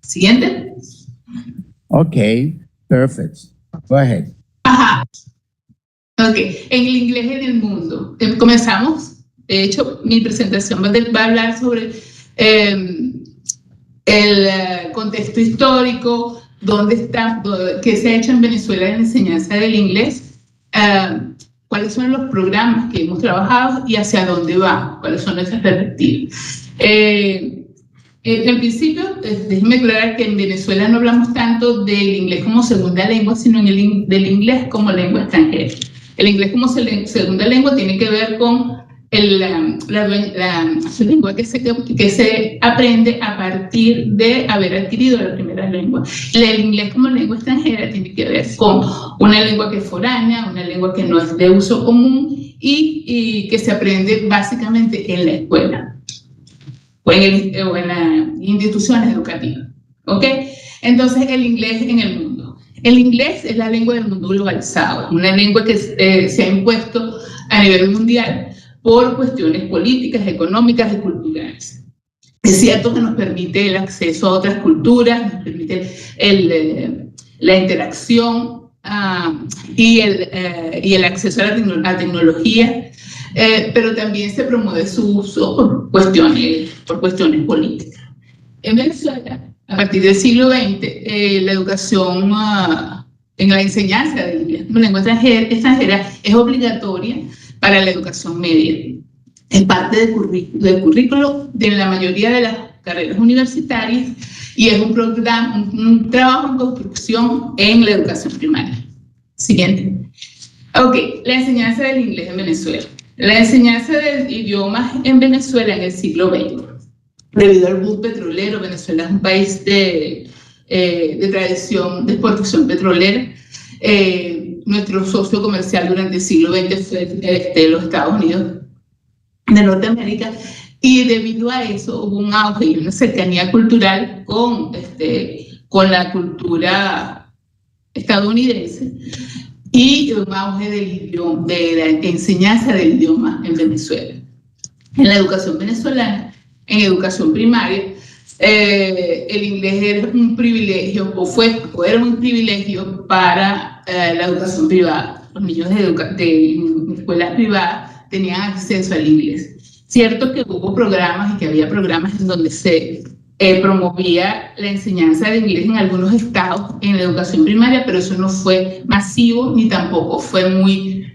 Speaker 13: Siguiente.
Speaker 2: Okay, perfect. Go ahead.
Speaker 13: Ajá. Ok, en el inglés en el mundo. Comenzamos. De hecho, mi presentación va a hablar sobre el contexto histórico, qué se ha hecho en Venezuela en la enseñanza del inglés, cuáles son los programas que hemos trabajado y hacia dónde va, cuáles son nuestras perspectivas. En principio, déjenme aclarar que en Venezuela no hablamos tanto del inglés como segunda lengua, sino del inglés como lengua extranjera. El inglés como segunda lengua tiene que ver con la lengua que se aprende a partir de haber adquirido la primera lengua. El inglés como lengua extranjera tiene que ver con una lengua que es foránea, una lengua que no es de uso común y que se aprende básicamente en la escuela o en las instituciones educativas. ¿Ok? Entonces, el inglés en el mundo. El inglés es la lengua del mundo globalizado, una lengua que se ha impuesto a nivel mundial por cuestiones políticas, económicas y culturales. Es cierto que nos permite el acceso a otras culturas, nos permite la interacción y el acceso a la tecnología, pero también se promueve su uso por cuestiones políticas. En Venezuela, a partir del siglo XX, la educación en la enseñanza del inglés como lengua extranjera es obligatoria para la educación media. Es parte del currículo de la mayoría de las carreras universitarias y es un trabajo en construcción en la educación primaria. Siguiente. Ok, la enseñanza del inglés en Venezuela. La enseñanza del idioma en Venezuela en el siglo XX. Debido al boom petrolero, Venezuela es un país de tradición de exportación petrolera. Nuestro socio comercial durante el siglo XX fue los Estados Unidos de Norteamérica, y debido a eso hubo un auge y una cercanía cultural con la cultura estadounidense y un auge de la enseñanza del idioma en Venezuela. En la educación venezolana, en educación primaria, el inglés era un privilegio, o era un privilegio para la educación privada. Los niños de escuelas privadas tenían acceso al inglés. Cierto que hubo programas y que había programas en donde se promovía la enseñanza de inglés en algunos estados en la educación primaria, pero eso no fue masivo ni tampoco fue muy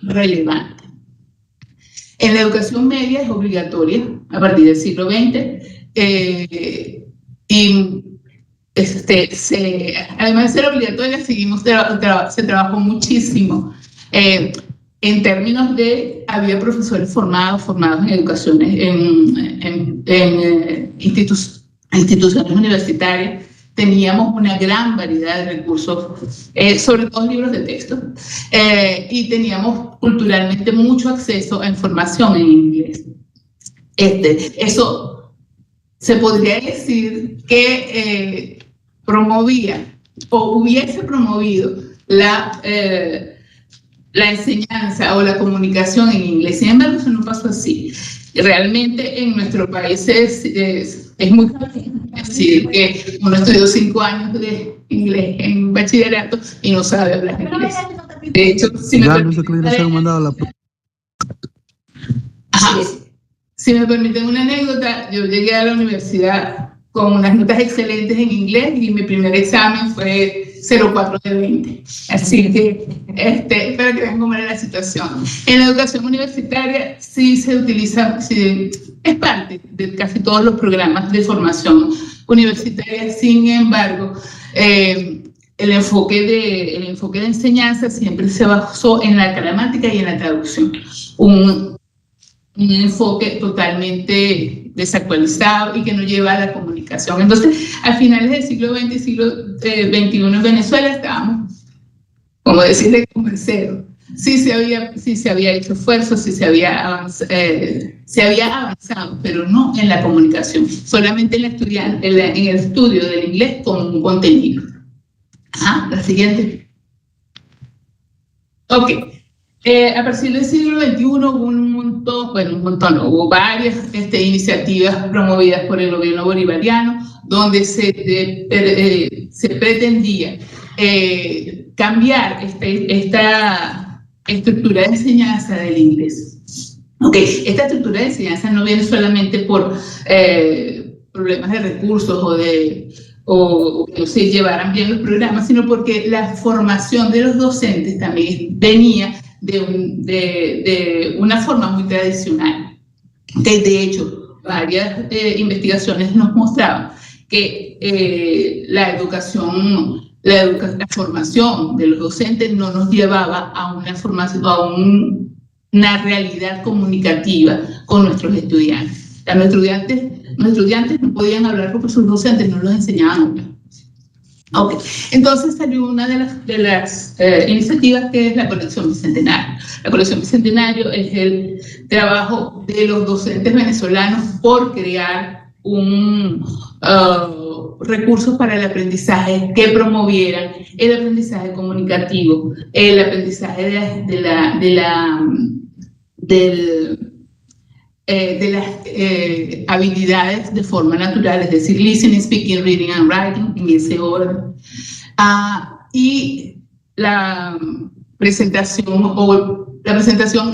Speaker 13: relevante. En la educación media es obligatoria a partir del siglo XX además de ser obligatoria, se trabajó muchísimo en términos de, había profesores formados en educaciones, en instituciones universitarias. Teníamos una gran variedad de recursos, sobre todo libros de texto, y teníamos culturalmente mucho acceso a información en inglés. Eso se podría decir que promovía o hubiese promovido la enseñanza o la comunicación en inglés. Sin embargo, eso no pasó así. Realmente en nuestro país es muy fácil decir que uno estudió 5 años de inglés en bachillerato y no sabe hablar inglés. De hecho, si me permiten una anécdota, yo llegué a la universidad con unas notas excelentes en inglés y mi primer examen fue 0,4 de 20. Así que, espero que vean cómo era la situación. En la educación universitaria sí se utiliza, es parte de casi todos los programas de formación universitaria. Sin embargo, el enfoque de enseñanza siempre se basó en la gramática y en la traducción. Un enfoque totalmente desactualizado y que no lleva a la comunicación. Entonces, a finales del siglo XX y siglo XXI en Venezuela estábamos, como decirle, como en cero. sí se había hecho esfuerzos, sí se había avanzado, pero no en la comunicación, solamente en el estudio del inglés como un contenido. La siguiente. Ok. A partir del siglo XXI hubo varias iniciativas promovidas por el gobierno bolivariano donde se pretendía cambiar esta estructura de enseñanza del inglés. Okay. Esta estructura de enseñanza no viene solamente por problemas de recursos o que no se llevaran bien los programas, sino porque la formación de los docentes también venía de una forma muy tradicional. De hecho, varias investigaciones nos mostraban que la formación de los docentes no nos llevaba a una formación, una realidad comunicativa con nuestros estudiantes. O sea, nuestros estudiantes no podían hablar porque sus docentes no los enseñaban a hablar. Okay. Entonces salió una de las iniciativas que es la colección Bicentenario. La colección Bicentenario es el trabajo de los docentes venezolanos por crear recursos para el aprendizaje que promovieran el aprendizaje comunicativo, el aprendizaje de las habilidades de forma natural, es decir, listening, speaking, reading and writing, en ese orden. Y la presentación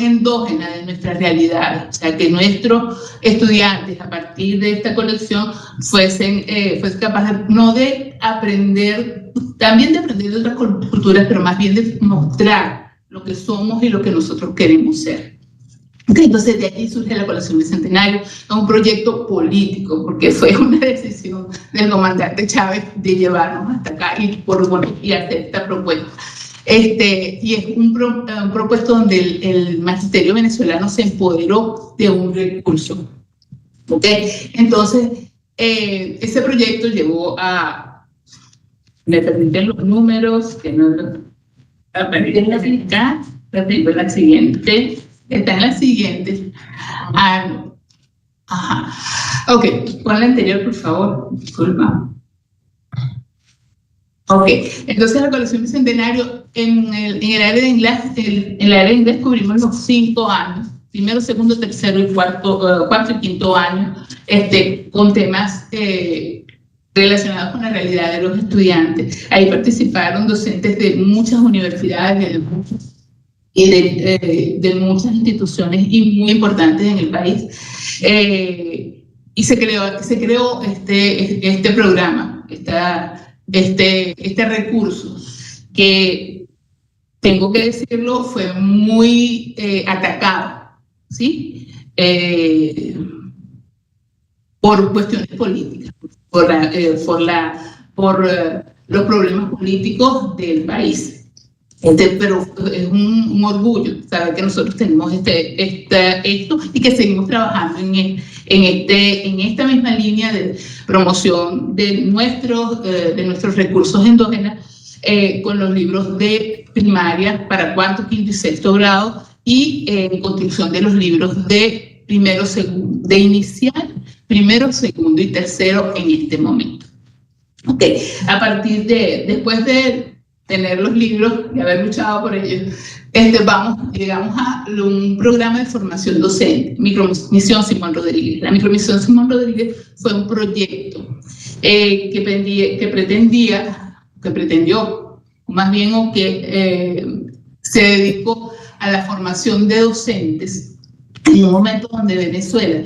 Speaker 13: endógena de nuestras realidades, o sea, que nuestros estudiantes a partir de esta colección fuesen capaces no de aprender, también de aprender de otras culturas, pero más bien de mostrar lo que somos y lo que nosotros queremos ser. Entonces de allí surge la colección Bicentenario, un proyecto político, porque fue una decisión del comandante Chávez de llevarnos hasta acá y hacer esta propuesta. Y es un propuesto donde el magisterio venezolano se empoderó de un recurso. ¿Okay? Entonces, ese proyecto llevó a... ¿Me permiten los números? Que no aparecen acá. La siguiente. Está en la siguiente. Ok, pon la anterior, por favor. Disculpa. Ok, entonces la colección Bicentenario en el área de inglés, en el área de inglés cubrimos los 5 años, primero, segundo, tercero y cuarto y quinto año, con temas relacionados con la realidad de los estudiantes. Ahí participaron docentes de muchas universidades y de muchas instituciones y muy importantes en el país. Y se creó este programa, este recurso, que tengo que decirlo, fue muy atacado, ¿sí? Por cuestiones políticas, por los problemas políticos del país. Pero es un orgullo saber que nosotros tenemos esto y que seguimos trabajando en esta misma línea de promoción de nuestros recursos endógenos con los libros de primaria para cuarto, quinto y sexto grado y construcción de los libros de primero, segundo, de inicial, primero, segundo y tercero en este momento. Okay. Después de tener los libros y haber luchado por ellos, llegamos a un programa de formación docente, Micromisión Simón Rodríguez. La Micromisión Simón Rodríguez fue un proyecto que pretendió, más bien, o que se dedicó a la formación de docentes en un momento donde Venezuela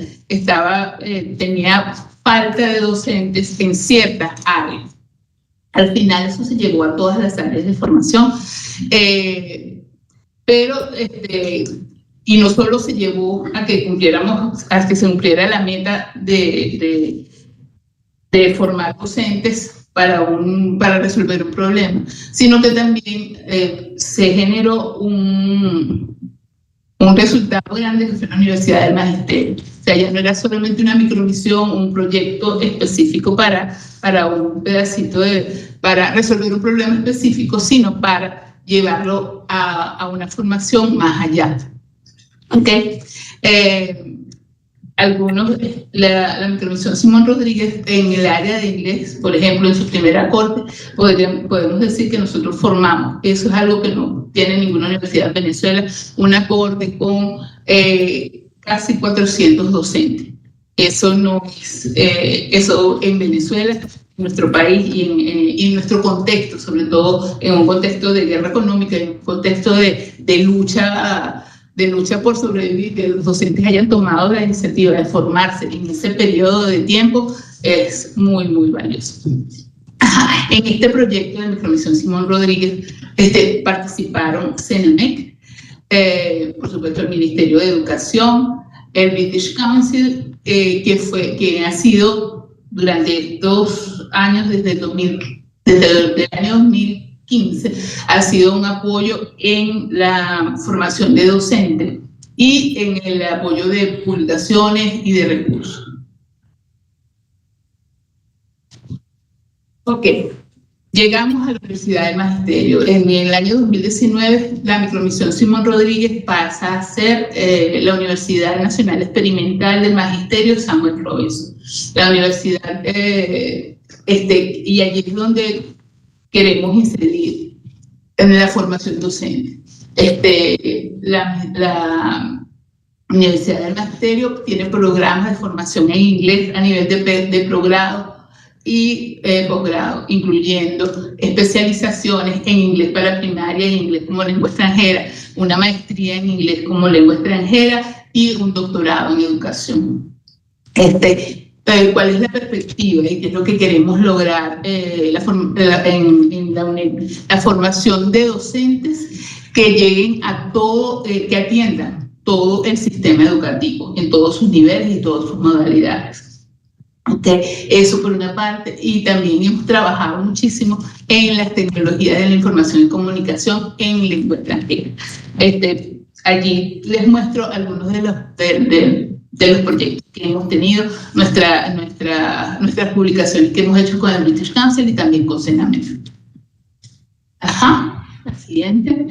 Speaker 13: tenía falta de docentes en ciertas áreas. Al final eso se llevó a todas las áreas de formación, y no solo se llevó a que se cumpliera la meta de formar docentes para resolver un problema, sino que también se generó un resultado grande que fue la Universidad del Magisterio. O sea, ya no era solamente una micromisión, un proyecto específico para un pedacito para resolver un problema específico, sino para llevarlo a una formación más allá. Okay. La micromisión Simón Rodríguez en el área de inglés, por ejemplo, en su primera corte, podemos decir que nosotros formamos. Eso es algo que no tiene ninguna universidad en Venezuela, una corte con casi 400 docentes. Eso no es, eso en Venezuela, en nuestro país y en nuestro contexto, sobre todo en un contexto de guerra económica, en un contexto de lucha por sobrevivir, que los docentes hayan tomado la iniciativa de formarse en ese periodo de tiempo, es muy, muy valioso. En este proyecto de micromisión Simón Rodríguez participaron CENAMEC, por supuesto el Ministerio de Educación, el British Council, que ha sido durante 2 años, desde el año 2015, ha sido un apoyo en la formación de docentes y en el apoyo de publicaciones y de recursos. Ok, llegamos a la Universidad del Magisterio. En el año 2019, la micromisión Simón Rodríguez pasa a ser la Universidad Nacional Experimental del Magisterio Samuel Robinson. La universidad, y allí es donde queremos incidir en la formación docente. La Universidad del Magisterio tiene programas de formación en inglés a nivel de progrado y posgrado, incluyendo especializaciones en inglés para primaria y inglés como lengua extranjera, una maestría en inglés como lengua extranjera y un doctorado en educación. ¿Cuál es la perspectiva y qué es lo que queremos lograr en la UNED? La formación de docentes que lleguen a todo, que atiendan todo el sistema educativo en todos sus niveles y todas sus modalidades. Okay. Eso por una parte, y también hemos trabajado muchísimo en las tecnologías de la información y comunicación en lengua extranjera. Allí les muestro algunos de los proyectos que hemos tenido, nuestras publicaciones que hemos hecho con el British Council y también con CENAMEC. Ajá, la siguiente.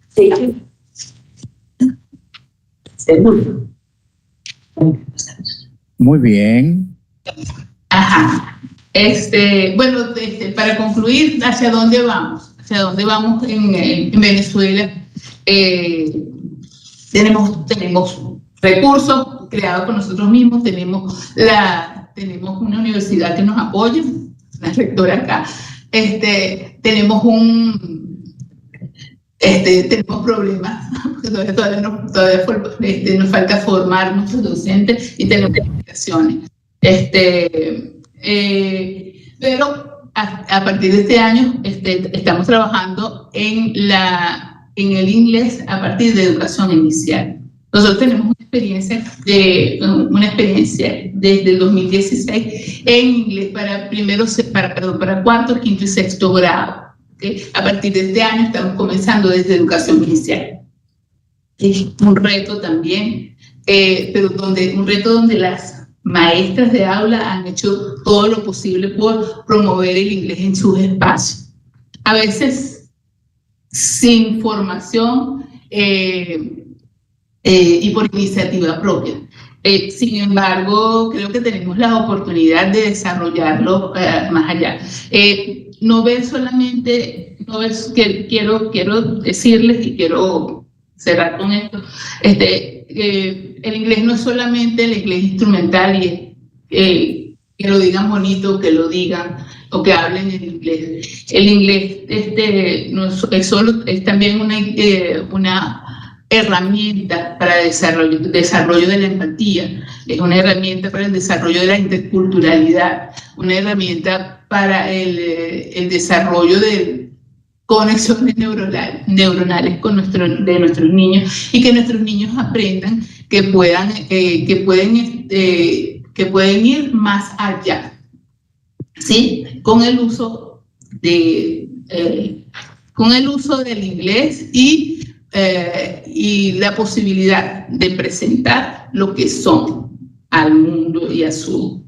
Speaker 13: Sí. Segundo.
Speaker 2: Muy bien.
Speaker 13: Ajá. Bueno, para concluir, ¿hacia dónde vamos? ¿Hacia dónde vamos en Venezuela? Tenemos recursos creados por nosotros mismos, tenemos una universidad que nos apoya, la rectora acá, tenemos problemas, porque todavía nos falta formar muchos docentes y tenemos limitaciones. Pero a partir de este año estamos trabajando en el inglés a partir de educación inicial. Nosotros tenemos una experiencia desde el 2016 en inglés para cuarto, quinto y sexto grado. ¿Okay? A partir de este año estamos comenzando desde educación inicial. Es un reto también, pero un reto donde las maestras de aula han hecho todo lo posible por promover el inglés en sus espacios. A veces sin formación y por iniciativa propia. Sin embargo, creo que tenemos la oportunidad de desarrollarlo más allá. Quiero decirles y quiero cerrar con esto, el inglés no es solamente el inglés instrumental y que lo digan bonito, que lo digan o que hablen en inglés. El inglés no es también una herramienta para el desarrollo de la empatía, es una herramienta para el desarrollo de la interculturalidad, una herramienta para el desarrollo de conexiones neuronales de nuestros niños y que nuestros niños aprendan que pueden ir más allá, ¿sí? Con el uso del inglés y la posibilidad de presentar lo que son al mundo y a su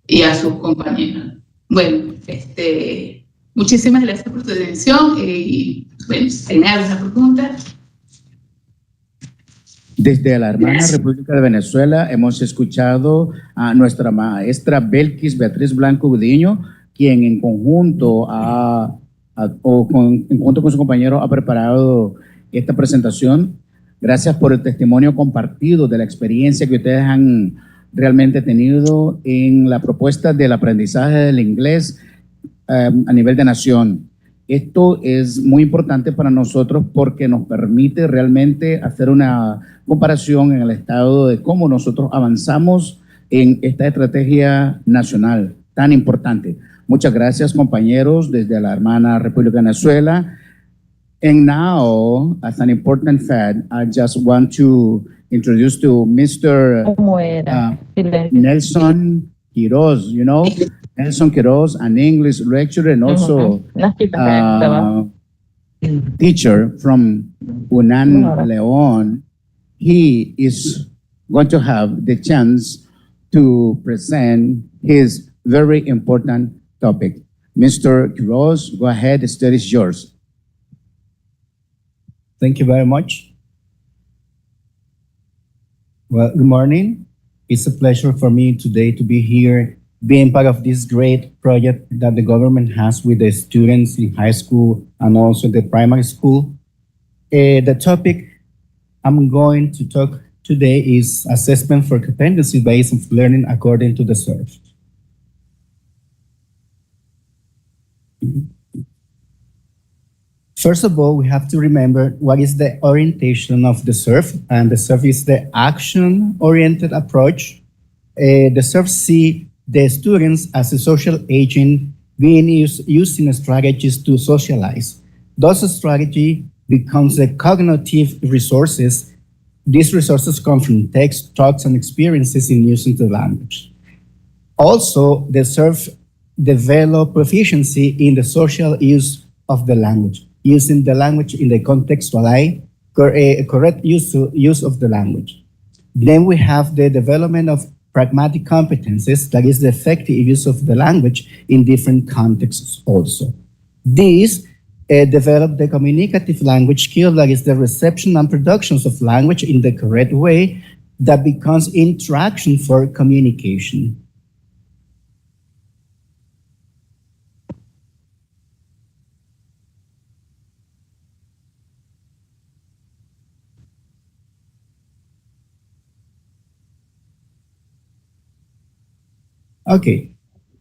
Speaker 13: y a sus compañeros. Bueno, muchísimas gracias por tu atención y bueno, si me haces una pregunta.
Speaker 2: Desde la hermana República de Venezuela hemos escuchado a nuestra maestra Belkis Beatriz Blanco Gudiño, quien en conjunto en conjunto con su compañero ha preparado esta presentación. Gracias por el testimonio compartido de la experiencia que ustedes han realmente tenido en la propuesta del aprendizaje del inglés a nivel de nación. Esto es muy importante para nosotros porque nos permite realmente hacer una comparación en el estado de cómo nosotros avanzamos en esta estrategia nacional tan importante. Muchas gracias, compañeros, desde la hermana República de Venezuela. And now, as an important fact, I just want to introduce to Mr. Nelson Quiroz, you know, Nelson Quiroz, an English lecturer and also teacher from Unan, Leon. He is going to have the chance to present his very important topic. Mr. Quiroz, go ahead, the stage is yours.
Speaker 14: Thank you very much. Well, good morning. It's a pleasure for me today to be here, being part of this great project that the government has with the students in high school and also the primary school. The topic I'm going to talk today is assessment for competency-based learning according to the SURF. First of all, we have to remember what is the orientation of the SURF, and the SURF is the action-oriented approach. The SURF see the students as a social agent being using strategies to socialize. Those strategies becomes the cognitive resources. These resources come from text, talks, and experiences in using the language. Also, the SURF develop proficiency in the social use of the language, using the language in the contextualized, correct use of the language. Then we have the development of pragmatic competences, that is the effective use of the language in different contexts also. These develop the communicative language skill, that is the reception and productions of language in the correct way that becomes interaction for communication. Okay,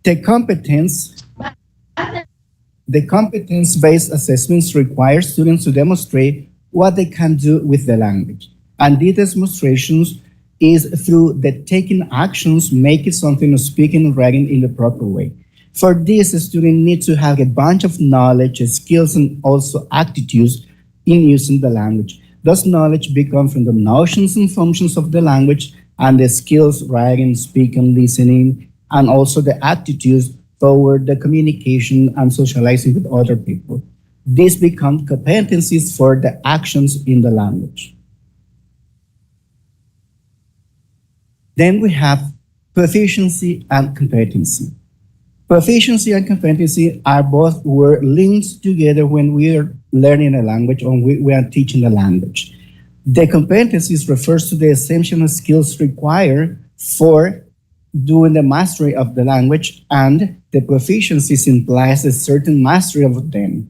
Speaker 14: the competence-based assessments require students to demonstrate what they can do with the language. And these demonstrations is through the taking actions, making something, or speaking and writing in the proper way. For this, a student needs to have a bunch of knowledge, skills, and also attitudes in using the language. Those knowledge become from the notions and functions of the language, and the skills, writing, speaking, listening, and also the attitudes toward the communication and socializing with other people. These become competencies for the actions in the language. Then we have proficiency and competency. Proficiency and competency are both were linked together when we are learning a language or we are teaching a language. The competencies refers to the essential skills required for doing the mastery of the language, and the proficiencies implies a certain mastery of them.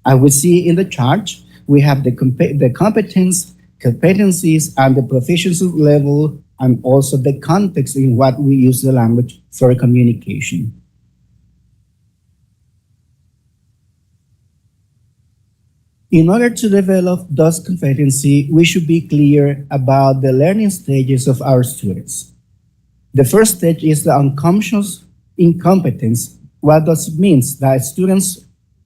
Speaker 14: I will see in the chart, we have the competencies and the proficiency level, and also the context in what we use the language for communication. In order to develop those competencies, we should be clear about the learning stages of our students. The first stage is the unconscious incompetence. What does it mean? That students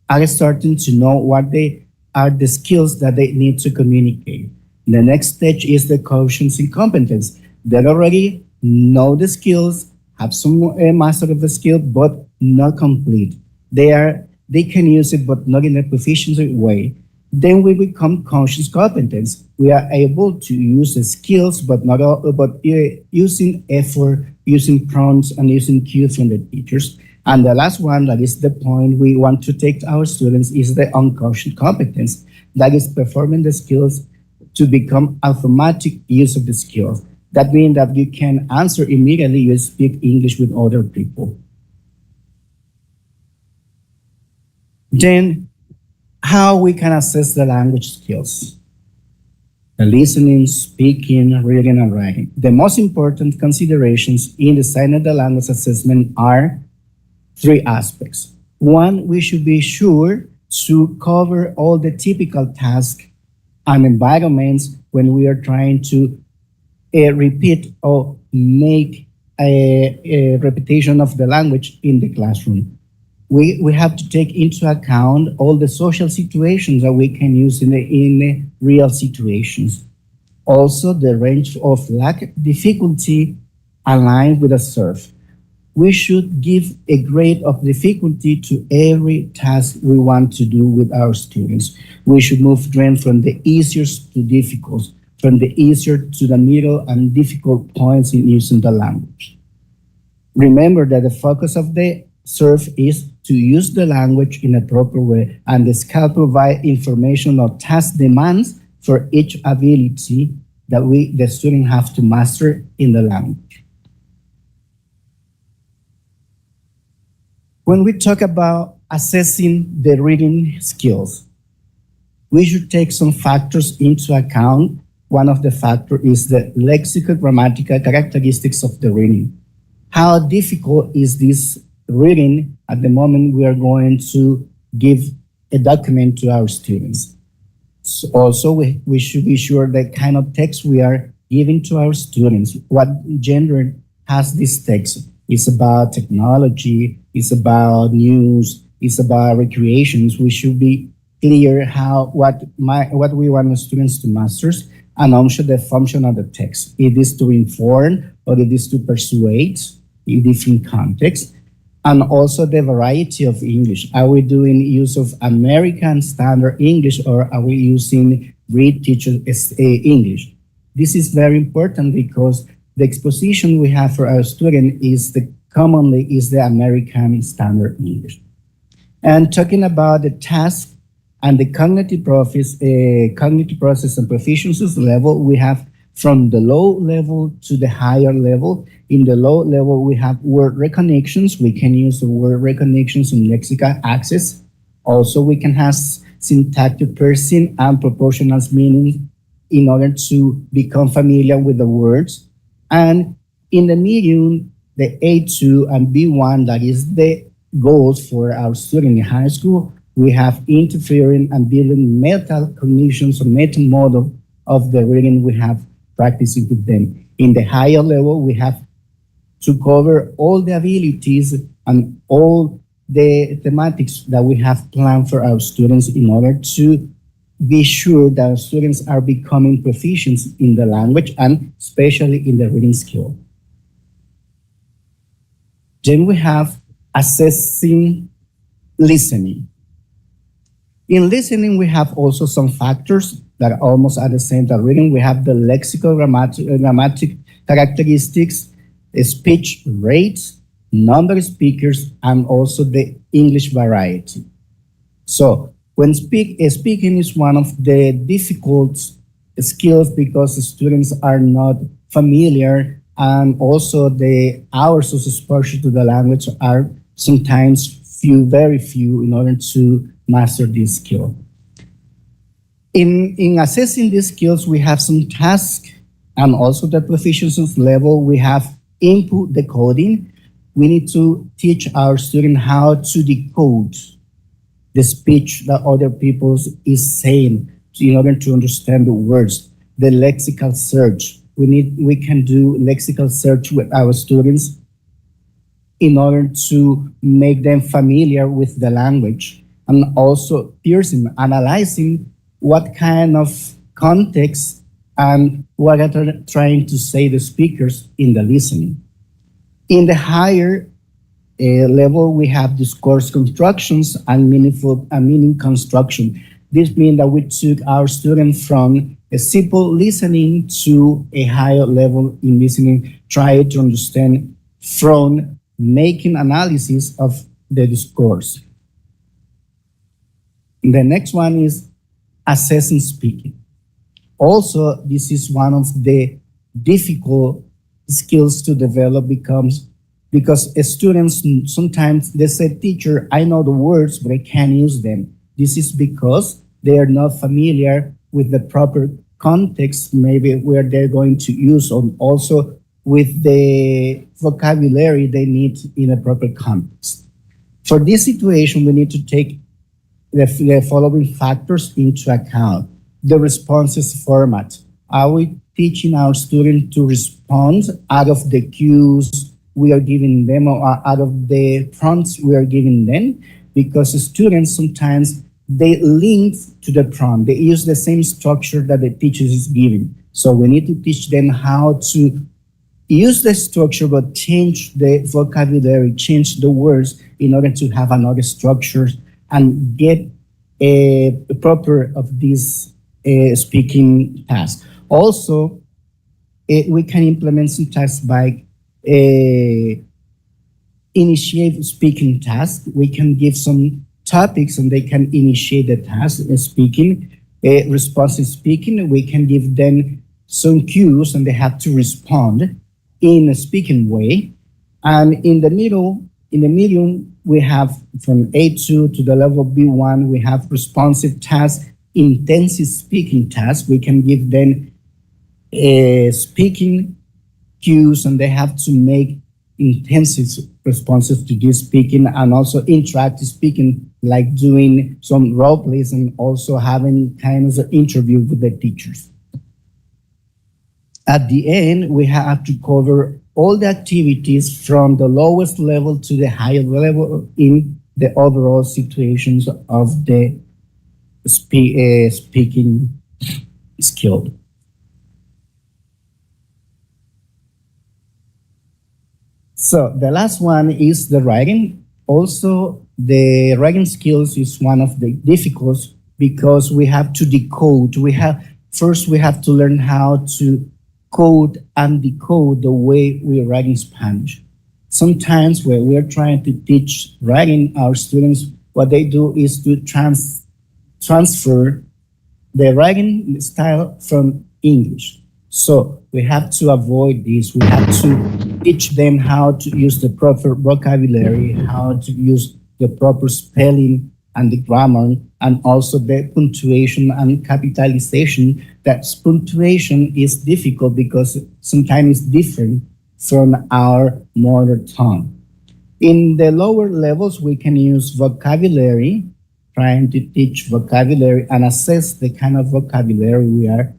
Speaker 14: are starting to know what they are the skills that they need to communicate. The next stage is the conscious incompetence. They already know the skills, have some master of the skill, but not complete. They can use it, but not in a proficient way. Then we become conscious competence. We are able to use the skills, but not all, but using effort, using prompts, and using cues from the teachers. And the last one, that is the point we want to take to our students, is the unconscious competence. That is performing the skills to become automatic use of the skills. That means that you can answer immediately, you speak English with other people. Then, how we can assess the language skills? The listening, speaking, reading, and writing. The most important considerations in designing the language assessment are three aspects. One, we should be sure to cover all the typical tasks and environments when we are trying to repeat or make a repetition of the language in the classroom. We have to take into account all the social situations that we can use in the real situations. Also, the range of difficulty aligned with a surf. We should give a grade of difficulty to every task we want to do with our students. We should move them from the easiest to difficult, from the easier to the middle and difficult points in using the language. Remember that the focus of the surf is to use the language in a proper way, and the scale provide information or task demands for each ability that the student have to master in the language. When we talk about assessing the reading skills, we should take some factors into account. One of the factors is the lexical grammatical characteristics of the reading. How difficult is this reading at the moment we are going to give a document to our students? So also, we should be sure the kind of text we are giving to our students. What gender has this text? It's about technology, it's about news, it's about recreations. We should be clear what we want the students to master, and also the function of the text. It is to inform or it is to persuade in different contexts. And also the variety of English. Are we doing use of American Standard English, or are we using British English? This is very important because the exposition we have for our student commonly is the American Standard English. And talking about the task and the cognitive process and proficiency level, we have from the low level to the higher level. In the low level, we have word recognitions. We can use the word recognitions and lexical access. Also, we can have syntactic parsing and proportional meaning in order to become familiar with the words. And in the medium, the A2 and B1, that is the goals for our student in high school, we have interfering and building meta cognitions or meta model of the reading we have practicing with them. In the higher level, we have to cover all the abilities and all the thematics that we have planned for our students in order to be sure that our students are becoming proficient in the language and especially in the reading skill. Then we have assessing listening. In listening, we have also some factors that are almost at the same time reading. We have the lexical grammatic characteristics, speech rates, number of speakers, and also the English variety. So when speaking is one of the difficult skills because the students are not familiar, and also the hours of exposure to the language are sometimes very few in order to master this skill. In assessing these skills, we have some tasks and also the proficiency level. We have input decoding. We need to teach our students how to decode the speech that other people is saying in order to understand the words. The lexical search. We can do lexical search with our students in order to make them familiar with the language, and also piercing, analyzing what kind of context and what are trying to say the speakers in the listening. In the higher level, we have discourse constructions and meaning construction. This means that we took our students from a simple listening to a higher level in listening, try to understand from making analysis of the discourse. The next one is assessing speaking. Also, this is one of the difficult skills to develop because students sometimes they say, teacher, I know the words, but I can't use them. This is because they are not familiar with the proper context, maybe where they're going to use, or also with the vocabulary they need in a proper context. For this situation, we need to take the following factors into account. The responses format. Are we teaching our students to respond out of the cues we are giving them or out of the prompts we are giving them? Because the students sometimes they link to the prompt. They use the same structure that the teacher is giving. So we need to teach them how to use the structure, but change the vocabulary, change the words in order to have another structure and get a proper of this speaking task. Also, we can implement some tasks by initiate speaking task. We can give some topics and they can initiate the task in speaking. Responsive speaking, we can give them some cues and they have to respond in a speaking way. And in the medium, we have from A2 to the level B1, we have responsive tasks, intensive speaking tasks. We can give them speaking cues and they have to make intensive responses to this speaking, and also interactive speaking, like doing some role plays and also having kind of an interview with the teachers. At the end, we have to cover all the activities from the lowest level to the higher level in the overall situations of the speaking skill. So the last one is the writing. Also, the writing skills is one of the difficult because we have to decode. First we have to learn how to code and decode the way we write in Spanish. Sometimes when we're trying to teach writing our students, what they do is to transfer the writing style from English. So we have to avoid this. We have to teach them how to use the proper vocabulary, how to use the proper spelling and the grammar, and also the punctuation and capitalization. That punctuation is difficult because sometimes it's different from our mother tongue. In the lower levels, we can use vocabulary, trying to teach vocabulary and assess the kind of vocabulary we are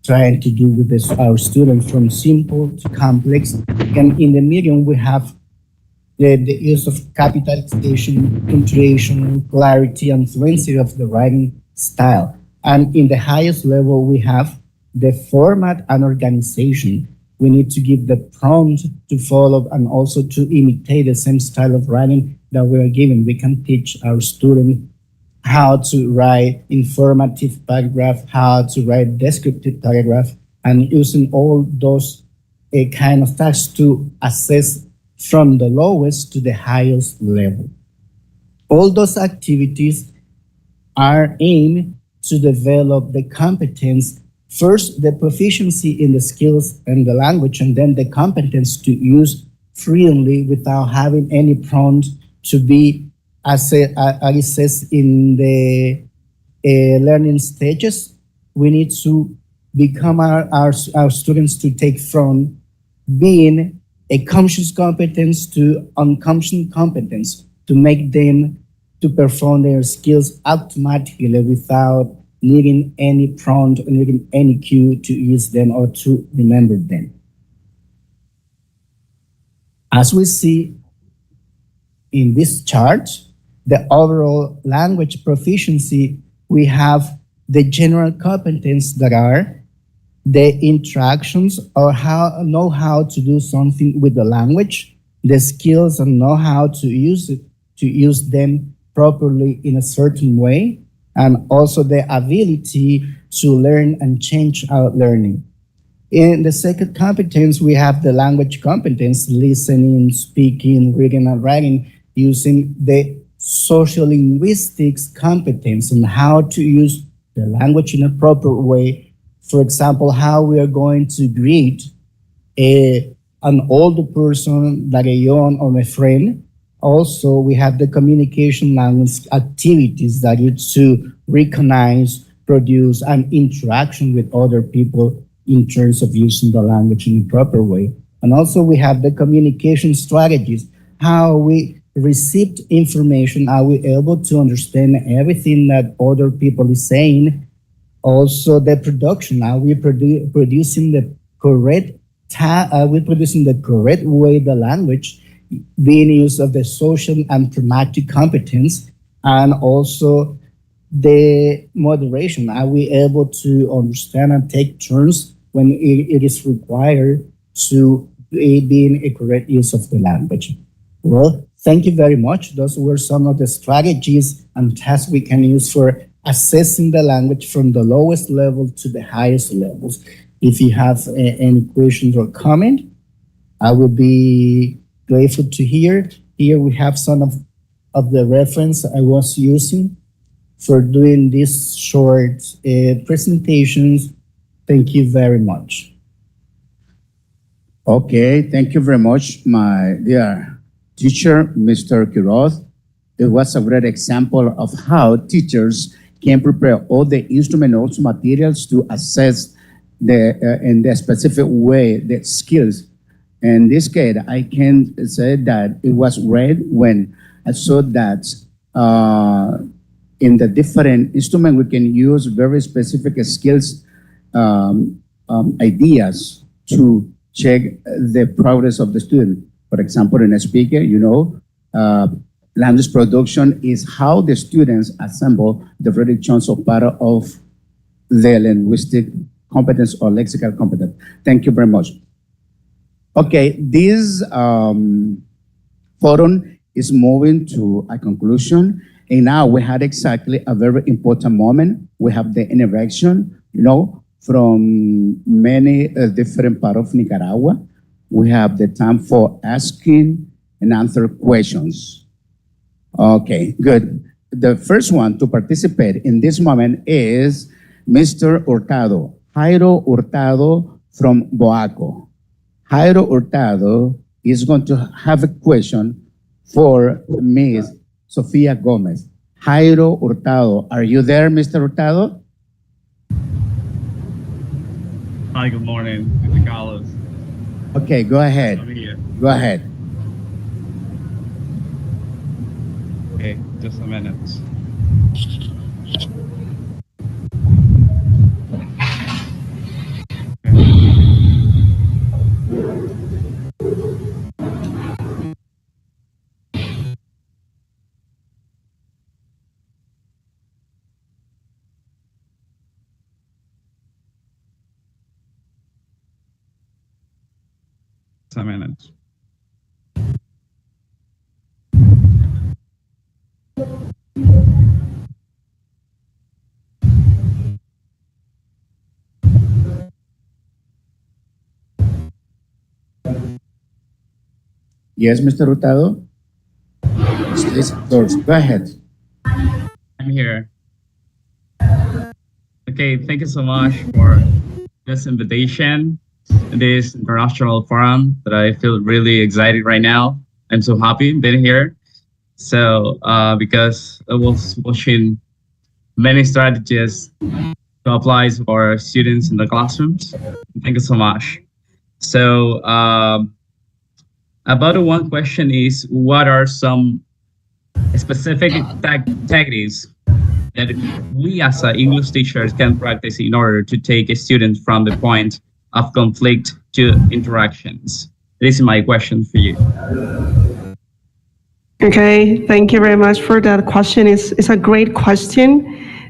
Speaker 14: trying to do with our students, from simple to complex. And in the medium, we have the use of capitalization, punctuation, clarity, and fluency of the writing style. And in the highest level, we have the format and organization. We need to give the prompt to follow and also to imitate the same style of writing that we are given. We can teach our students how to write informative paragraph, how to write descriptive paragraph, and using all those kind of tasks to assess from the lowest to the highest level. All those activities are aimed to develop the competence, first the proficiency in the skills and the language, and then the competence to use freely without having any prompt to be assessed in the learning stages. We need to become our students to take from being a conscious competence to unconscious competence, to make them to perform their skills automatically without needing any prompt or needing any cue to use them or to remember them. As we see in this chart, the overall language proficiency, we have the general competence that are the interactions or know how to do something with the language, the skills and know how to use it, to use them properly in a certain way, and also the ability to learn and change our learning. In the second competence, we have the language competence, listening, speaking, reading, and writing, using the social linguistics competence and how to use the language in a proper way. For example, how we are going to greet an older person, like a young or a friend. Also, we have the communication language activities that is to recognize, produce, and interaction with other people in terms of using the language in a proper way. And also we have the communication strategies, how we received information, are we able to understand everything that other people is saying? Also the production, are we producing the correct way the language, being used of the social and pragmatic competence, and also the moderation, are we able to understand and take turns when it is required to be in a correct use of the language? Well, thank you very much. Those were some of the strategies and tasks we can use for assessing the language from the lowest level to the highest levels. If you have any questions or comment, I will be grateful to hear. Here we have some of the reference I was using for doing these short presentations. Thank you very much.
Speaker 2: Okay, thank you very much, my dear teacher, Mr. Quiroz. It was a great example of how teachers can prepare all the instrument also materials to assess in the specific way the skills. In this case, I can say that it was great when I saw that in the different instrument we can use very specific skills ideas to check the progress of the student. For example, in a speaker, language production is how the students assemble the various chunks of part of their linguistic competence or lexical competence. Thank you very much. Okay, this forum is moving to a conclusion, and now we had exactly a very important moment. We have the interaction, from many different parts of Nicaragua. We have the time for asking and answer questions. Okay, good. The first one to participate in this moment is Mr. Hurtado, Jairo Hurtado from Boaco. Jairo Hurtado is going to have a question for Ms. Sofia Gomez. Jairo Hurtado, are you there, Mr. Hurtado?
Speaker 15: Hi, good morning, Mr. Carlos.
Speaker 2: Okay, go ahead. Go ahead.
Speaker 15: Okay, just a minute. A minute.
Speaker 2: Yes, Mr. Hurtado? Please, go ahead.
Speaker 15: I'm here. Okay, thank you so much for this invitation, this international forum that I feel really excited right now. I'm so happy being here. So, because I was watching many strategies to apply for students in the classrooms. Thank you so much. So, about one question is, what are some specific techniques that we as English teachers can practice in order to take a student from the point of conflict to interactions? This is my question for you.
Speaker 12: Okay, thank you very much for that question. It's a great question,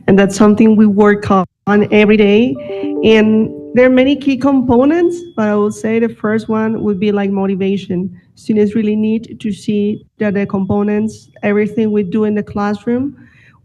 Speaker 12: and that's something we work on every day. And there are many key components, but I would say the first one would be like motivation. Students really need to see that the components, everything we do in the classroom,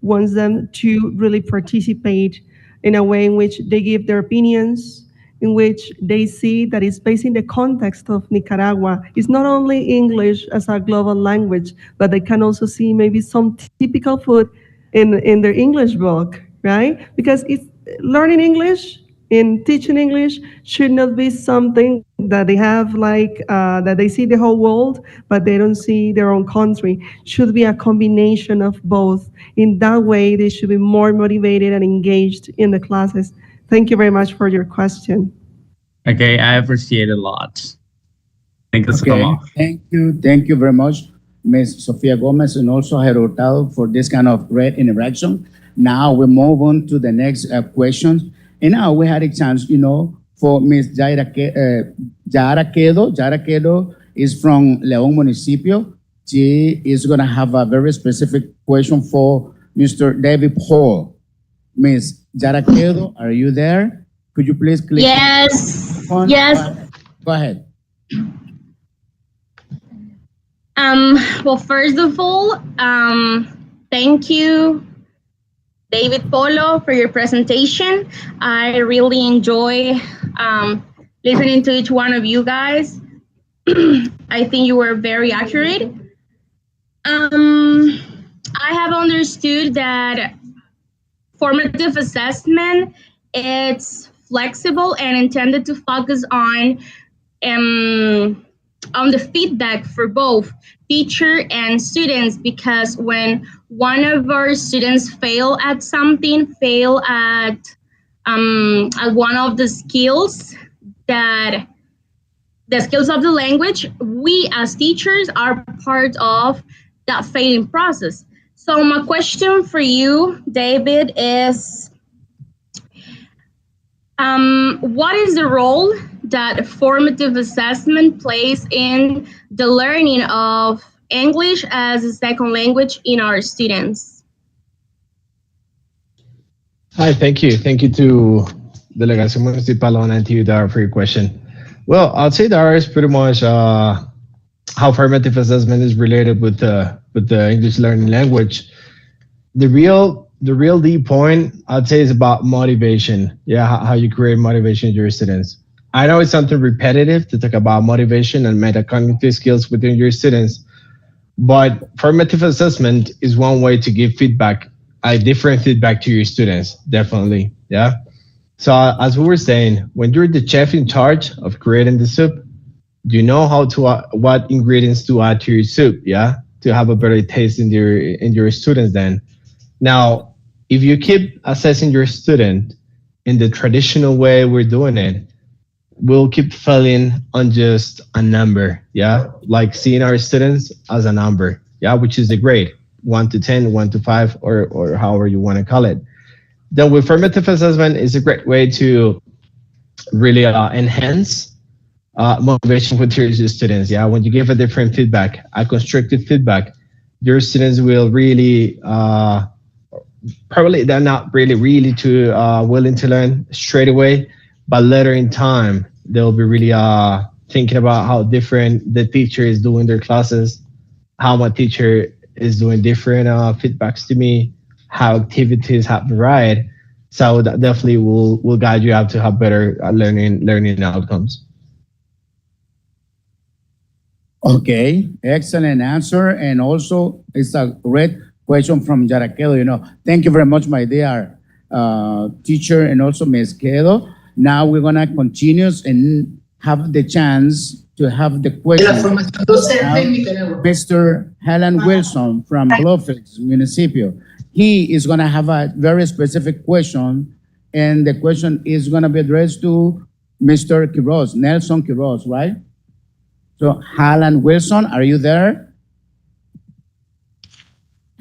Speaker 12: wants them to really participate in a way in which they give their opinions, in which they see that it's based in the context of Nicaragua. It's not only English as a global language, but they can also see maybe some typical food in their English book, right? Because it's learning English and teaching English should not be something that they have that they see the whole world, but they don't see their own country. Should be a combination of both. In that way, they should be more motivated and engaged in the classes. Thank you very much for your question.
Speaker 15: Okay, I appreciate it a lot. Thank you so much.
Speaker 2: Thank you very much, Ms. Sofia Gomez, and also Hurtado for this kind of great interaction. Now we move on to the next question. And now we had a chance, for Ms. Yara Quedo. Yara Quedo is from León Municipio. She is going to have a very specific question for Mr. David Paul. Ms. Yara Quedo, are you there? Could you please click?
Speaker 16: Yes.
Speaker 2: On?
Speaker 16: Yes.
Speaker 2: Go ahead.
Speaker 16: Well, first of all, thank you, David Polo, for your presentation. I really enjoy listening to each one of you guys. I think you were very accurate. I have understood that formative assessment, it's flexible and intended to focus on the feedback for both teacher and students, because when one of our students fail at something, fail at one of the skills of the language, we as teachers are part of that failing process. So my question for you, David, is what is the role that formative assessment plays in the learning of English as a second language in our students?
Speaker 4: Hi, thank you. Thank you to Delegación Municipal and to you, Dara, for your question. Well, I'd say Dara is pretty much how formative assessment is related with the English learning language. The real deep point, I'd say, is about motivation. Yeah, how you create motivation in your students. I know it's something repetitive to talk about motivation and metacognitive skills within your students, but formative assessment is one way to give feedback, a different feedback to your students, definitely. Yeah. So as we were saying, when you're the chef in charge of creating the soup, you know what ingredients to add to your soup, yeah, to have a better taste in your students. Then, now, if you keep assessing your student in the traditional way we're doing it, we'll keep failing on just a number, yeah, like seeing our students as a number, yeah, which is the grade 1 to 10, 1 to 5, or however you want to call it. Then with formative assessment is a great way to really enhance motivation with your students. Yeah, when you give a different feedback, a constructive feedback, your students will really probably they're not really too willing to learn straight away, but later in time they'll be really thinking about how different the teacher is doing their classes, how my teacher is doing different feedbacks to me, how activities have varied. So that definitely will guide you out to have better learning outcomes.
Speaker 2: Okay, excellent answer. And also, it's a great question from Yara Quedo. Thank you very much, my dear teacher, and also Ms. Quedo. Now we're going to continue and have the chance to have the question. Mr. Helen Wilson from Bluefields Municipio. He is going to have a very specific question, and the question is going to be addressed to Mr. Quiroz, Nelson Quiroz, right? So, Helen Wilson, are you there?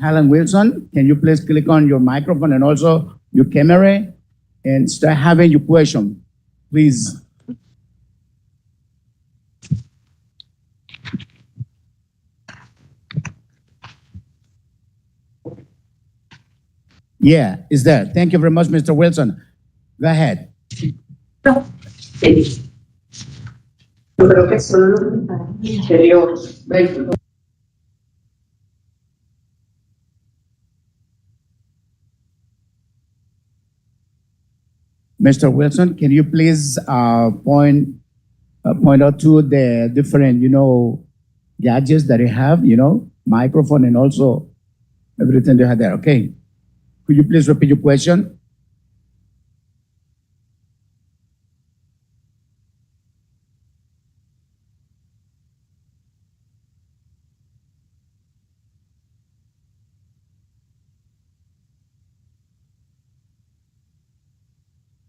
Speaker 2: Helen Wilson, can you please click on your microphone and also your camera and start having your question, please? Yeah, is there. Thank you very much, Mr. Wilson. Go ahead. Mr. Wilson, can you please point out to the different, gadgets that you have, microphone and also everything you have there, okay? Could you please repeat your question?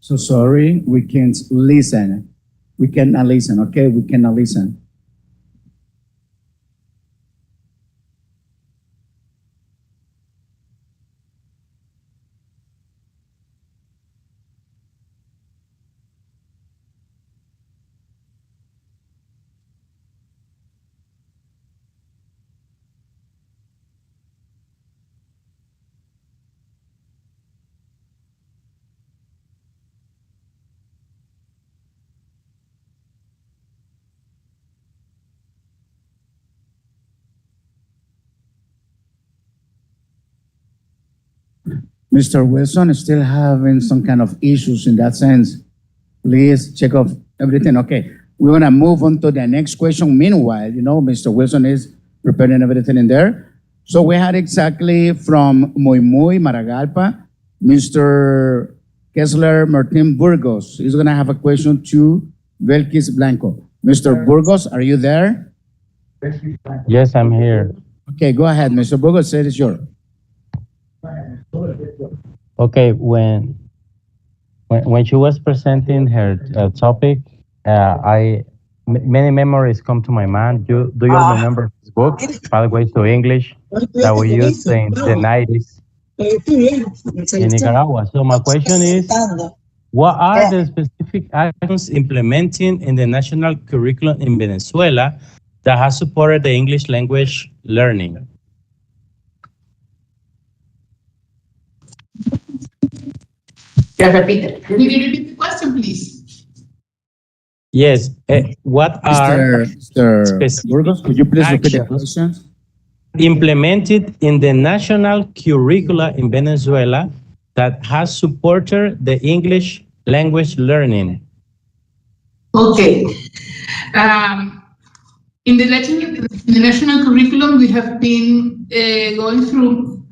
Speaker 2: So sorry, we can't listen. We cannot listen, okay? We cannot listen. Mr. Wilson is still having some kind of issues in that sense. Please check off everything. Okay, we're gonna move on to the next question. Meanwhile, Mr. Wilson is preparing everything in there. So we had exactly from Muy Maragalpa, Mr. Kessler Martin Burgos. He's gonna have a question to Belkis Blanco. Mr. Burgos, are you there?
Speaker 17: Yes, I'm here.
Speaker 2: Okay, go ahead, Mr. Burgos, it is yours.
Speaker 17: Okay, when she was presenting her topic, many memories come to my mind. Do you remember this book, Pathways to English, that we used in the 90s in Nicaragua? So my question is, what are the specific actions implementing in the national curriculum in Venezuela that has supported the English language learning?
Speaker 13: Can you repeat the question, please?
Speaker 17: Yes. What are
Speaker 2: Mr. Burgos, could you please repeat the question?
Speaker 17: Implemented in the national curricula in Venezuela that has supported the English language learning?
Speaker 13: Okay. In the national curriculum, we have been going through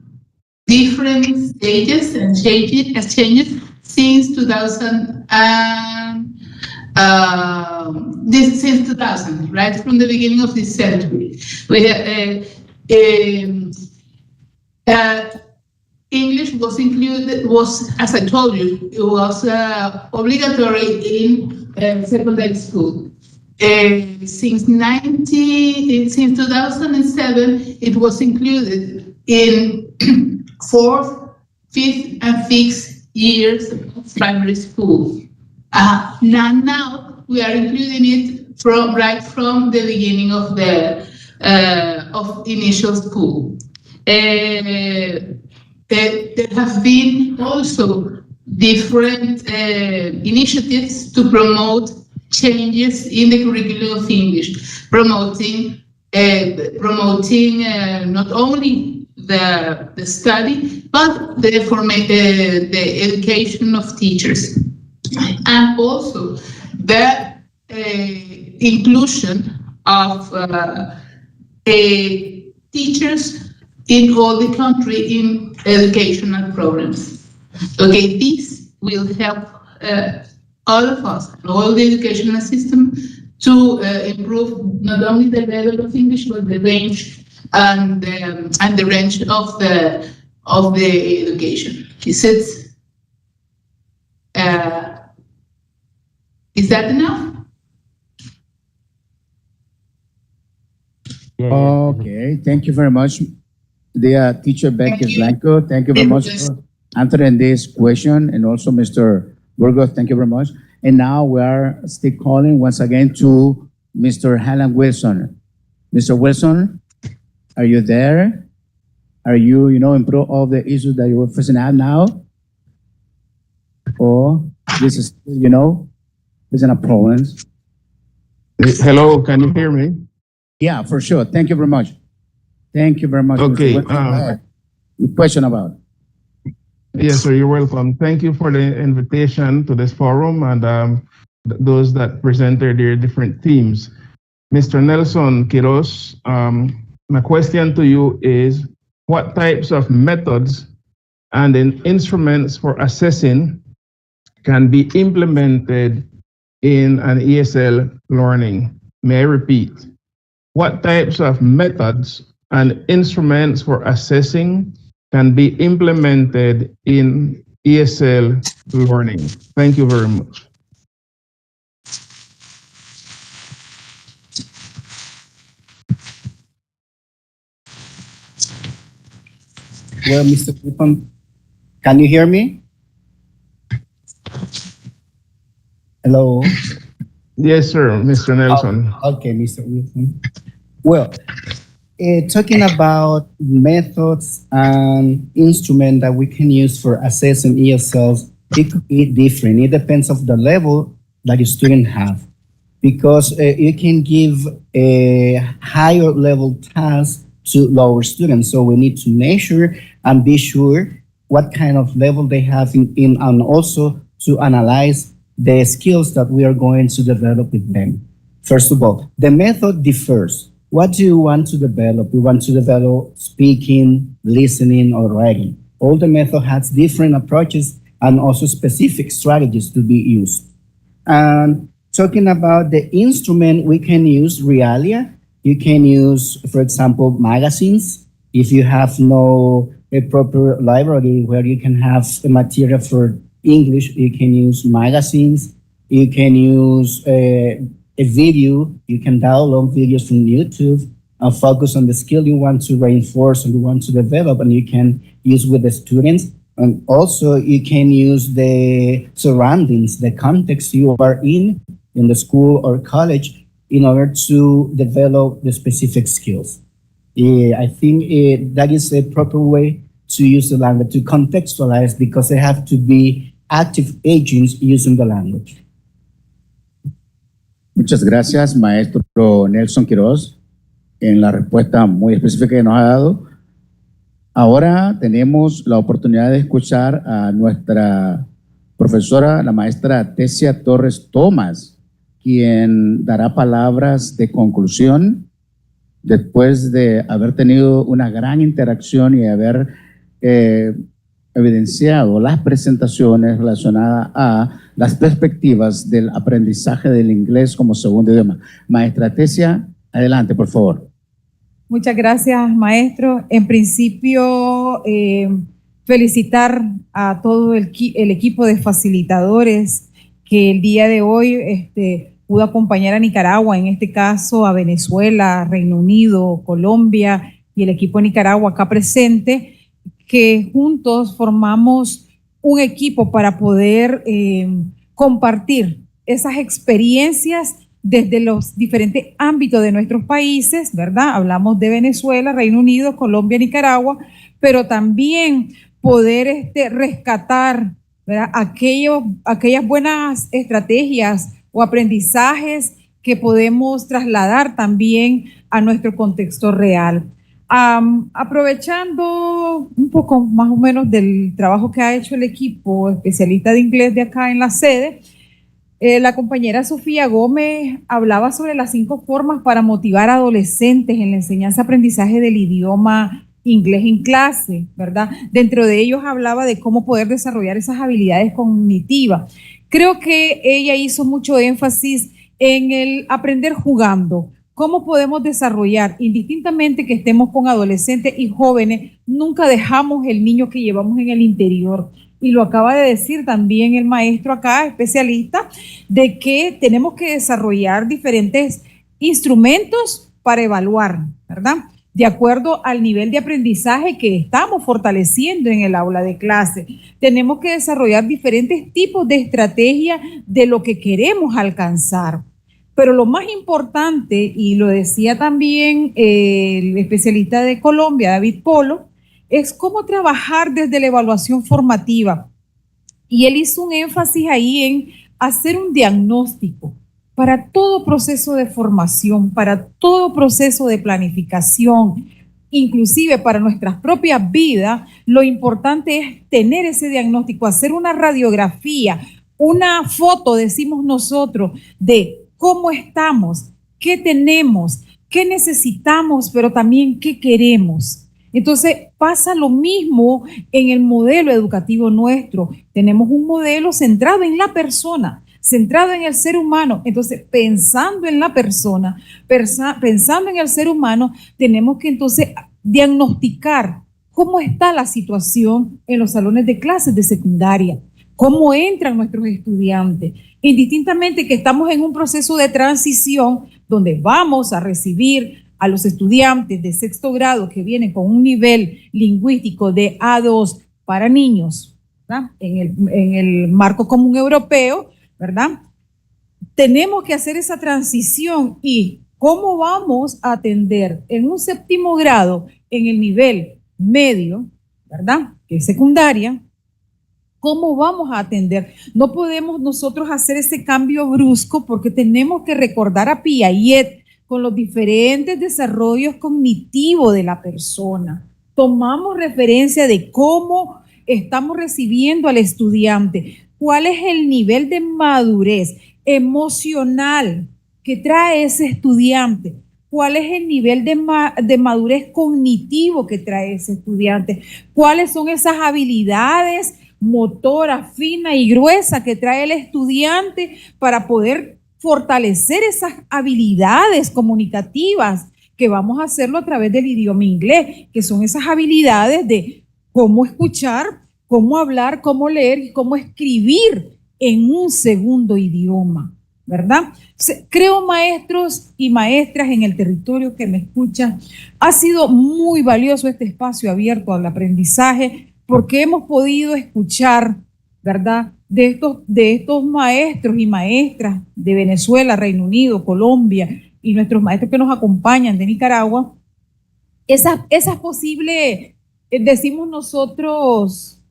Speaker 13: different stages and changes since 2000, since 2000, right from the beginning of this century. We English was included, as I told you, it was obligatory in secondary school. Since 2007, it was included in 4th, 5th, and 6th years of primary school. Now we are including it right from the beginning of the initial school. There have been also different initiatives to promote changes in the curriculum of English, promoting not only the study, but the education of teachers, and also the inclusion of teachers in all the country in educational programs. Okay, this will help all of us, all the educational system, to improve not only the level of English, but the range and the range of the education. Is that enough?
Speaker 2: Okay, thank you very much, dear teacher Belkis Blanco. Thank you very much for answering this question, and also Mr. Burgos, thank you very much. And now we are still calling once again to Mr. Alan Wilson. Mr. Wilson, are you there? Are you, improve all the issues that you were facing out now? Or this is, isn't a problem?
Speaker 18: Hello, can you hear me?
Speaker 2: Yeah, for sure. Thank you very much. Thank you very much.
Speaker 18: Okay.
Speaker 2: Your question about?
Speaker 18: Yes, sir, you're welcome. Thank you for the invitation to this forum and those that presented their different themes. Mr. Nelson Quiroz, my question to you is, what types of methods and instruments for assessing can be implemented in an ESL learning? May I repeat? What types of methods and instruments for assessing can be implemented in ESL learning? Thank you very much.
Speaker 14: Well, Mr. Wilson, can you hear me? Hello?
Speaker 18: Yes, sir, Mr. Nelson.
Speaker 14: Okay, Mr. Wilson. Well, talking about methods and instruments that we can use for assessing ESLs, it could be different. It depends on the level that your student have. Because you can give a higher level task to lower students. So we need to measure and be sure what kind of level they have in and also to analyze the skills that we are going to develop with them. First of all, the method differs. What do you want to develop? You want to develop speaking, listening, or writing. All the method has different approaches and also specific strategies to be used. And talking about the instrument, we can use Realia. You can use, for example, magazines. If you have a proper library where you can have the material for English, you can use magazines. You can use a video. You can download videos from YouTube and focus on the skill you want to reinforce or you want to develop, and you can use with the students. And also you can use the surroundings, the context you are in the school or college, in order to develop the specific skills. I think that is a proper way to use the language, to contextualize, because they have to be active agents using the language.
Speaker 2: Muchas gracias, maestro Nelson Quiroz, en la respuesta muy específica que nos ha dado. Ahora tenemos la oportunidad de escuchar a nuestra profesora, la maestra Tesia Torres Tomás, quien dará palabras de conclusión después de haber tenido una gran interacción y haber evidenciado las presentaciones relacionadas a las perspectivas del aprendizaje del inglés como segundo idioma. Maestra Tesia, adelante, por favor.
Speaker 19: Muchas gracias, maestro. En principio, felicitar a todo el equipo de facilitadores que el día de hoy pudo acompañar a Nicaragua, en este caso a Venezuela, Reino Unido, Colombia y el equipo de Nicaragua acá presente, que juntos formamos un equipo para poder compartir esas experiencias desde los diferentes ámbitos de nuestros países, ¿verdad? Hablamos de Venezuela, Reino Unido, Colombia, Nicaragua, pero también poder rescatar, ¿verdad?, aquellas buenas estrategias o aprendizajes que podemos trasladar también a nuestro contexto real. Aprovechando un poco más o menos del trabajo que ha hecho el equipo especialista de inglés de acá en la sede, la compañera Sofía Gómez hablaba sobre las 5 formas para motivar a adolescentes en la enseñanza-aprendizaje del idioma inglés en clase, ¿verdad? Dentro de ellos hablaba de cómo poder desarrollar esas habilidades cognitivas. Creo que ella hizo mucho énfasis en el aprender jugando. ¿Cómo podemos desarrollar, indistintamente que estemos con adolescentes y jóvenes, nunca dejamos el niño que llevamos en el interior? Y lo acaba de decir también el maestro acá, especialista, de que tenemos que desarrollar diferentes instrumentos para evaluar, ¿verdad?, de acuerdo al nivel de aprendizaje que estamos fortaleciendo en el aula de clase. Tenemos que desarrollar diferentes tipos de estrategias de lo que queremos alcanzar. Pero lo más importante, y lo decía también el especialista de Colombia, David Polo, es cómo trabajar desde la evaluación formativa. Y él hizo un énfasis ahí en hacer un diagnóstico para todo proceso de formación, para todo proceso de planificación, inclusive para nuestras propias vidas, lo importante es tener ese diagnóstico, hacer una radiografía, una foto, decimos nosotros, de cómo estamos, qué tenemos, qué necesitamos, pero también qué queremos. Entonces pasa lo mismo en el modelo educativo nuestro. Tenemos un modelo centrado en la persona, centrado en el ser humano. Entonces, pensando en la persona, pensando en el ser humano, tenemos que entonces diagnosticar cómo está la situación en los salones de clases de secundaria, cómo entran nuestros estudiantes, indistintamente que estamos en un proceso de transición donde vamos a recibir a los estudiantes de sexto grado que vienen con un nivel lingüístico de A2 para niños, ¿verdad? En el marco común europeo, ¿verdad? Tenemos que hacer esa transición y cómo vamos a atender en un séptimo grado en el nivel medio, ¿verdad? Que es secundaria. ¿Cómo vamos a atender? No podemos nosotros hacer ese cambio brusco porque tenemos que recordar a Piaget con los diferentes desarrollos cognitivos de la persona. Tomamos referencia de cómo estamos recibiendo al estudiante, cuál es el nivel de madurez emocional que trae ese estudiante, cuál es el nivel de madurez cognitivo que trae ese estudiante, cuáles son esas habilidades motora fina y gruesa que trae el estudiante para poder fortalecer esas habilidades comunicativas que vamos a hacerlo a través del idioma inglés, que son esas habilidades de cómo escuchar, cómo hablar, cómo leer y cómo escribir en un segundo idioma, ¿verdad? Creo, maestros y maestras en el territorio que me escuchan, ha sido muy valioso este espacio abierto al aprendizaje porque hemos podido escuchar, ¿verdad?, de estos maestros y maestras de Venezuela, Reino Unido, Colombia y nuestros maestros que nos acompañan de Nicaragua, esas posibles, decimos nosotros,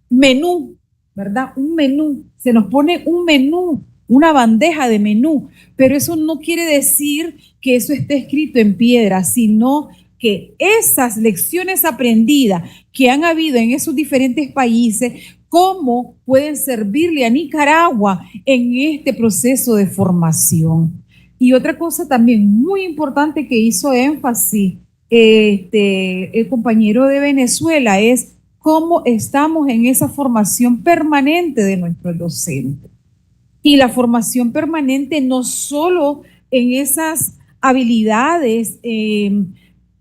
Speaker 19: menú, ¿verdad? Un menú, se nos pone un menú, una bandeja de menú, pero eso no quiere decir que eso esté escrito en piedra, sino que esas lecciones aprendidas que han habido en esos diferentes países, cómo pueden servirle a Nicaragua en este proceso de formación. Y otra cosa también muy importante que hizo énfasis el compañero de Venezuela es cómo estamos en esa formación permanente de nuestros docentes. Y la formación permanente no solo en esas habilidades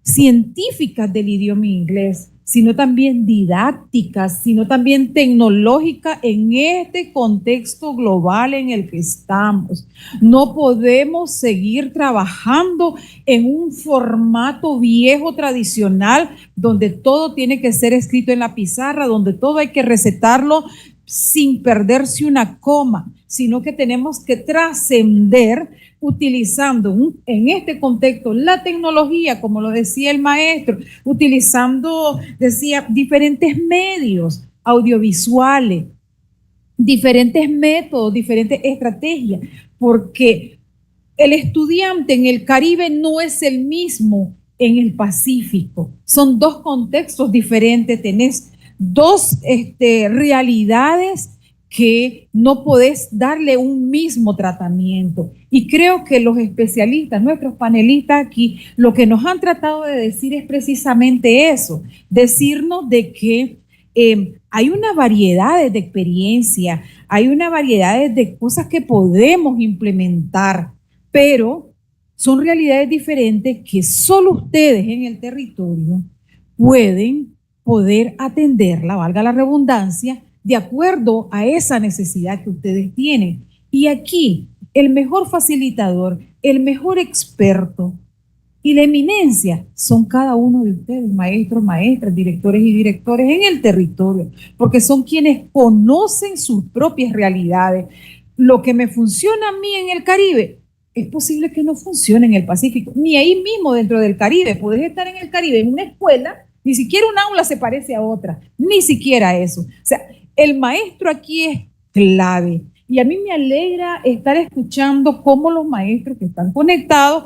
Speaker 19: científicas del idioma inglés, sino también didácticas, sino también tecnológicas en este contexto global en el que estamos. No podemos seguir trabajando en un formato viejo tradicional donde todo tiene que ser escrito en la pizarra, donde todo hay que recetarlo sin perderse una coma, sino que tenemos que trascender utilizando en este contexto la tecnología, como lo decía el maestro, utilizando, decía, diferentes medios audiovisuales, diferentes métodos, diferentes estrategias, porque el estudiante en el Caribe no es el mismo en el Pacífico. Son dos contextos diferentes, tenés dos realidades que no podés darle un mismo tratamiento. Y creo que los especialistas, nuestros panelistas aquí, lo que nos han tratado de decir es precisamente eso, decirnos de que hay una variedad de experiencias, hay una variedad de cosas que podemos implementar, pero son realidades diferentes que solo ustedes en el territorio pueden poder atenderla, valga la redundancia, de acuerdo a esa necesidad que ustedes tienen. Y aquí, el mejor facilitador, el mejor experto y la eminencia son cada uno de ustedes, maestros, maestras, directores y directores en el territorio, porque son quienes conocen sus propias realidades. Lo que me funciona a mí en el Caribe, es posible que no funcione en el Pacífico, ni ahí mismo dentro del Caribe. Podés estar en el Caribe en una escuela, ni siquiera un aula se parece a otra, ni siquiera eso. O sea, el maestro aquí es clave. Y a mí me alegra estar escuchando cómo los maestros que están conectados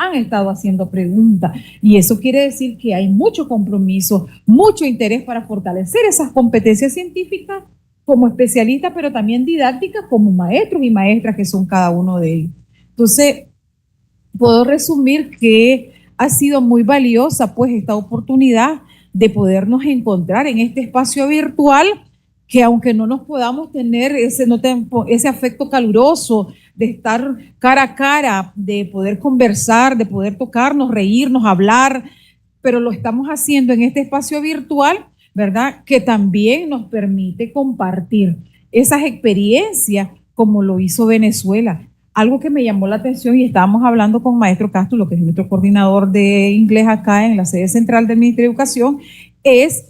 Speaker 19: han estado haciendo preguntas. Y eso quiere decir que hay mucho compromiso, mucho interés para fortalecer esas competencias científicas como especialistas, pero también didácticas como maestros y maestras que son cada uno de ellos. Entonces, puedo resumir que ha sido muy valiosa pues esta oportunidad de podernos encontrar en este espacio virtual, que aunque no nos podamos tener ese afecto caluroso de estar cara a cara, de poder conversar, de poder tocarnos, reírnos, hablar, pero lo estamos haciendo en este espacio virtual, ¿verdad? Que también nos permite compartir esas experiencias como lo hizo Venezuela. Algo que me llamó la atención, y estábamos hablando con maestro Castro, lo que es nuestro coordinador de inglés acá en la sede central del Ministerio de Educación, es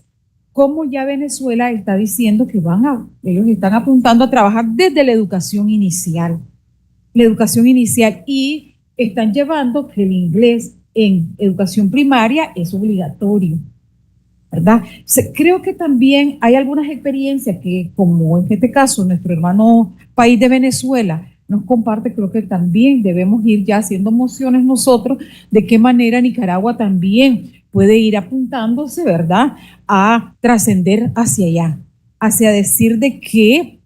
Speaker 19: cómo ya Venezuela está diciendo que ellos están apuntando a trabajar desde la educación inicial. La educación inicial, y están llevando que el inglés en educación primaria es obligatorio, ¿verdad? Creo que también hay algunas experiencias que, como en este caso nuestro hermano país de Venezuela nos comparte, creo que también debemos ir ya haciendo mociones nosotros de qué manera Nicaragua también puede ir apuntándose, ¿verdad?, a trascender hacia allá, hacia decir de que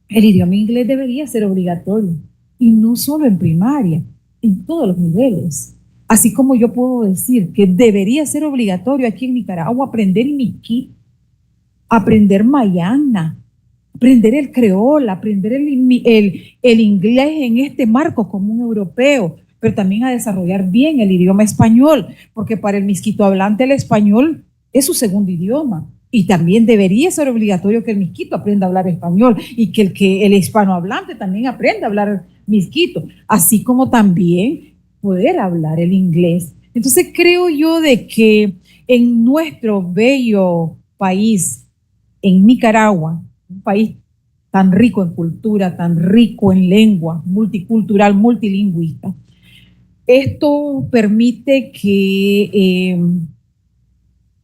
Speaker 19: el idioma inglés debería ser obligatorio, y no solo en primaria, en todos los niveles. Así como yo puedo decir que debería ser obligatorio aquí en Nicaragua aprender miquí, aprender mayana, aprender el creol, aprender el inglés en este marco común europeo, pero también a desarrollar bien el idioma español, porque para el misquito hablante el español es su segundo idioma, y también debería ser obligatorio que el misquito aprenda a hablar español, y que el hispanohablante también aprenda a hablar misquito, así como también poder hablar el inglés. Entonces creo yo de que en nuestro bello país, en Nicaragua, un país tan rico en cultura, tan rico en lengua, multicultural, multilingüista, esto permite que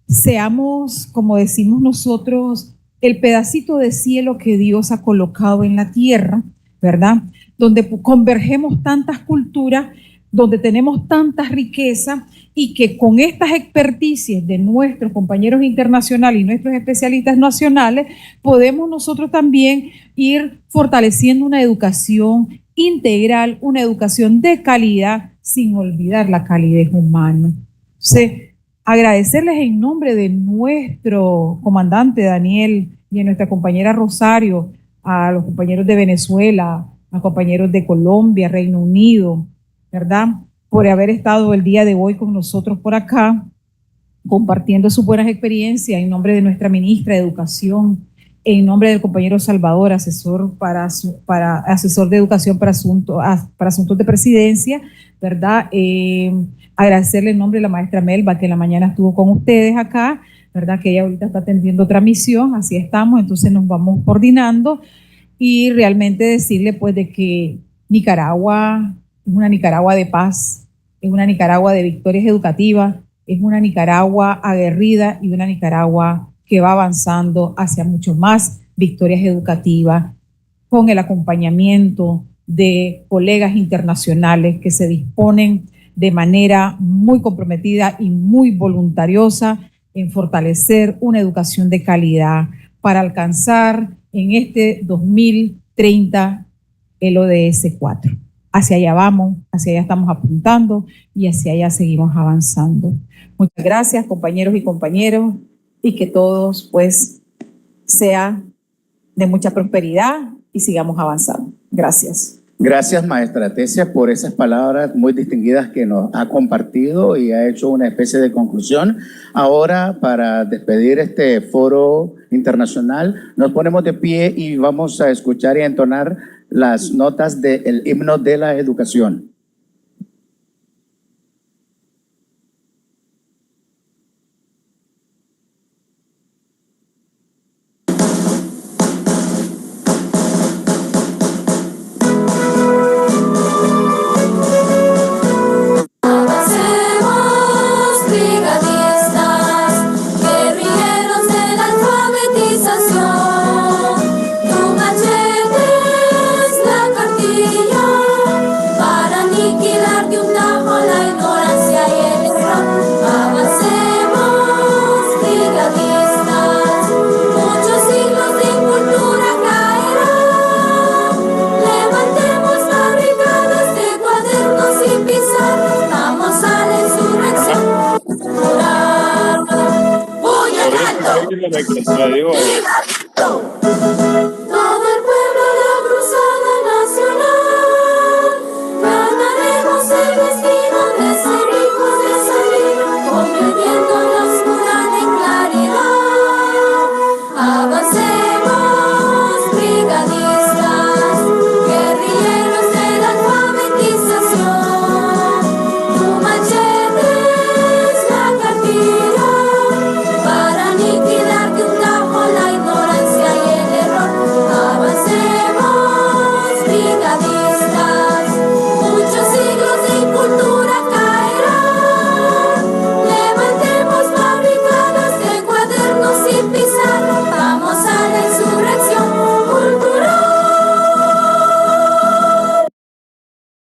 Speaker 19: seamos, como decimos nosotros, el pedacito de cielo que Dios ha colocado en la tierra, ¿verdad? Donde convergemos tantas culturas, donde tenemos tantas riquezas, y que con estas experticias de nuestros compañeros internacionales y nuestros especialistas nacionales, podemos nosotros también ir fortaleciendo una educación integral, una educación de calidad, sin olvidar la calidez humana. Entonces, agradecerles en nombre de nuestro comandante Daniel y a nuestra compañera Rosario, a los compañeros de Venezuela, a los compañeros de Colombia, Reino Unido, ¿verdad?, por haber estado el día de hoy con nosotros por acá, compartiendo sus buenas experiencias en nombre de nuestra ministra de Educación, en nombre del compañero Salvador, asesor asesor de educación para asuntos de presidencia, ¿verdad? Agradecerle en nombre de la maestra Melba, que en la mañana estuvo con ustedes acá, ¿verdad? Que ella ahorita está atendiendo otra misión, así estamos, entonces nos vamos coordinando, y realmente decirle pues de que Nicaragua es una Nicaragua de paz, es una Nicaragua de victorias educativas, es una Nicaragua aguerrida y una Nicaragua que va avanzando hacia mucho más victorias educativas, con el acompañamiento de colegas internacionales que se disponen de manera muy comprometida y muy voluntariosa en fortalecer una educación de calidad para alcanzar en este 2030 el ODS 4. Hacia allá vamos, hacia allá estamos apuntando y hacia allá seguimos avanzando. Muchas gracias, compañeros y compañeros, y que todos pues sea de mucha prosperidad y sigamos avanzando. Gracias.
Speaker 2: Gracias, maestra Tesia, por esas palabras muy distinguidas que nos ha compartido y ha hecho una especie de conclusión. Ahora, para despedir este foro internacional, nos ponemos de pie y vamos a escuchar y entonar las notas del himno de la educación.
Speaker 20: Para me dijo